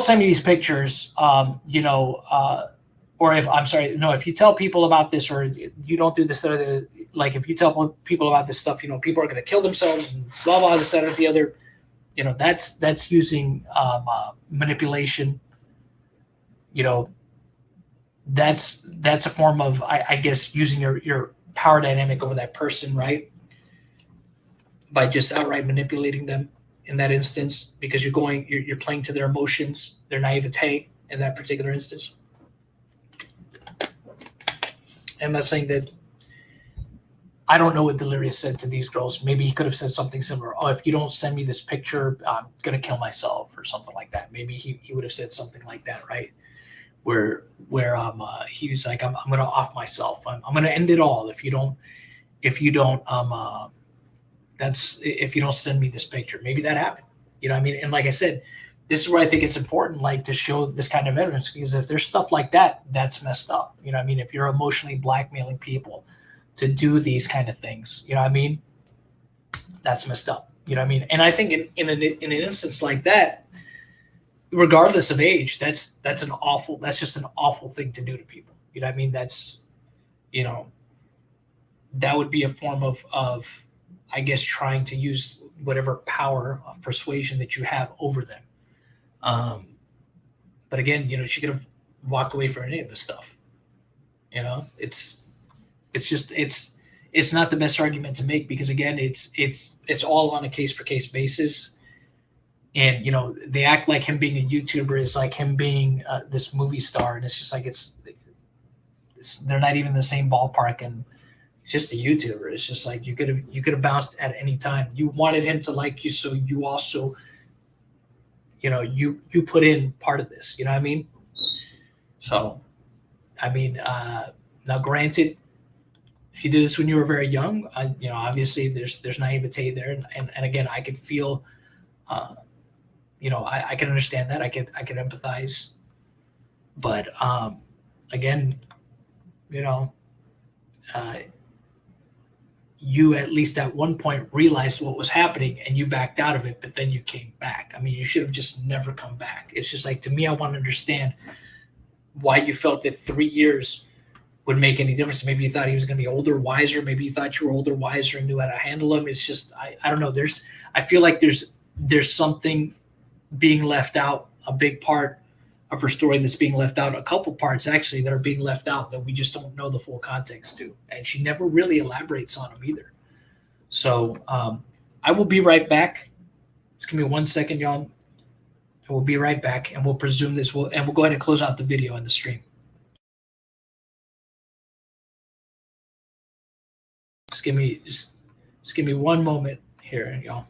send me these pictures, or if you tell people about this, or you don't do this, like if you tell people about this stuff, people are going to kill themselves and blah, blah, this, that, or the other. That's using manipulation, that's a form of, I guess, using your power dynamic over that person, right? By just outright manipulating them in that instance, because you're playing to their emotions, their naivete in that particular instance. I'm not saying that. I don't know what Delirious said to these girls. Maybe he could have said something similar. Oh, if you don't send me this picture, I'm gonna kill myself or something like that. Maybe he would have said something like that, right? Where he was like, I'm gonna off myself. I'm gonna end it all if you don't that's if you don't send me this picture. Maybe that happened. You know what I mean? And like I said, this is where I think it's important, like, to show this kind of evidence, because if there's stuff like that, that's messed up. You know what I mean? If you're emotionally blackmailing people to do these kind of things, you know what I mean? That's messed up. You know what I mean? And I think in an instance like that, regardless of age, that's just an awful thing to do to people. You know what I mean? That's, you know, that would be a form of I guess, trying to use whatever power of persuasion that you have over them. Um, but again, you know, she could have walked away from any of this stuff. You know, it's not the best argument to make, because again, it's all on a case per case basis. And you know, they act like him being a YouTuber is like him being this movie star, and it's just like they're not even in the same ballpark. And he's just a YouTuber. It's just like you could have bounced at any time. You wanted him to like you, so you also, you know, you put in part of this. You know what I mean? So, I mean, now granted, if you did this when you were very young, you know, obviously there's naivete there, and again, I could feel, you know, I can understand that. I could empathize, but again, you know, uh, you at least at one point realized what was happening and you backed out of it, but then you came back. I mean, you should have just never come back. It's just like, to me, I want to understand why you felt that 3 years would make any difference. Maybe you thought he was going to be older, wiser. Maybe you thought you were older, wiser, and knew how to handle him. It's just, I don't know. I feel like there's something being left out, a big part of her story that's being left out, a couple parts actually that are being left out that we just don't know the full context to. And she never really elaborates on them either. So I will be right back. Just give me 1 second, y'all. I will be right back, and we'll presume this. We'll go ahead and close out the video and the stream. Just give me 1 moment here, y'all.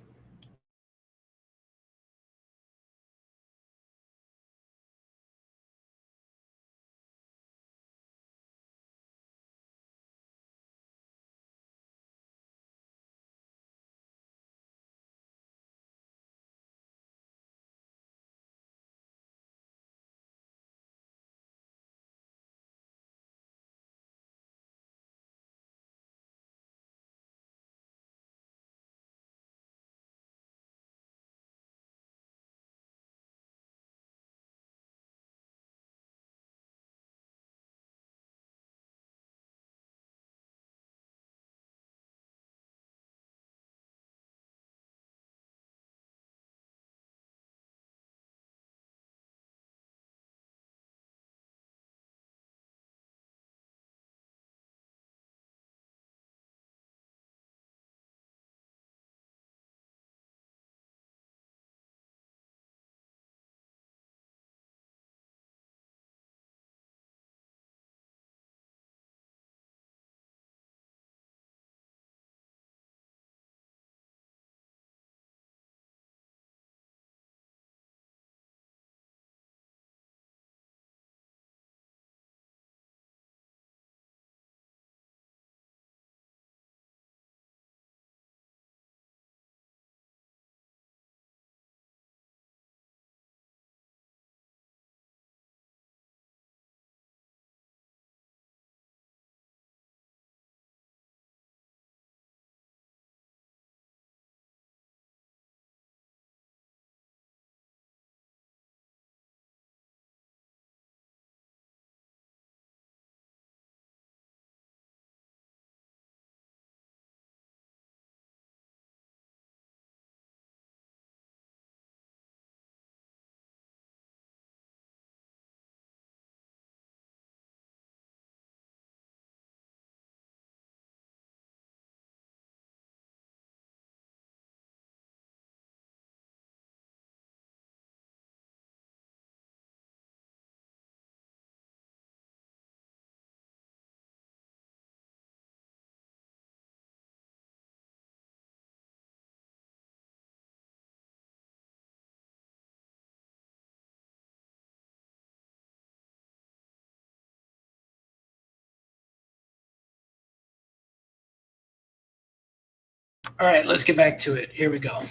All right, let's get back to it. Here we go.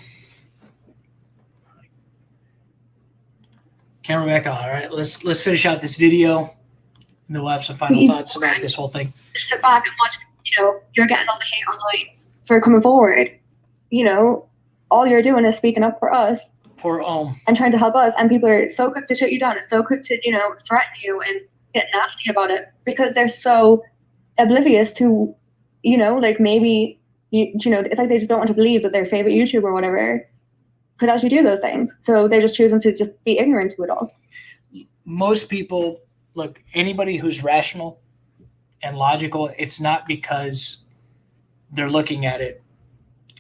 Camera back on. All right, let's finish out this video, and then we'll have some final thoughts about this whole thing. Sit back and watch. You're getting all the hate online for coming forward. All you're doing is speaking up for us. Poor and trying to help us, and people are so quick to shut you down and so quick to threaten you and get nasty about it because they're so oblivious to like maybe it's like they just don't want to believe that their favorite YouTuber or whatever could actually do those things, so they're just choosing to just be ignorant to it all. Most people, look, anybody who's rational and logical, it's not because they're looking at it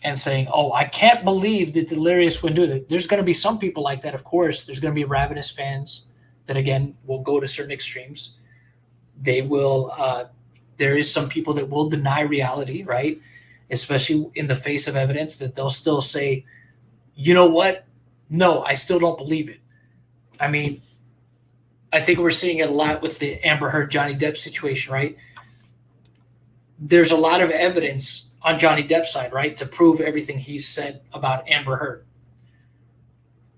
and saying, oh, I can't believe that Delirious would do that. There's going to be some people like that, of course. There's going to be ravenous fans that, again, will go to certain extremes. They will there is some people that will deny reality, right? Especially in the face of evidence, that they'll still say, you know what? No, I still don't believe it. I mean, I think we're seeing it a lot with the Amber Heard, Johnny Depp situation, right? There's a lot of evidence on Johnny Depp's side, right, to prove everything he's said about Amber Heard.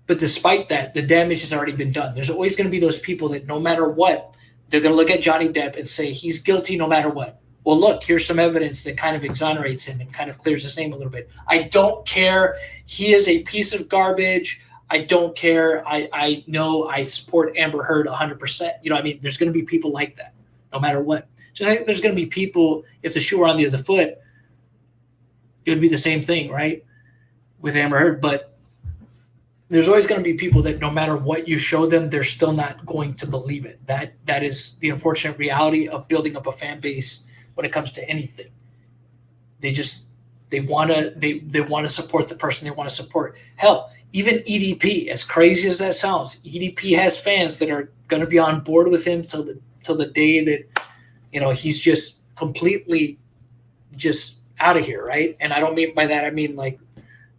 But despite that, the damage has already been done. There's always going to be those people that no matter what, they're going to look at Johnny Depp and say he's guilty no matter what. Well, look, here's some evidence that kind of exonerates him and kind of clears his name a little bit. I don't care. He is a piece of garbage. I don't care. I know I support Amber Heard 100%. There's going to be people like that no matter what. Just like there's going to be people, if the shoe were on the other foot, it would be the same thing, right, with Amber Heard. But there's always going to be people that no matter what you show them, they're still not going to believe it. That is the unfortunate reality of building up a fan base when it comes to anything. They want to support the person they want to support. Hell, even EDP, as crazy as that sounds, EDP has fans that are going to be on board with him till the day that he's just completely just out of here, right? And I don't mean by that, I mean like,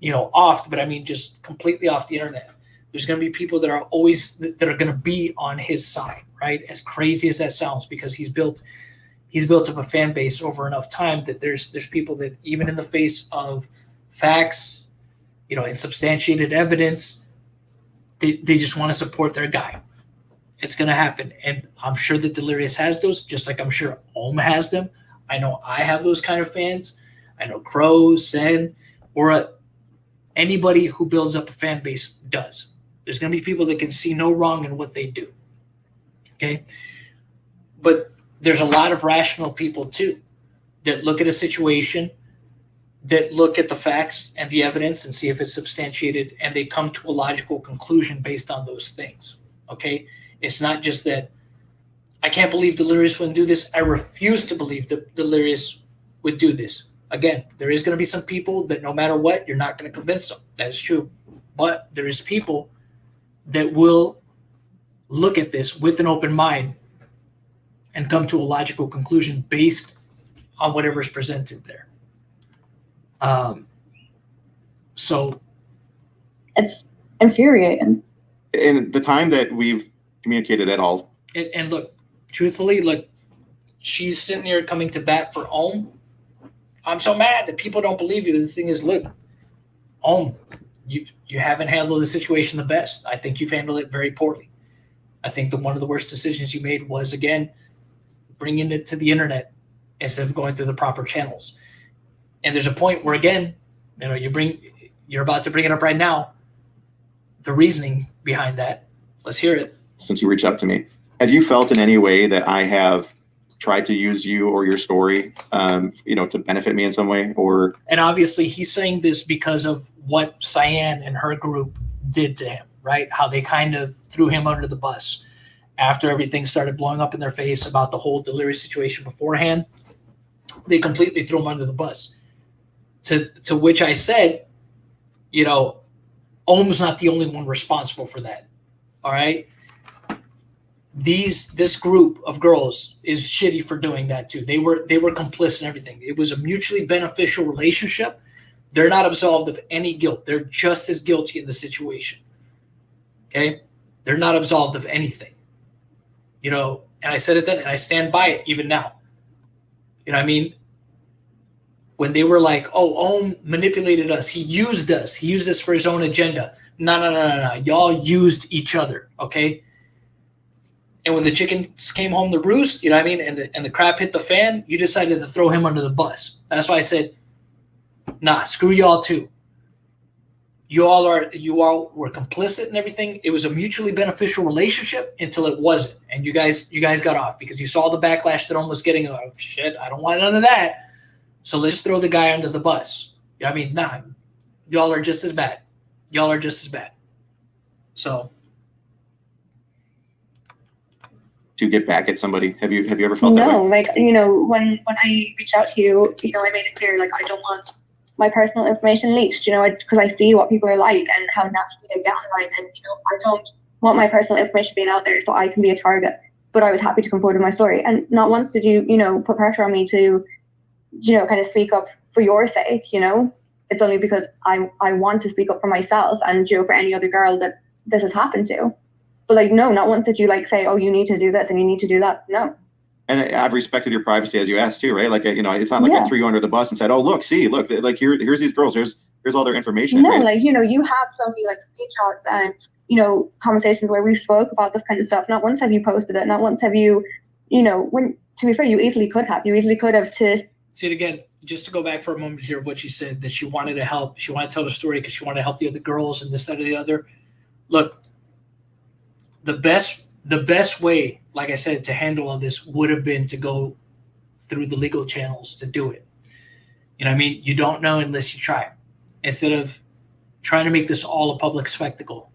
off, but I mean just completely off the internet. There's going to be people that are going to be on his side, right? As crazy as that sounds, because he's built up a fan base over enough time that there's people that even in the face of facts, and substantiated evidence, they just want to support their guy. It's going to happen. And I'm sure that Delirious has those, just like I'm sure Ohm has them. I know I have those kind of fans. I know Crow, Sen, or anybody who builds up a fan base does. There's going to be people that can see no wrong in what they do. Okay? But there's a lot of rational people too that look at a situation, that look at the facts and the evidence and see if it's substantiated, and they come to a logical conclusion based on those things. Okay? It's not just that I can't believe Delirious wouldn't do this. I refuse to believe that Delirious would do this. Again, there is going to be some people that no matter what, you're not going to convince them. That is true. But there is people that will look at this with an open mind and come to a logical conclusion based on whatever is presented there. So it's infuriating. In the time that we've communicated at all, and look, truthfully, look, she's sitting here coming to bat for Ohm. I'm so mad that people don't believe you. The thing is, look, Ohm, you haven't handled the situation the best. I think you've handled it very poorly. I think one of the worst decisions you made was, again, bringing it to the internet instead of going through the proper channels. And there's a point where, again, you're about to bring it up right now, the reasoning behind that. Let's hear it. Since you reached out to me, have you felt in any way that I have tried to use you or your story, to benefit me in some way? Or and obviously he's saying this because of what Cyan and her group did to him, right? How they kind of threw him under the bus after everything started blowing up in their face about the whole Delirious situation beforehand. They completely threw him under the bus. To which I said, Ohm's not the only one responsible for that. All right. This group of girls is shitty for doing that too. They were complicit in everything. It was a mutually beneficial relationship. They're not absolved of any guilt. They're just as guilty in the situation. Okay? They're not absolved of anything. And I said it then, and I stand by it even now. I mean, when they were like, "Oh, Ohm manipulated us. He used us. He used us for his own agenda." No. Y'all used each other, okay? And when the chickens came home to roost, you know what I mean, and the crap hit the fan, you decided to throw him under the bus. That's why I said, nah, screw y'all too. You all were complicit in everything. It was a mutually beneficial relationship until it wasn't, and you guys got off because you saw the backlash that Ohm was getting. Oh shit, I don't want none of that. So let's throw the guy under the bus. You know what I mean, nah, y'all are just as bad. Y'all are just as bad. So. To get back at somebody, have you ever felt that way? No, like, you know, when I reached out to you, you know, I made it clear, like, I don't want my personal information leaked, you know, because I see what people are like and how naturally they get online, and, you know, I don't want my personal information being out there so I can be a target. But I was happy to come forward with my story, and not once did you, you know, put pressure on me to, you know, kind of speak up for your sake. You know, it's only because I want to speak up for myself and, you know, for any other girl that this has happened to. But, like, no, not once did you, like, say, oh, you need to do this and you need to do that. No. And I've respected your privacy as you asked too, right? Like, you know, it's not like I threw you under the bus and said, oh, look, like here's these girls, here's all their information. No, right? like, you know, you have so many, like, screenshots and, you know, conversations where we spoke about this kind of stuff. Not once have you posted it. Not once have you, you know, when, to be fair, you easily could have to. See it again, just to go back for a moment here of what she said, that she wanted to help. She wanted to tell the story because she wanted to help the other girls and this, that, or the other. Look, the best way, like I said, to handle all this would have been to go through the legal channels to do it. You know what I mean? You don't know unless you try. Instead of trying to make this all a public spectacle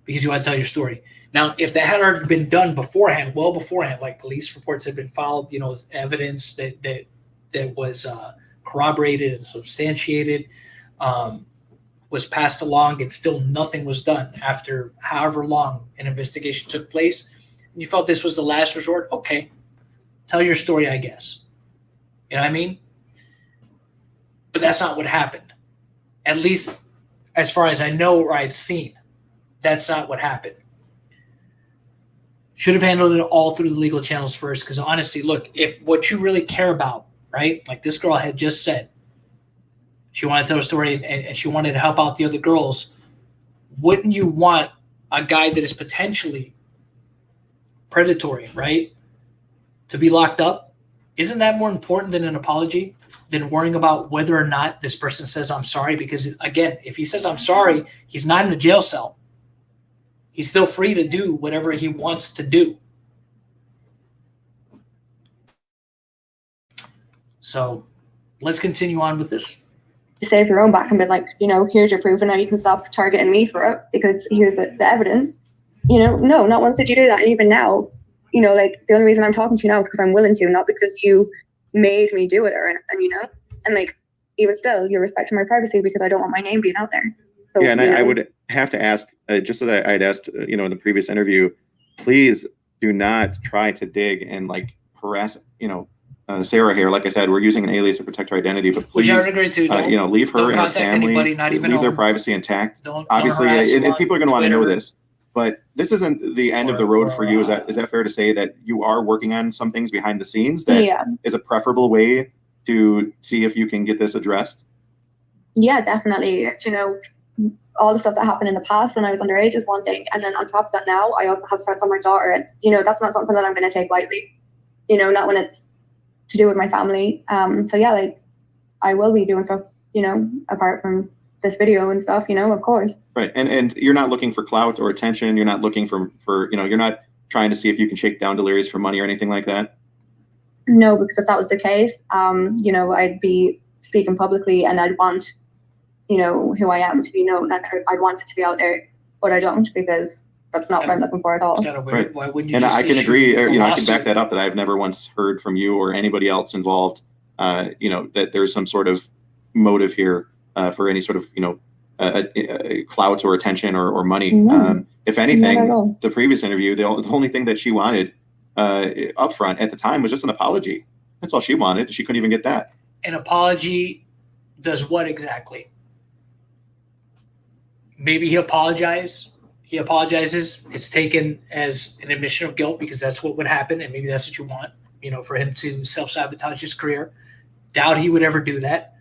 because you want to tell your story. Now, if that had already been done beforehand, well beforehand, like police reports had been filed, you know, evidence that was corroborated and substantiated, was passed along, and still nothing was done after however long an investigation took place, and you felt this was the last resort, okay, tell your story, I guess. You know what I mean? But that's not what happened. At least as far as I know or I've seen, that's not what happened. Should have handled it all through the legal channels first, because honestly, look, if what you really care about, right, like this girl had just said, she wanted to tell a story and she wanted to help out the other girls, wouldn't you want a guy that is potentially predatory, right, to be locked up? Isn't that more important than an apology, than worrying about whether or not this person says I'm sorry? Because, again, if he says I'm sorry, he's not in a jail cell. He's still free to do whatever he wants to do. So let's continue on with this. Save your own back and be like, you know, here's your proof and now you can stop targeting me for it because here's the evidence. You know, no, not once did you do that. And even now, you know, like, the only reason I'm talking to you now is because I'm willing to, not because you made me do it or anything, you know? And, like, even still, you're respecting my privacy because I don't want my name being out there. So, yeah, and I would have to ask, just so that I'd asked, you know, in the previous interview, please do not try to dig and, like, harass, you know, Sarah here. Like I said, we're using an alias to protect her identity, but please, which I would agree to. you know, leave her and her family, anybody, not even leave their Ohm. privacy intact. Don't Obviously, and people are going to want to know this, but this isn't the end of the road for you. Is that fair to say, that you are working on some things behind the scenes that is a preferable way to see if you can get this addressed? Yeah, definitely. You know, all the stuff that happened in the past when I was underage is one thing, and then on top of that, now I also have threats on my daughter, and, you know, that's not something that I'm going to take lightly. You know, not when it's to do with my family. So yeah, like, I will be doing stuff, you know, apart from this video and stuff, you know, of course. Right. And you're not looking for clout or attention. You're not looking for, you know, you're not trying to see if you can shake down Delirious for money or anything like that? No, because if that was the case, you know, I'd be speaking publicly and I'd want, you know, who I am to be known. I'd want it to be out there, but I don't, because that's not what I'm looking for at all. Right. Why wouldn't you? And just I can agree, you know, I can lawsuit? back that up, that I've never once heard from you or anybody else involved, you know, that there's some sort of motive here for any sort of, you know, clout or attention or money. No, if anything, the previous interview, the only thing that she wanted upfront at the time was just an apology. That's all she wanted. She couldn't even get that. An apology does what exactly? Maybe he apologizes. It's taken as an admission of guilt because that's what would happen, and maybe that's what you want, you know, for him to self-sabotage his career. Doubt he would ever do that.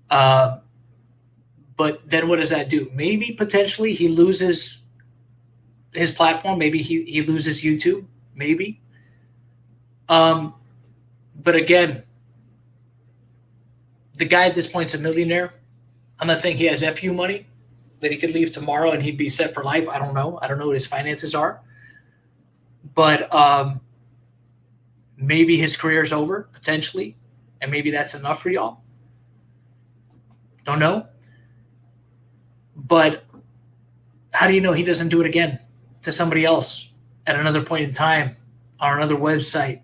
But then what does that do? Maybe potentially he loses his platform. Maybe he loses YouTube. Maybe. But again, the guy at this point is a millionaire. I'm not saying he has FU money that he could leave tomorrow and he'd be set for life. I don't know. I don't know what his finances are. But maybe his career is over, potentially. And maybe that's enough for y'all. Don't know. But how do you know he doesn't do it again to somebody else at another point in time on another website?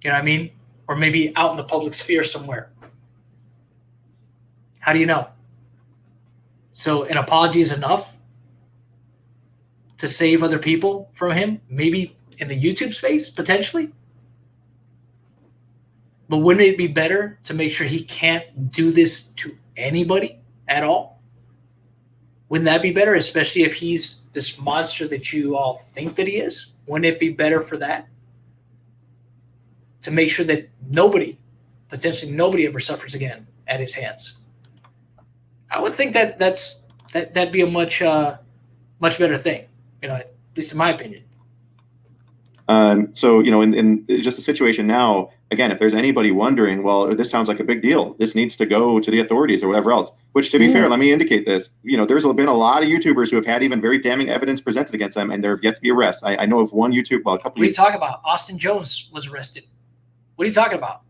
You know what I mean? Or maybe out in the public sphere somewhere. How do you know? So an apology is enough to save other people from him? Maybe in the YouTube space, potentially? But wouldn't it be better to make sure he can't do this to anybody at all? Wouldn't that be better, especially if he's this monster that you all think that he is? Wouldn't it be better for that? To make sure that nobody, potentially nobody ever suffers again at his hands. I would think that'd be a much better thing, at least in my opinion. So, in just the situation now, again, if there's anybody wondering, well, this sounds like a big deal. This needs to go to the authorities or whatever else, which to be fair, let me indicate this. There's been a lot of YouTubers who have had even very damning evidence presented against them, and there have yet to be arrests. I know of one a couple What are you talking about? Austin Jones was arrested. What are you talking about?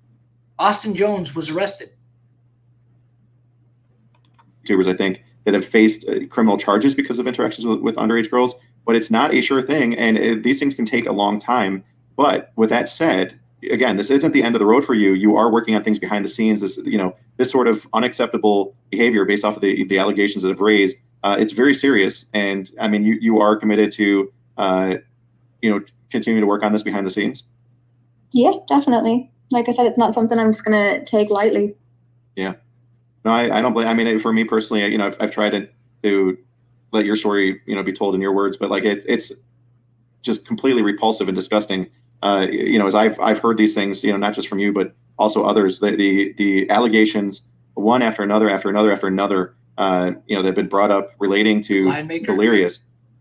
Austin Jones was arrested. YouTubers, I think, that have faced criminal charges because of interactions with underage girls, but it's not a sure thing, and these things can take a long time. But with that said, again, this isn't the end of the road for you. You are working on things behind the scenes. This sort of unacceptable behavior based off of the allegations that have raised, it's very serious. And I mean, you are committed to, continuing to work on this behind the scenes. Yeah, definitely. Like I said, it's not something I'm just going to take lightly. Yeah. No, I don't blame. I mean, for me personally, I've tried to let your story, be told in your words, but like it's just completely repulsive and disgusting. As I've heard these things, not just from you, but also others, the allegations, one after another, that have been brought up relating to Delirious.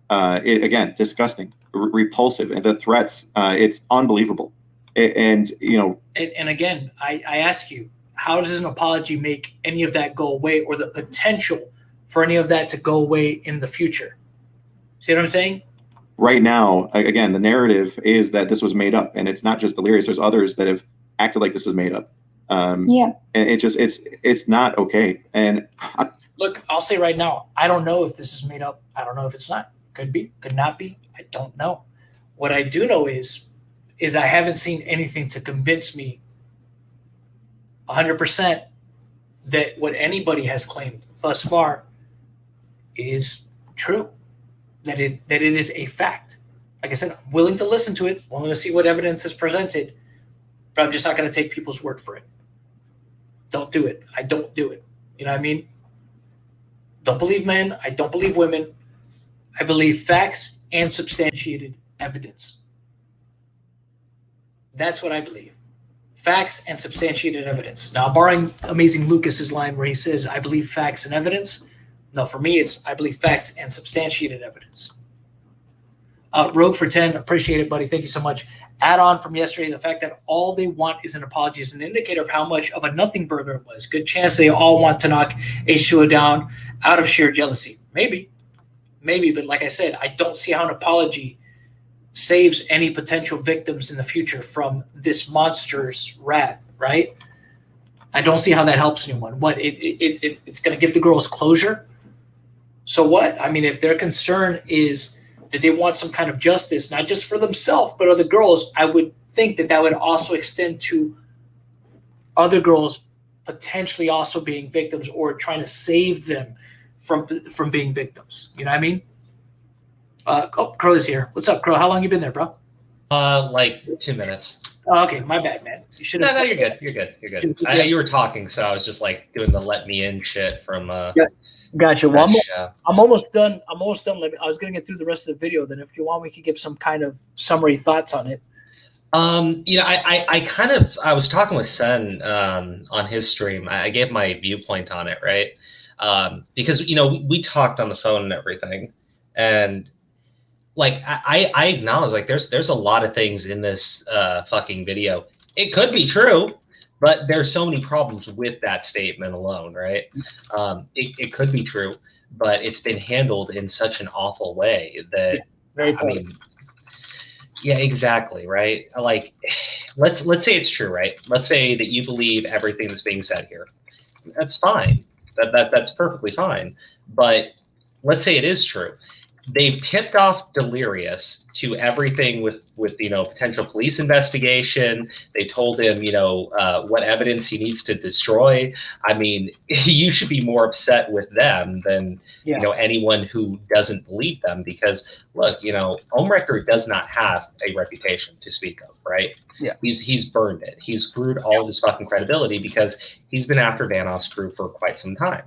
Again, disgusting, repulsive, and the threats, it's unbelievable. And again, I ask you, how does an apology make any of that go away, or the potential for any of that to go away in the future? See what I'm saying? Right now, again, the narrative is that this was made up, and it's not just Delirious. There's others that have acted like this is made up. And it's not okay. And look, I'll say right now, I don't know if this is made up. I don't know if it's not. Could be, could not be. I don't know. What I do know is I haven't seen anything to convince me 100% that what anybody has claimed thus far is true, that it is a fact. Like I said, I'm willing to listen to it, willing to see what evidence is presented, but I'm just not going to take people's word for it. Don't do it. I don't do it. You know what I mean? Don't believe men. I don't believe women. I believe facts and substantiated evidence. That's what I believe. Facts and substantiated evidence. Now, borrowing Amazing Lucas's line where he says, I believe facts and evidence. No, for me, it's I believe facts and substantiated evidence. Rogue for 10, appreciate it, buddy. Thank you so much. Add on from yesterday, the fact that all they want is an apology is an indicator of how much of a nothing burger it was. Good chance they all want to knock H2O down out of sheer jealousy. Maybe, but like I said, I don't see how an apology saves any potential victims in the future from this monster's wrath, right? I don't see how that helps anyone. What, it's going to give the girls closure? So what? I mean, if their concern is that they want some kind of justice, not just for themselves, but other girls, I would think that would also extend to other girls potentially also being victims or trying to save them from being victims. You know what I mean? Crow is here. What's up, Crow? How long you been there, bro? Like 2 minutes. Oh, okay, my bad, man. You should have. No, you're good. You're good. I know you were talking, so I was just like doing the let me in shit from. Gotcha. Well, I'm almost done. I was gonna get through the rest of the video. Then, if you want, we could give some kind of summary thoughts on it. I was talking with Sen on his stream. I gave my viewpoint on it, right? Because we talked on the phone and everything, and like I acknowledge like there's a lot of things in this fucking video. It could be true, but there's so many problems with that statement alone, right? It could be true, but it's been handled in such an awful way that Very I mean, yeah, exactly, right? Like, let's say it's true, right? Let's say that you believe everything that's being said here. That's fine. That's perfectly fine. But let's say it is true. They've tipped off Delirious to everything with potential police investigation. They told him what evidence he needs to destroy. I mean, you should be more upset with them than anyone who doesn't believe them, because look, Ohmwrecker does not have a reputation to speak of, right? Yeah. He's burned it. He's screwed all of his fucking credibility because he's been after Vanoff's crew for quite some time.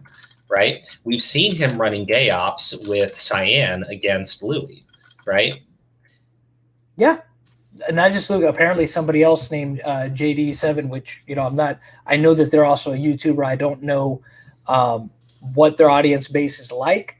Right? We've seen him running gay ops with Cyan against Louis, right? Yeah. And I just look, apparently somebody else named JD7, which, I know that they're also a YouTuber. I don't know what their audience base is like.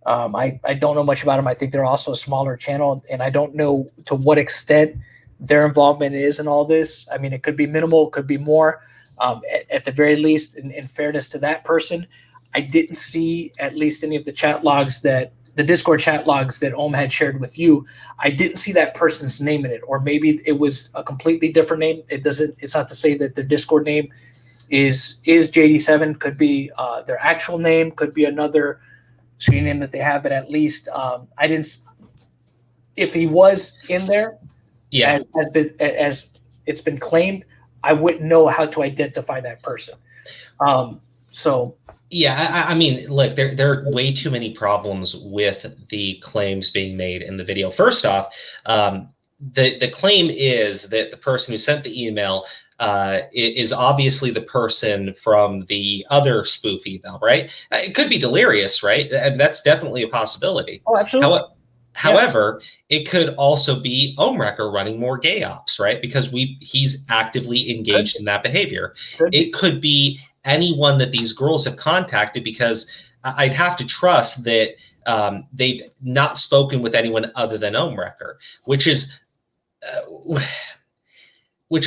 I don't know much about them. I think they're also a smaller channel, and I don't know to what extent their involvement is in all this. I mean, it could be minimal, could be more. At the very least, in fairness to that person, I didn't see at least any of the chat logs the Discord chat logs that Ohm had shared with you. I didn't see that person's name in it, or maybe it was a completely different name. It's not to say that their Discord name is JD7. Could be their actual name, could be another screen name that they have, but at least I didn't. If he was in there, as it's been claimed, I wouldn't know how to identify that person. Yeah, I mean, look, there are way too many problems with the claims being made in the video. First off, the claim is that the person who sent the email is obviously the person from the other spoof email, right? It could be Delirious, right? And that's definitely a possibility. Oh, absolutely. However, it could also be Ohmwrecker running more gay ops, right? Because he's actively engaged in that behavior. It could be anyone that these girls have contacted, because I'd have to trust that they've not spoken with anyone other than Ohmwrecker, which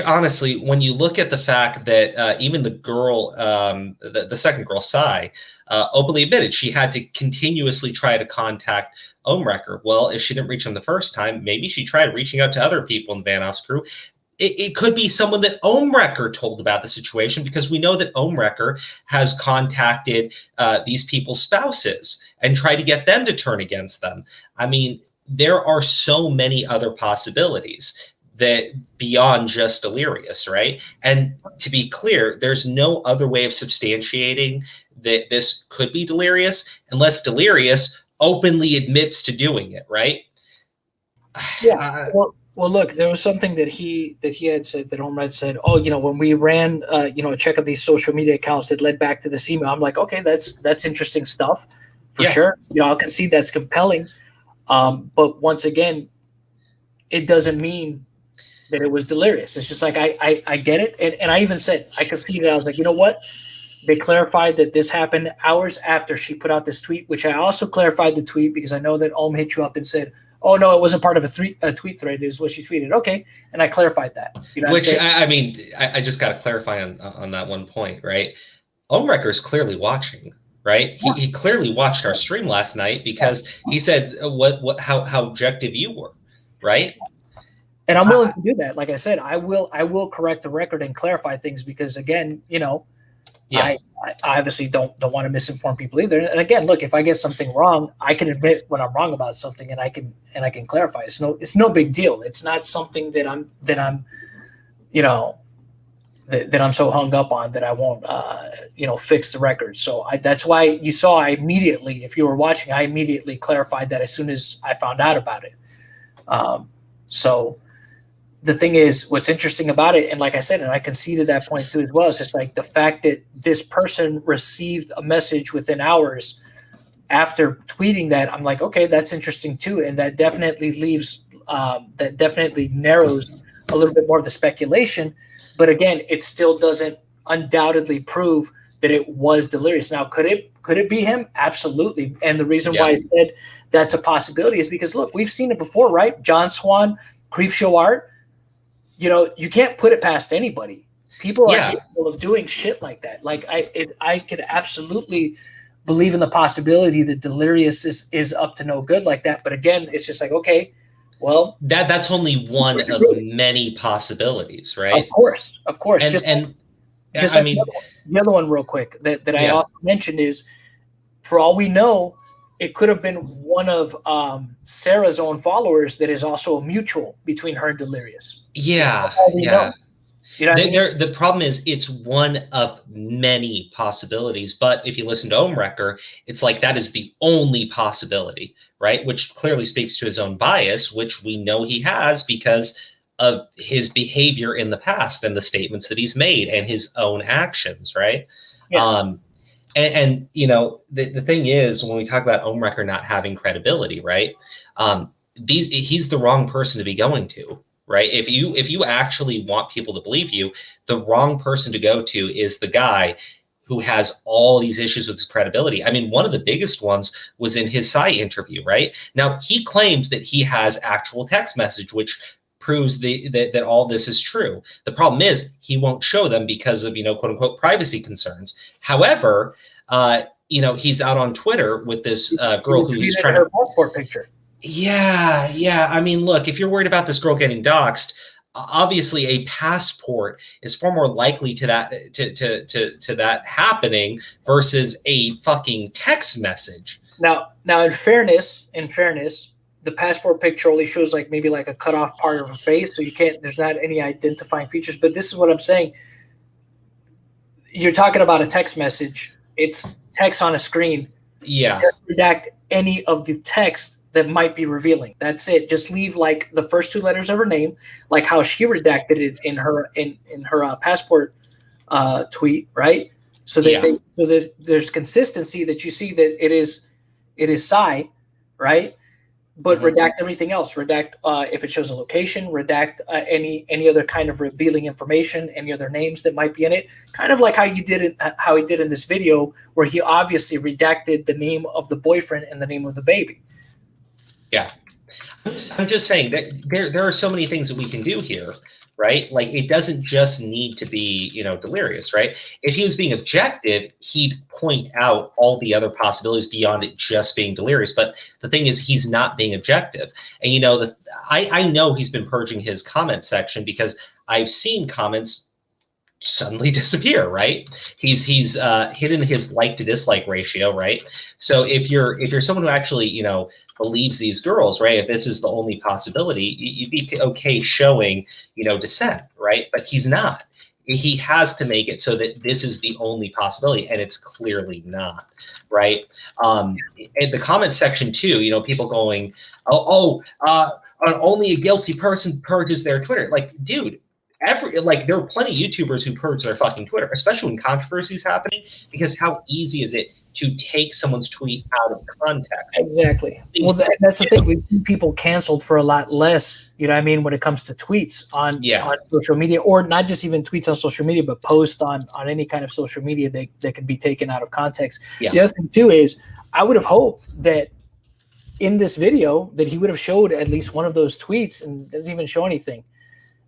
honestly, when you look at the fact that even the girl, the second girl, Sai, openly admitted she had to continuously try to contact Ohmwrecker. Well, if she didn't reach him the first time, maybe she tried reaching out to other people in Vanoff's crew. It could be someone that Ohmwrecker told about the situation, because we know that Ohmwrecker has contacted these people's spouses and tried to get them to turn against them. I mean, there are so many other possibilities that beyond just Delirious, right? And to be clear, there's no other way of substantiating that this could be Delirious unless Delirious openly admits to doing it, right? Yeah. Well, look, there was something that he had said, that Ohmwrecker said, when we ran, a check of these social media accounts, it led back to this email. I'm like, okay, that's interesting stuff for sure. I can see that's compelling. But once again, it doesn't mean that it was Delirious. It's just like, I get it. And I even said, I could see that. I was like, you know what? They clarified that this happened hours after she put out this tweet, which I also clarified the tweet because I know that Ohm hit you up and said, oh, no, it wasn't part of a tweet thread, is what she tweeted. Okay. And I clarified that. I just got to clarify on that one point, right? Ohmwrecker is clearly watching, right? Yeah. He clearly watched our stream last night, because he said how objective you were, right? And I'm willing to do that. Like I said, I will correct the record and clarify things, because again, I obviously don't want to misinform people either. And again, look, if I get something wrong, I can admit when I'm wrong about something, and I can clarify. It's no big deal. It's not something that I'm so hung up on that I won't fix the record. So that's why you saw I immediately, if you were watching, I immediately clarified that as soon as I found out about it. So the thing is, what's interesting about it, and like I said, and I conceded that point too as well, is just like the fact that this person received a message within hours after tweeting that. I'm like, okay, that's interesting too, and that definitely narrows a little bit more of the speculation. But again, it still doesn't undoubtedly prove that it was Delirious. Now, could it be him? Absolutely. And the reason why I said that's a possibility is because, look, we've seen it before, right? John Swan, Creepshow Art. You know, you can't put it past anybody. People are capable of doing shit like that. Like I could absolutely believe in the possibility that Delirious is up to no good like that. But again, it's just like, okay, well, that's only one of many possibilities, right? Of course. And just I like mean, the other one real quick that I also mentioned is, for all we know, it could have been one of Sarah's own followers that is also a mutual between her and Delirious. Yeah. Know. You know what I mean? The problem is it's one of many possibilities. But if you listen to Ohmwrecker, it's like that is the only possibility, right? Which clearly speaks to his own bias, which we know he has because of his behavior in the past and the statements that he's made and his own actions, right? Yes. And you know, the thing is, when we talk about Ohmwrecker not having credibility, right? He's the wrong person to be going to. Right. If you actually want people to believe you, the wrong person to go to is the guy who has all these issues with his credibility. I mean, one of the biggest ones was in his Psy interview. Right now, he claims that he has actual text message, which proves that all this is true. The problem is he won't show them because of, you know, quote unquote privacy concerns. However, you know, he's out on Twitter with this girl who he's trying to passport picture. Yeah. I mean, look, if you're worried about this girl getting doxxed, obviously a passport is far more likely to that happening versus a fucking text message. Now, in fairness, the passport picture only shows like maybe like a cut off part of her face, so you can't. There's not any identifying features. But this is what I'm saying. You're talking about a text message. It's text on a screen. Yeah. You can't redact any of the text that might be revealing. That's it. Just leave like the first two letters of her name, like how she redacted it in her passport tweet, right? So that there's consistency that you see that it is Psy, right? But redact everything else. Redact if it shows a location. Redact any other kind of revealing information. Any other names that might be in it. Kind of like how he did in this video, where he obviously redacted the name of the boyfriend and the name of the baby. Yeah, I'm just saying that there are so many things that we can do here, right? Like it doesn't just need to be, you know, Delirious, right? If he was being objective, he'd point out all the other possibilities beyond it just being Delirious. But the thing is, he's not being objective. And, you know, I know he's been purging his comment section because I've seen comments suddenly disappear, right? He's hidden his like to dislike ratio, right? So if you're someone who actually, you know, believes these girls, right? If this is the only possibility, you'd be okay showing, you know, dissent, right? But he's not. He has to make it so that this is the only possibility, and it's clearly not, right? In the comment section too, you know, people going, only a guilty person purges their Twitter. Like, dude, there are plenty of YouTubers who purge their fucking Twitter, especially when controversy is happening, because how easy is it to take someone's tweet out of context? Exactly. Well, that's the thing. We see people canceled for a lot less, you know what I mean, when it comes to tweets on social media, or not just even tweets on social media, but posts on any kind of social media that can be taken out of context. Yeah. The other thing too is I would have hoped that in this video that he would have showed at least one of those tweets, and doesn't even show anything.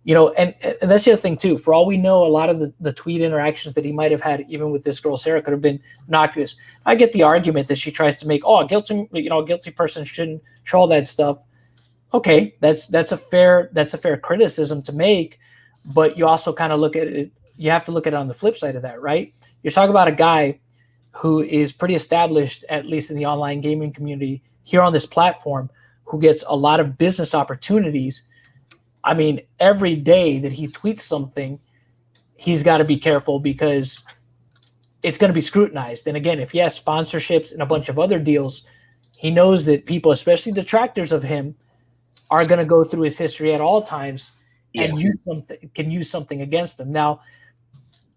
You know, and that's the other thing too. For all we know, a lot of the tweet interactions that he might have had, even with this girl Sarah, could have been innocuous. I get the argument that she tries to make, a guilty person shouldn't show all that stuff. Okay, that's a fair criticism to make, but you also kind of look at it. You have to look at it on the flip side of that, right? You're talking about a guy who is pretty established, at least in the online gaming community here on this platform, who gets a lot of business opportunities. I mean, every day that he tweets something, he's got to be careful because it's going to be scrutinized. And again, if he has sponsorships and a bunch of other deals, he knows that people, especially detractors of him, are going to go through his history at all times and use something against him. Now,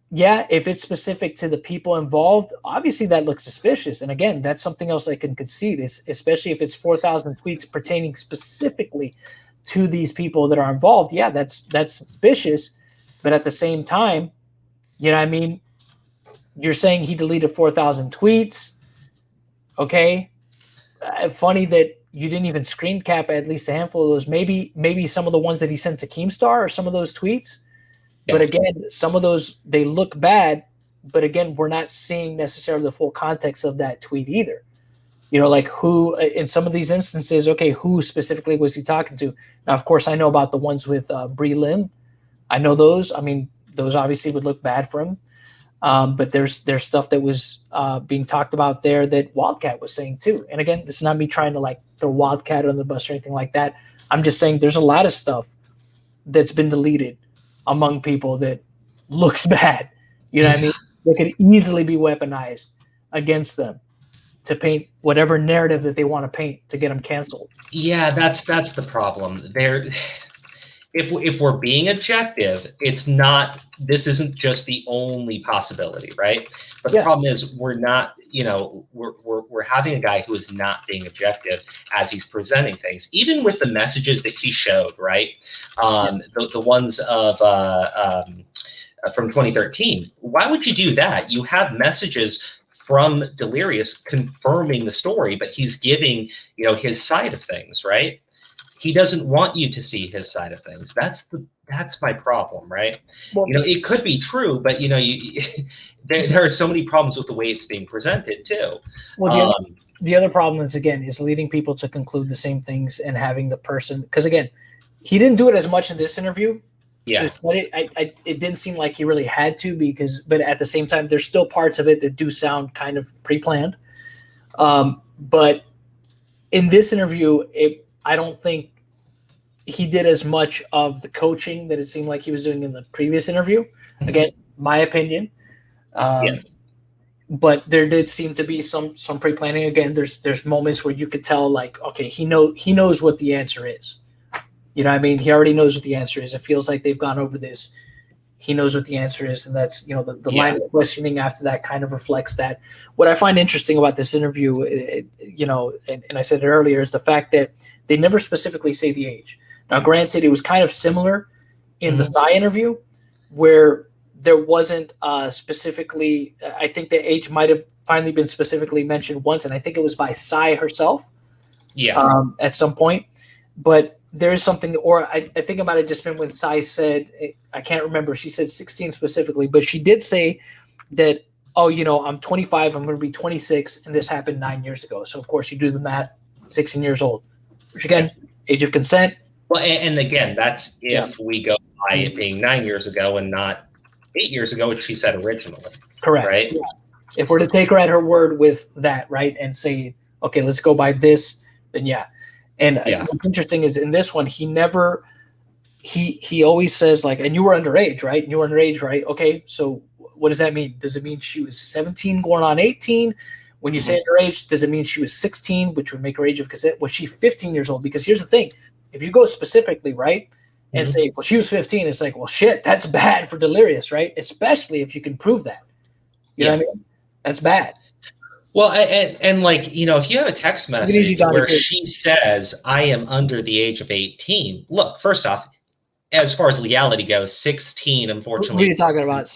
yeah, if it's specific to the people involved, obviously that looks suspicious. And again, that's something else I can concede, especially if it's 4,000 tweets pertaining specifically to these people that are involved, yeah, that's suspicious. But at the same time, you know what I mean? You're saying he deleted 4,000 tweets. Okay. Funny that you didn't even screen cap at least a handful of those. Maybe some of the ones that he sent to Keemstar or some of those tweets. Yeah. But again, some of those, they look bad. But again, we're not seeing necessarily the full context of that tweet either. You know, like who, in some of these instances, okay, who specifically was he talking to? Now, of course, I know about the ones with Bree Lynn. I know those. I mean, those obviously would look bad for him. But there's stuff that was being talked about there that Wildcat was saying too. And again, this is not me trying to like throw Wildcat on the bus or anything like that. I'm just saying there's a lot of stuff that's been deleted among people that looks bad. You know what I mean? That could easily be weaponized against them to paint whatever narrative that they want to paint to get them canceled. Yeah, that's the problem. If we're being objective, it's not. This isn't just the only possibility, right? But the problem is we're not. You know, we're having a guy who is not being objective as he's presenting things, even with the messages that he showed, right? The ones of from 2013. Why would you do that? You have messages from Delirious confirming the story, but he's giving, you know, his side of things, right? He doesn't want you to see his side of things. That's my problem, right? Well, you know, it could be true, but you know, there are so many problems with the way it's being presented too. Well, the other problem is, again, is leading people to conclude the same things and having the person, because again, he didn't do it as much in this interview. Yeah, but it didn't seem like he really had to, but at the same time, there's still parts of it that do sound kind of pre-planned. But in this interview, I don't think he did as much of the coaching that it seemed like he was doing in the previous interview. Mm-hmm. Again, my opinion. But there did seem to be some pre-planning. Again, there's moments where you could tell, like, okay, he knows what the answer is. You know what I mean? He already knows what the answer is. It feels like they've gone over this. He knows what the answer is, and that's, you know, the line of questioning after that kind of reflects that. What I find interesting about this interview, you know, and I said it earlier, is the fact that they never specifically say the age. Now, granted, it was kind of similar in the Psy interview, where there wasn't specifically. I think the age might have finally been specifically mentioned once, and I think it was by Psy herself. Yeah. At some point, but there is something, or I think it might have just been when Sai said, I can't remember, she said 16 specifically, but she did say that, oh, you know, I'm 25, I'm going to be 26, and this happened 9 years ago. So, of course, you do the math, 16 years old, which, again, age of consent. Well, and again, that's if we go by it being 9 years ago and not 8 years ago, which she said originally. Correct. Right? Yeah. If we're to take her at her word with that, right, and say, okay, let's go by this, then yeah. And what's interesting is in this one, he always says, like, and you were underage, right? And you were underage, right? Okay, so what does that mean? Does it mean she was 17 going on 18? When you say underage, does it mean she was 16, which would make her age of consent? Was she 15 years old? Because here's the thing. If you go specifically, right, and say, well, she was 15, it's like, well, shit, that's bad for Delirious, right? Especially if you can prove that. You know what I mean? That's bad. Well, and like, you know, if you have a text message where she says, I am under the age of 18, look, first off, as far as legality goes, 16, unfortunately. What are you talking about,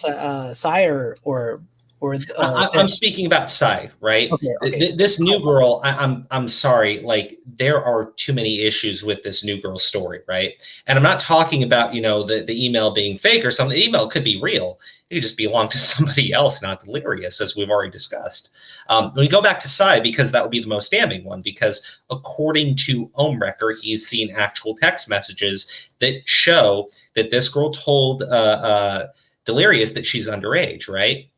Psy or I'm speaking about Psy, right? Okay. This new girl, I'm sorry, like, there are too many issues with this new girl story, right? And I'm not talking about, you know, the email being fake or something. The email could be real. It could just belong to somebody else, not Delirious, as we've already discussed. When we go back to Psy, because that would be the most damning one, because according to Ohmwrecker, he's seen actual text messages that show that this girl told Delirious that she's underage, right?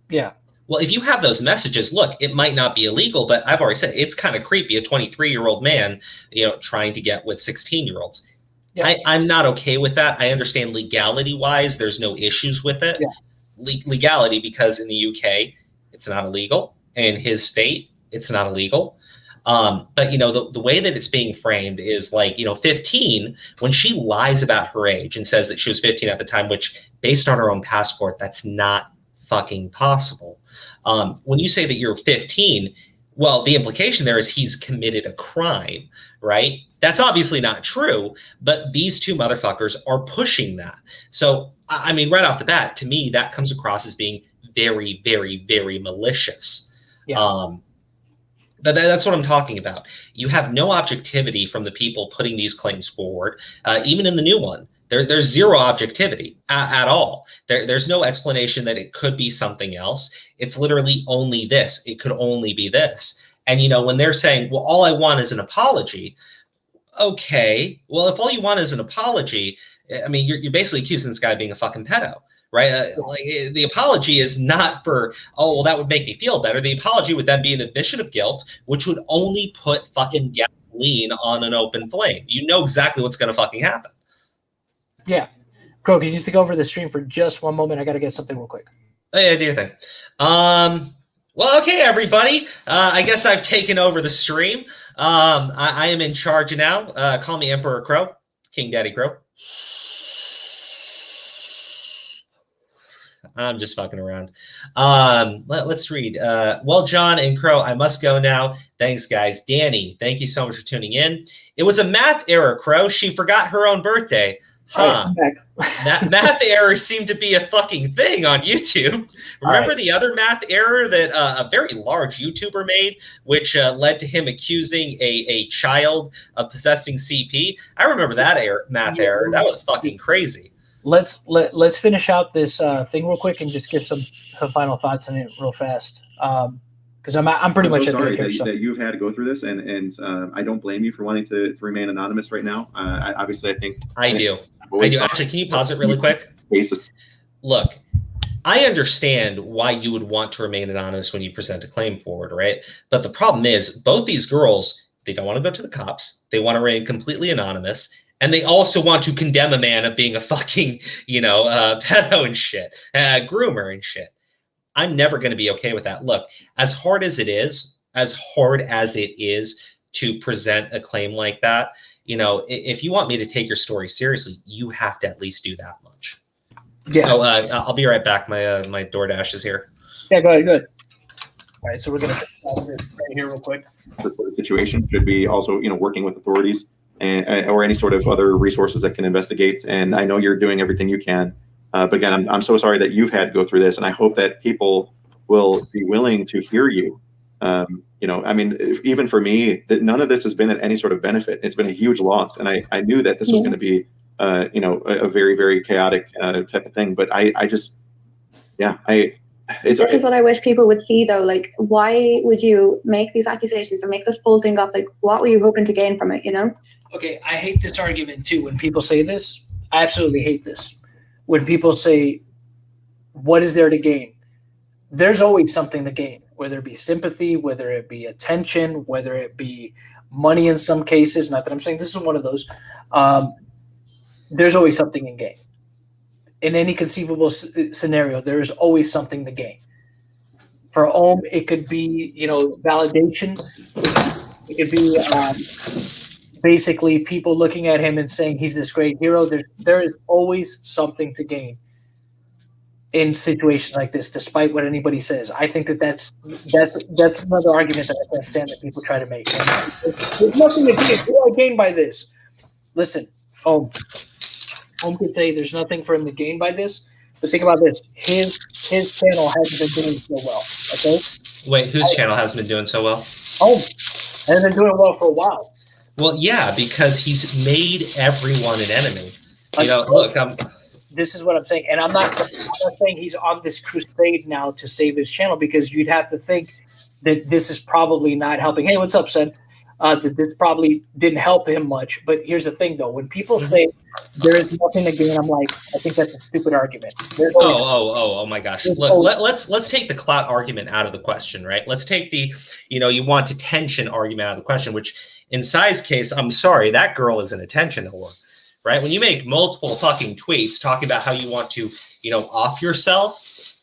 Yeah. Well, if you have those messages, look, it might not be illegal, but I've already said it's kind of creepy. A 23-year-old man, you know, trying to get with 16-year-olds. Yeah. I'm not okay with that. I understand legality-wise, there's no issues with it. Yeah. Legality, because in the UK, it's not illegal. In his state, it's not illegal. But, you know, the way that it's being framed is like, you know, 15, when she lies about her age and says that she was 15 at the time, which based on her own passport, that's not fucking possible. When you say that you're 15, Well, the implication there is he's committed a crime, right? That's obviously not true, but these two motherfuckers are pushing that. So, I mean, right off the bat, to me, that comes across as being very, very, very malicious. Yeah. But that's what I'm talking about. You have no objectivity from the people putting these claims forward, even in the new one. There's zero objectivity at all. There's no explanation that it could be something else. It's literally only this. It could only be this. And, you know, when they're saying, well, all I want is an apology. Okay, well, if all you want is an apology, I mean, you're basically accusing this guy of being a fucking pedo, right? The apology is not for, oh, well, that would make me feel better. The apology would then be an admission of guilt, which would only put fucking gasoline on an open flame. You know exactly what's going to fucking happen. Yeah. Crow, can you just take over the stream for just one moment? I got to get something real quick. Oh, yeah, do your thing. Well, okay, everybody. I guess I've taken over the stream. I am in charge now. Call me Emperor Crow, King Daddy Crow. I'm just fucking around. Let's read. Well, John and Crow, I must go now. Thanks, guys. Danny, thank you so much for tuning in. It was a math error, Crow. She forgot her own birthday. Huh. That math error seemed to be a fucking thing on YouTube. Remember the other math error that a very large YouTuber made, which led to him accusing a child of possessing CP? I remember that math error. That was fucking crazy. Let's finish out this thing real quick and just get some final thoughts on it real fast. Because I'm pretty much so sorry that you've had to go through this, and I don't blame you for wanting to remain anonymous right now. Obviously, I think I do. Actually, can you pause it really quick? Look, I understand why you would want to remain anonymous when you present a claim forward, right? But the problem is both these girls, they don't want to go to the cops. They want to remain completely anonymous. And they also want to condemn a man of being a fucking, pedo and shit, groomer and shit. I'm never going to be okay with that. Look, as hard as it is to present a claim like that, if you want me to take your story seriously, you have to at least do that much. Yeah. Oh, I'll be right back. My DoorDash is here. Yeah, go ahead. All right, so we're going to right here real quick. This sort of situation should be also, working with authorities and or any sort of other resources that can investigate. And I know you're doing everything you can. But again, I'm so sorry that you've had to go through this, and I hope that people will be willing to hear you. Even for me, that none of this has been at any sort of benefit. It's been a huge loss, and I knew that this was going to be, a very, very chaotic type of thing. But this is what I wish people would see, though. Like, why would you make these accusations and make this whole thing up? Like, what were you hoping to gain from it? Okay, I hate this argument too. When people say this, I absolutely hate this. When people say, what is there to gain? There's always something to gain, whether it be sympathy, whether it be attention, whether it be money in some cases. Not that I'm saying this is one of those. There's always something in gain. In any conceivable scenario, there is always something to gain. For Ohm, it could be, validation. It could be basically people looking at him and saying he's this great hero. There is always something to gain in situations like this, despite what anybody says. I think that's another argument that I can't stand that people try to make. There's nothing to gain. What do I gain by this? Listen, Ohm could say there's nothing for him to gain by this, but think about this. His channel hasn't been doing so well. Okay. Wait, whose channel hasn't been doing so well? Ohm hasn't been doing well for a while. Well, yeah, because he's made everyone an enemy. This is what I'm saying, and I'm not saying he's on this crusade now to save his channel, because you'd have to think that this is probably not helping. Hey, what's up, son? That this probably didn't help him much. But here's the thing, though: when people say there is nothing to gain, I'm like, I think that's a stupid argument. Oh my gosh! Look, let's take the clout argument out of the question, right? Let's take the you want attention argument out of the question, which in Sai's case, I'm sorry, that girl is an attention whore, right? When you make multiple fucking tweets talking about how you want to, off yourself,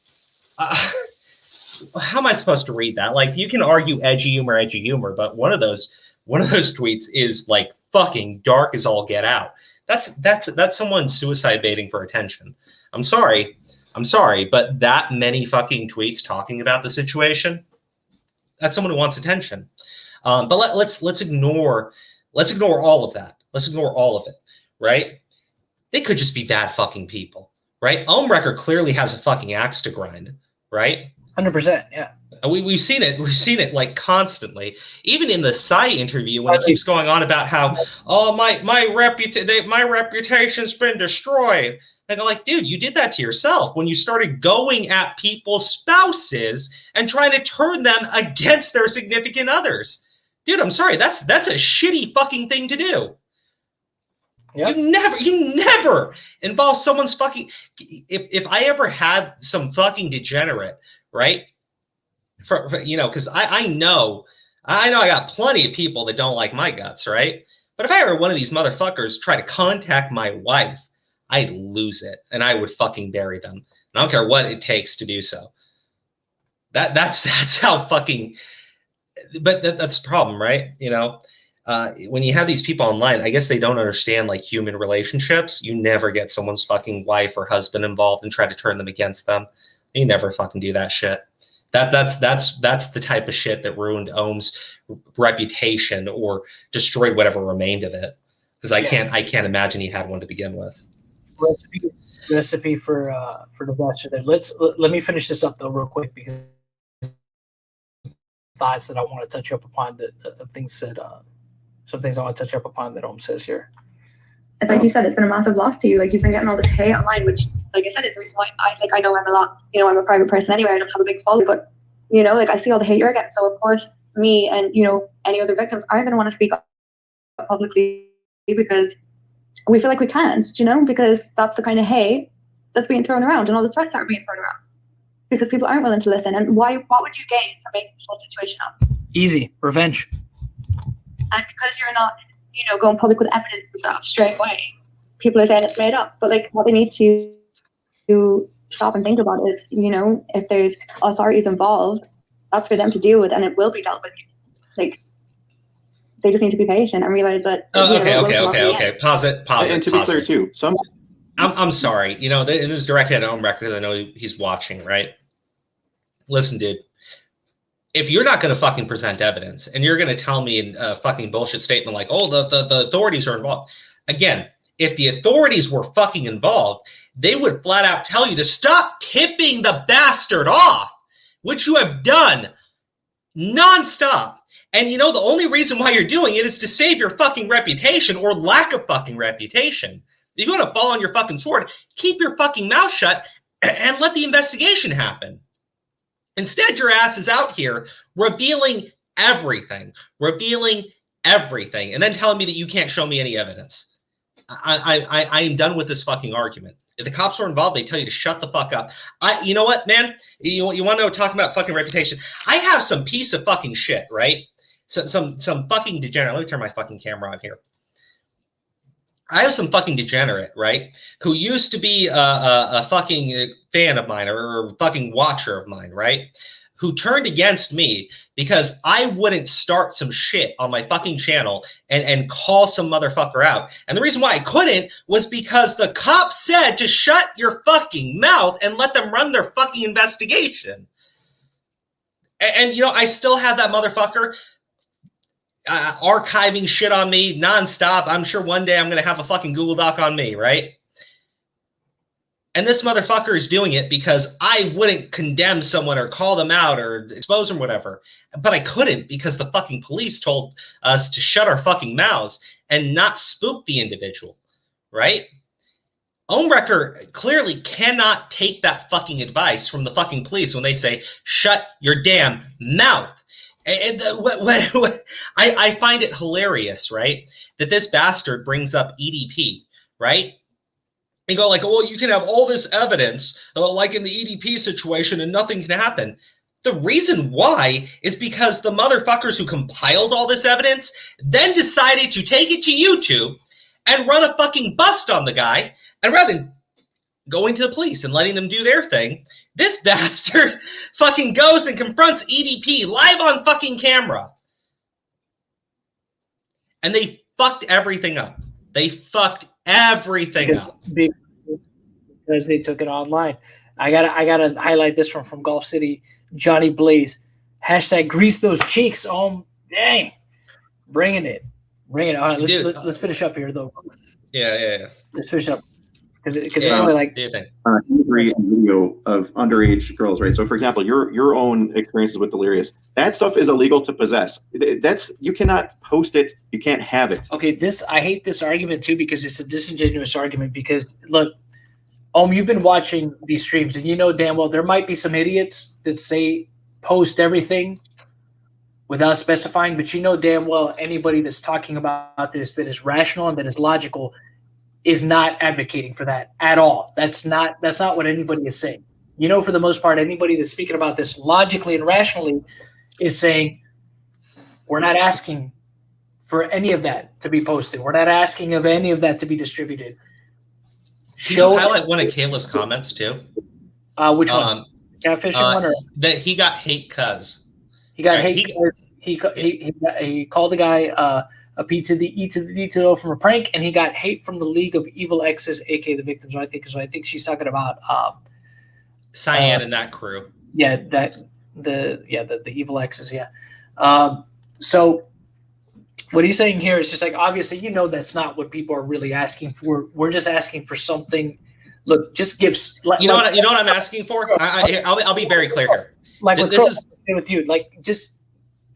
how am I supposed to read that? Like, you can argue edgy humor, but one of those tweets is like fucking dark as all get out. That's someone suicide baiting for attention. I'm sorry, but that many fucking tweets talking about the situation, That's someone who wants attention. But let's ignore all of that. Let's ignore all of it, right? They could just be bad fucking people, right? Ohmwrecker clearly has a fucking axe to grind, right? 100%, yeah. We've seen it. We've seen it like constantly. Even in the Psy interview, when he keeps going on about how, oh, my reputation's been destroyed. And they're like, dude, you did that to yourself when you started going at people's spouses and trying to turn them against their significant others. Dude, I'm sorry. That's a shitty fucking thing to do. Yep. You never involve someone's fucking. If I ever had some fucking degenerate, right? For because I know I got plenty of people that don't like my guts, right? But if I ever one of these motherfuckers try to contact my wife, I'd lose it and I would fucking bury them. And I don't care what it takes to do so. That's how fucking. But that's the problem, right? When you have these people online, I guess they don't understand like human relationships. You never get someone's fucking wife or husband involved and try to turn them against them. You never fucking do that shit. That's the type of shit that ruined Ohm's reputation or destroyed whatever remained of it. Because I can't imagine he had one to begin with. Recipe for disaster there. Let me finish this up though real quick because thoughts that I want to touch up upon some things I want to touch up upon that Ohm says here. It's like you said, it's been a massive loss to you. Like you've been getting all this hate online, which, like I said, is the reason why I know I'm a lot. I'm a private person anyway. I don't have a big following, but I see all the hate you're getting. So of course, me and any other victims are going to want to speak up publicly because we feel like we can't. Because that's the kind of hate that's being thrown around, and all the threats that are being thrown around. Because people aren't willing to listen. And what would you gain from making this whole situation up? Easy revenge. And because you're not, going public with evidence and stuff straight away, people are saying it's made up. But like what they need to stop and think about is, if there's authorities involved, that's for them to deal with, and it will be dealt with. Like they just need to be patient and realize that. Okay. Pause it. And to be clear too, I'm sorry. And this is directed at Ohmwrecker because I know he's watching, right? Listen, dude. If you're not going to fucking present evidence and you're going to tell me in a fucking bullshit statement like, oh, the authorities are involved. Again, if the authorities were fucking involved, they would flat out tell you to stop tipping the bastard off, which you have done nonstop. And the only reason why you're doing it is to save your fucking reputation or lack of fucking reputation. If you want to fall on your fucking sword, keep your fucking mouth shut and let the investigation happen. Instead, your ass is out here revealing everything, and then telling me that you can't show me any evidence. I am done with this fucking argument. If the cops were involved, they tell you to shut the fuck up. You know what, man? You want to know, talking about fucking reputation? I have some piece of fucking shit, right? So, some fucking degenerate. Let me turn my fucking camera on here. I have some fucking degenerate, right, who used to be a fucking fan of mine or a fucking watcher of mine, right, who turned against me because I wouldn't start some shit on my fucking channel and call some motherfucker out. And the reason why I couldn't was because the cop said to shut your fucking mouth and let them run their fucking investigation. And I still have that motherfucker archiving shit on me nonstop. I'm sure one day I'm going to have a fucking Google Doc on me, right? And this motherfucker is doing it because I wouldn't condemn someone or call them out or expose them or whatever. But I couldn't because the fucking police told us to shut our fucking mouths and not spook the individual, right? Ohmwrecker clearly cannot take that fucking advice from the fucking police when they say, shut your damn mouth. And I find it hilarious, right, that this bastard brings up EDP, right? And go like, well, you can have all this evidence, like in the EDP situation, and nothing can happen. The reason why is because the motherfuckers who compiled all this evidence then decided to take it to YouTube and run a fucking bust on the guy, and rather than going to the police and letting them do their thing, this bastard fucking goes and confronts EDP live on fucking camera. And they fucked everything up. They fucked everything up. Because they took it online. I gotta highlight this from Golf City. Johnny Blaze. Hashtag grease those cheeks. Oh, dang. Bringing it. All right, let's finish up here, though. Yeah. Let's finish up. Because it's only like... Imagery and video of underage girls, right? So, for example, your own experiences with Delirious, that stuff is illegal to possess. You cannot post it. You can't have it. Okay, I hate this argument, too, because it's a disingenuous argument. Because, look, you've been watching these streams, and you know damn well there might be some idiots that say post everything without specifying, but you know damn well anybody that's talking about this that is rational and that is logical is not advocating for that at all. That's not what anybody is saying. You know, for the most part, anybody that's speaking about this logically and rationally is saying we're not asking for any of that to be posted. We're not asking of any of that to be distributed. Can you highlight one of Kayla's comments too? Which one? Catfishing one, or that he got hate cuz. He got hate. He called the guy a P to the E to the D to the O from a prank, and he got hate from the League of Evil Exes, aka the victims. I think she's talking about Cyan and that crew. Yeah, the Evil Exes. Yeah. So what he's saying here is just like, obviously, you know, that's not what people are really asking for. We're just asking for something. Look, just gives. You know what I'm asking for? I'll be very clear here. Like this is with you. Like just.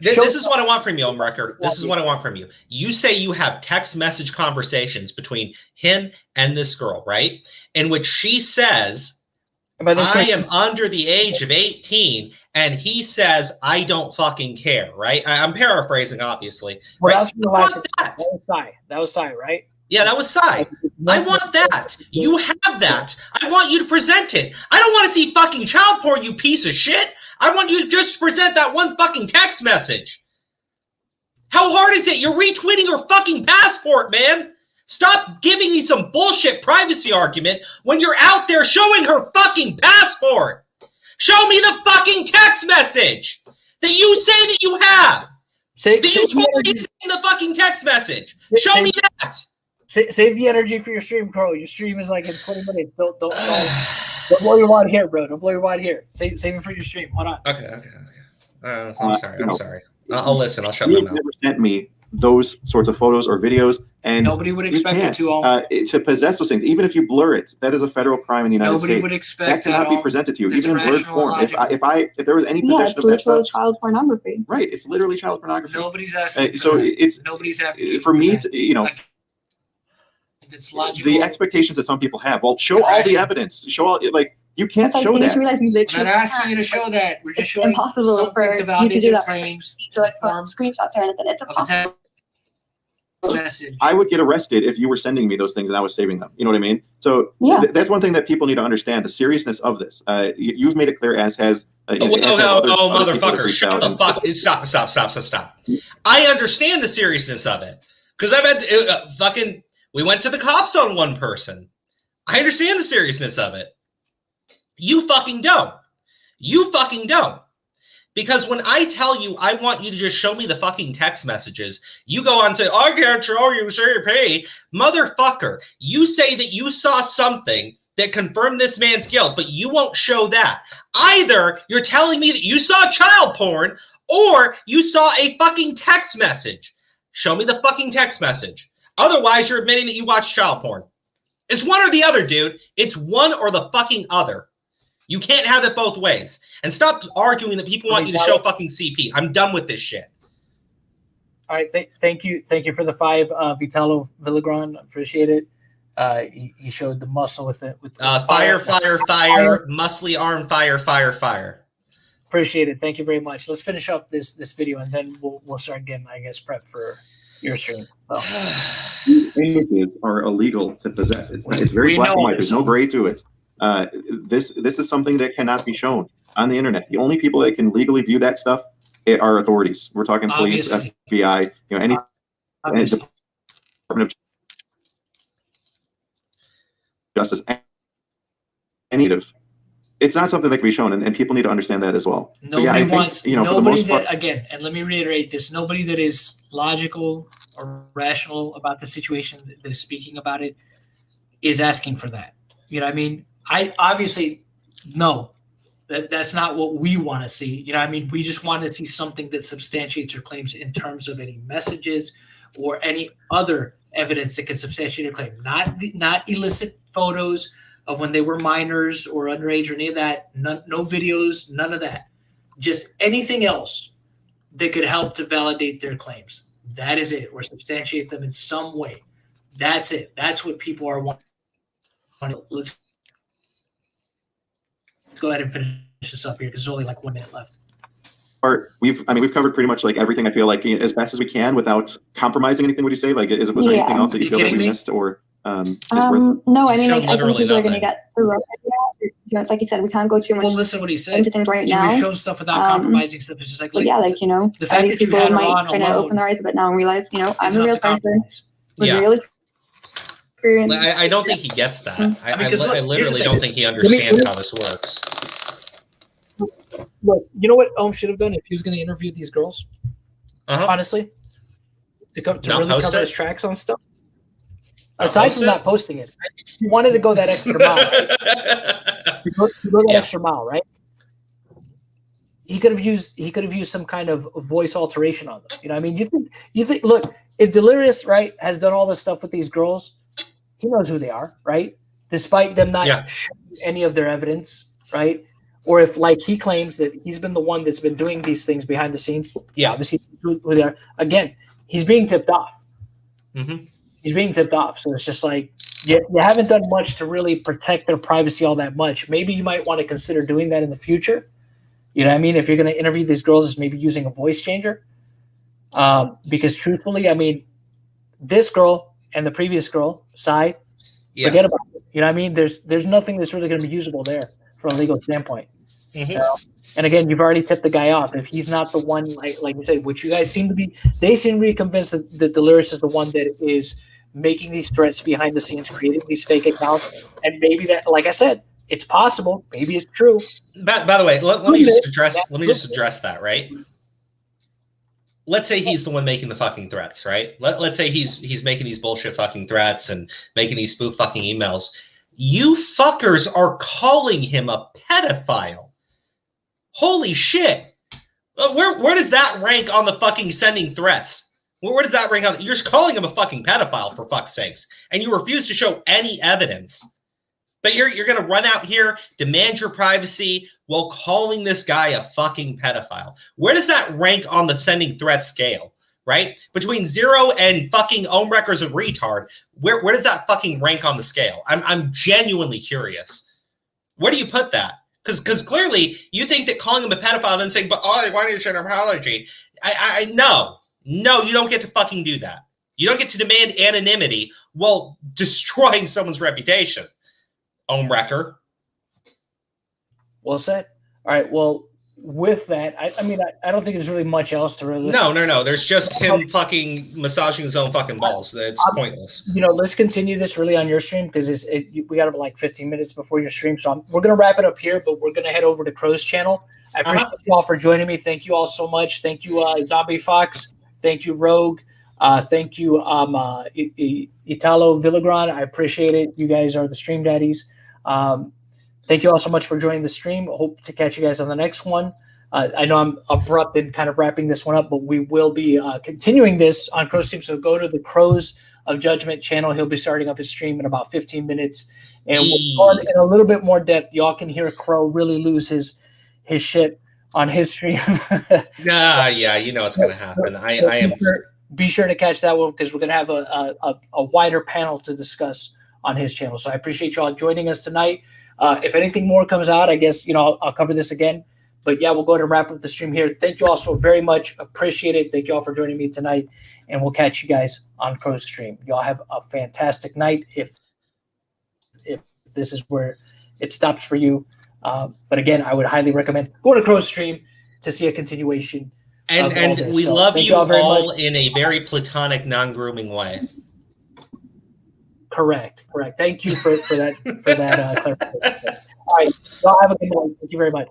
This is what I want from you, Ohmwrecker. This is what I want from you. You say you have text message conversations between him and this girl, right? In which she says, I am under the age of 18, and he says, I don't fucking care, right? I'm paraphrasing, obviously. Well, right? That was Sai, right? Yeah, that was Sai. I want that. You have that. I want you to present it. I don't want to see fucking child porn, you piece of shit. I want you to just present that one fucking text message. How hard is it? You're retweeting her fucking passport, man. Stop giving me some bullshit privacy argument when you're out there showing her fucking passport. Show me the fucking text message that you say that you have. You told me it's in the fucking text message. Show me that. Save the energy for your stream, Crow. Your stream is like in 20 minutes. Don't blow your wad here, bro. Don't blow your wad here. Save it for your stream. Hold on. Okay. I'm sorry. I'll listen. I'll shut my mouth. Never sent me those sorts of photos or videos, and nobody would expect you to possess those things. Even if you blur it, that is a federal crime in the United States. Nobody would expect that cannot be presented to you, even in blurred form. If there was any possession it's of that literally stuff, child pornography. Right, it's literally child pornography. Nobody's asking. Nobody's asking for me to, you know. It's logical. The expectations that some people have. Well, show all the evidence. Show all, like, you can't show that. I'm not asking you to show that. We're just showing impossible for you to do that. Claims to like put screenshots or anything. It's impossible. Message. I would get arrested if you were sending me those things and I was saving them. You know what I mean? So that's one thing that people need to understand, the seriousness of this. You've made it clear, as has. Motherfucker! Shut the fuck! Stop! I understand the seriousness of it because I've had we went to the cops on one person. I understand the seriousness of it. You fucking don't. Because when I tell you I want you to just show me the fucking text messages, you go on and say, I can't show you, so you pay. Motherfucker, you say that you saw something that confirmed this man's guilt, but you won't show that. Either you're telling me that you saw child porn or you saw a fucking text message. Show me the fucking text message. Otherwise, you're admitting that you watched child porn. It's one or the other, dude. It's one or the fucking other. You can't have it both ways. And stop arguing that people want you to show fucking CP. I'm done with this shit. All right. Thank you for the 5, Vitalo Villagron. Appreciate it. He showed the muscle with it. Fire. Muscly arm, fire. Appreciate it. Thank you very much. Let's finish up this video, and then we'll start getting, I guess, prep for your stream. Images are illegal to possess. It's very black and white. There's no gray to it. This is something that cannot be shown on the internet. The only people that can legally view that stuff are authorities. We're talking police, FBI, any Department of Justice, any of. It's not something that can be shown, and people need to understand that as well. Nobody wants, nobody that, again, and let me reiterate this, nobody that is logical or rational about the situation that is speaking about it is asking for that. You know what I mean? I obviously, no. That's not what we want to see. You know, I mean, we just want to see something that substantiates her claims in terms of any messages or any other evidence that can substantiate her claim. Not illicit photos of when they were minors or underage or any of that. No videos, none of that. Just anything else that could help to validate their claims. That is it, or substantiate them in some way. That's it. That's what people are wanting. Let's go ahead and finish this up here because there's only like 1 minute left. We've covered pretty much like everything. I feel like as best as we can without compromising anything. Would you say was there anything else that you feel that we missed or? No, I mean, like, I think people are going to get through it. You know, it's like you said, we can't go too much. Well, listen what he said. Into things right now. We've shown stuff without compromising stuff. It's just like yeah, like, you know, the fact these that you people had her might on kind of open their eyes a bit now and realize, you know, I'm a real person. Yeah. Real I don't think he gets that. I literally don't think he understands how this works. Look, you know what Ohm should have done if he was going to interview these girls? Honestly, to really cover his tracks on stuff. Aside from not posting it, he wanted to go that extra mile. To go that extra mile, right? He could have used some kind of voice alteration on them. You know, what I mean, you think. Look, if Delirious, right, has done all this stuff with these girls, he knows who they are, right? Despite them not showing any of their evidence, right? Or if, like he claims, that he's been the one that's been doing these things behind the scenes. Yeah, obviously, who they are. Again, he's being tipped off. Mm-hmm. He's being tipped off. So it's just like, you haven't done much to really protect their privacy all that much. Maybe you might want to consider doing that in the future. You know what I mean? If you're going to interview these girls, is maybe using a voice changer. Because truthfully, I mean, this girl and the previous girl, Sai, forget about it. You know what I mean? There's nothing that's really going to be usable there from a legal standpoint. Mm-hmm. You know? And again, you've already tipped the guy off. If he's not the one, like you said, which you guys seem to be, they seem to be convinced that Delirious is the one that is making these threats behind the scenes, creating these fake accounts. And maybe that, like I said, it's possible. Maybe it's true. By the way, let me just address that, right? Let's say he's the one making the fucking threats, right? Let's say he's making these bullshit fucking threats and making these spoof fucking emails. You fuckers are calling him a pedophile. Holy shit. Where does that rank on the fucking sending threats? Where does that rank on? You're just calling him a fucking pedophile, for fuck's sakes. And you refuse to show any evidence. But you're going to run out here, demand your privacy while calling this guy a fucking pedophile. Where does that rank on the sending threat scale, right? Between 0 and fucking Ohmwrecker's a retard, where does that fucking rank on the scale? I'm genuinely curious. Where do you put that? Because clearly you think that calling him a pedophile and then saying, but oh, why don't you send an apology? No, you don't get to fucking do that. You don't get to demand anonymity while destroying someone's reputation. Ohmwrecker. Well said. All right. Well, with that, I mean, I don't think there's really much else to really. No. There's just him fucking massaging his own fucking balls. It's pointless. You know, let's continue this really on your stream because we got about like 15 minutes before your stream. So we're going to wrap it up here, but we're going to head over to Crow's channel. I appreciate you all for joining me. Thank you all so much. Thank you, Zombie Fox. Thank you, Rogue. Thank you, Italo Villagran. I appreciate it. You guys are the stream daddies. Thank you all so much for joining the stream. Hope to catch you guys on the next one. I know I'm abrupt in kind of wrapping this one up, but we will be continuing this on Crow's stream. So go to the Crows of Judgment channel. He'll be starting up his stream in about 15 minutes. And we'll go in a little bit more depth. Y'all can hear Crow really lose his shit on his stream. Yeah, you know what's going to happen. I am. Be sure to catch that one because we're going to have a wider panel to discuss on his channel. So I appreciate y'all joining us tonight. If anything more comes out, I guess, you know, I'll cover this again. But yeah, we'll go ahead and wrap up the stream here. Thank you all so very much. Appreciate it. Thank you all for joining me tonight. And we'll catch you guys on Crow's stream. Y'all have a fantastic night if this is where it stops for you. But again, I would highly recommend going to Crow's stream to see a continuation. And we love you all in a very platonic, non-grooming way. Correct. Thank you for that clarification. All right. Y'all have a good night. Thank you very much.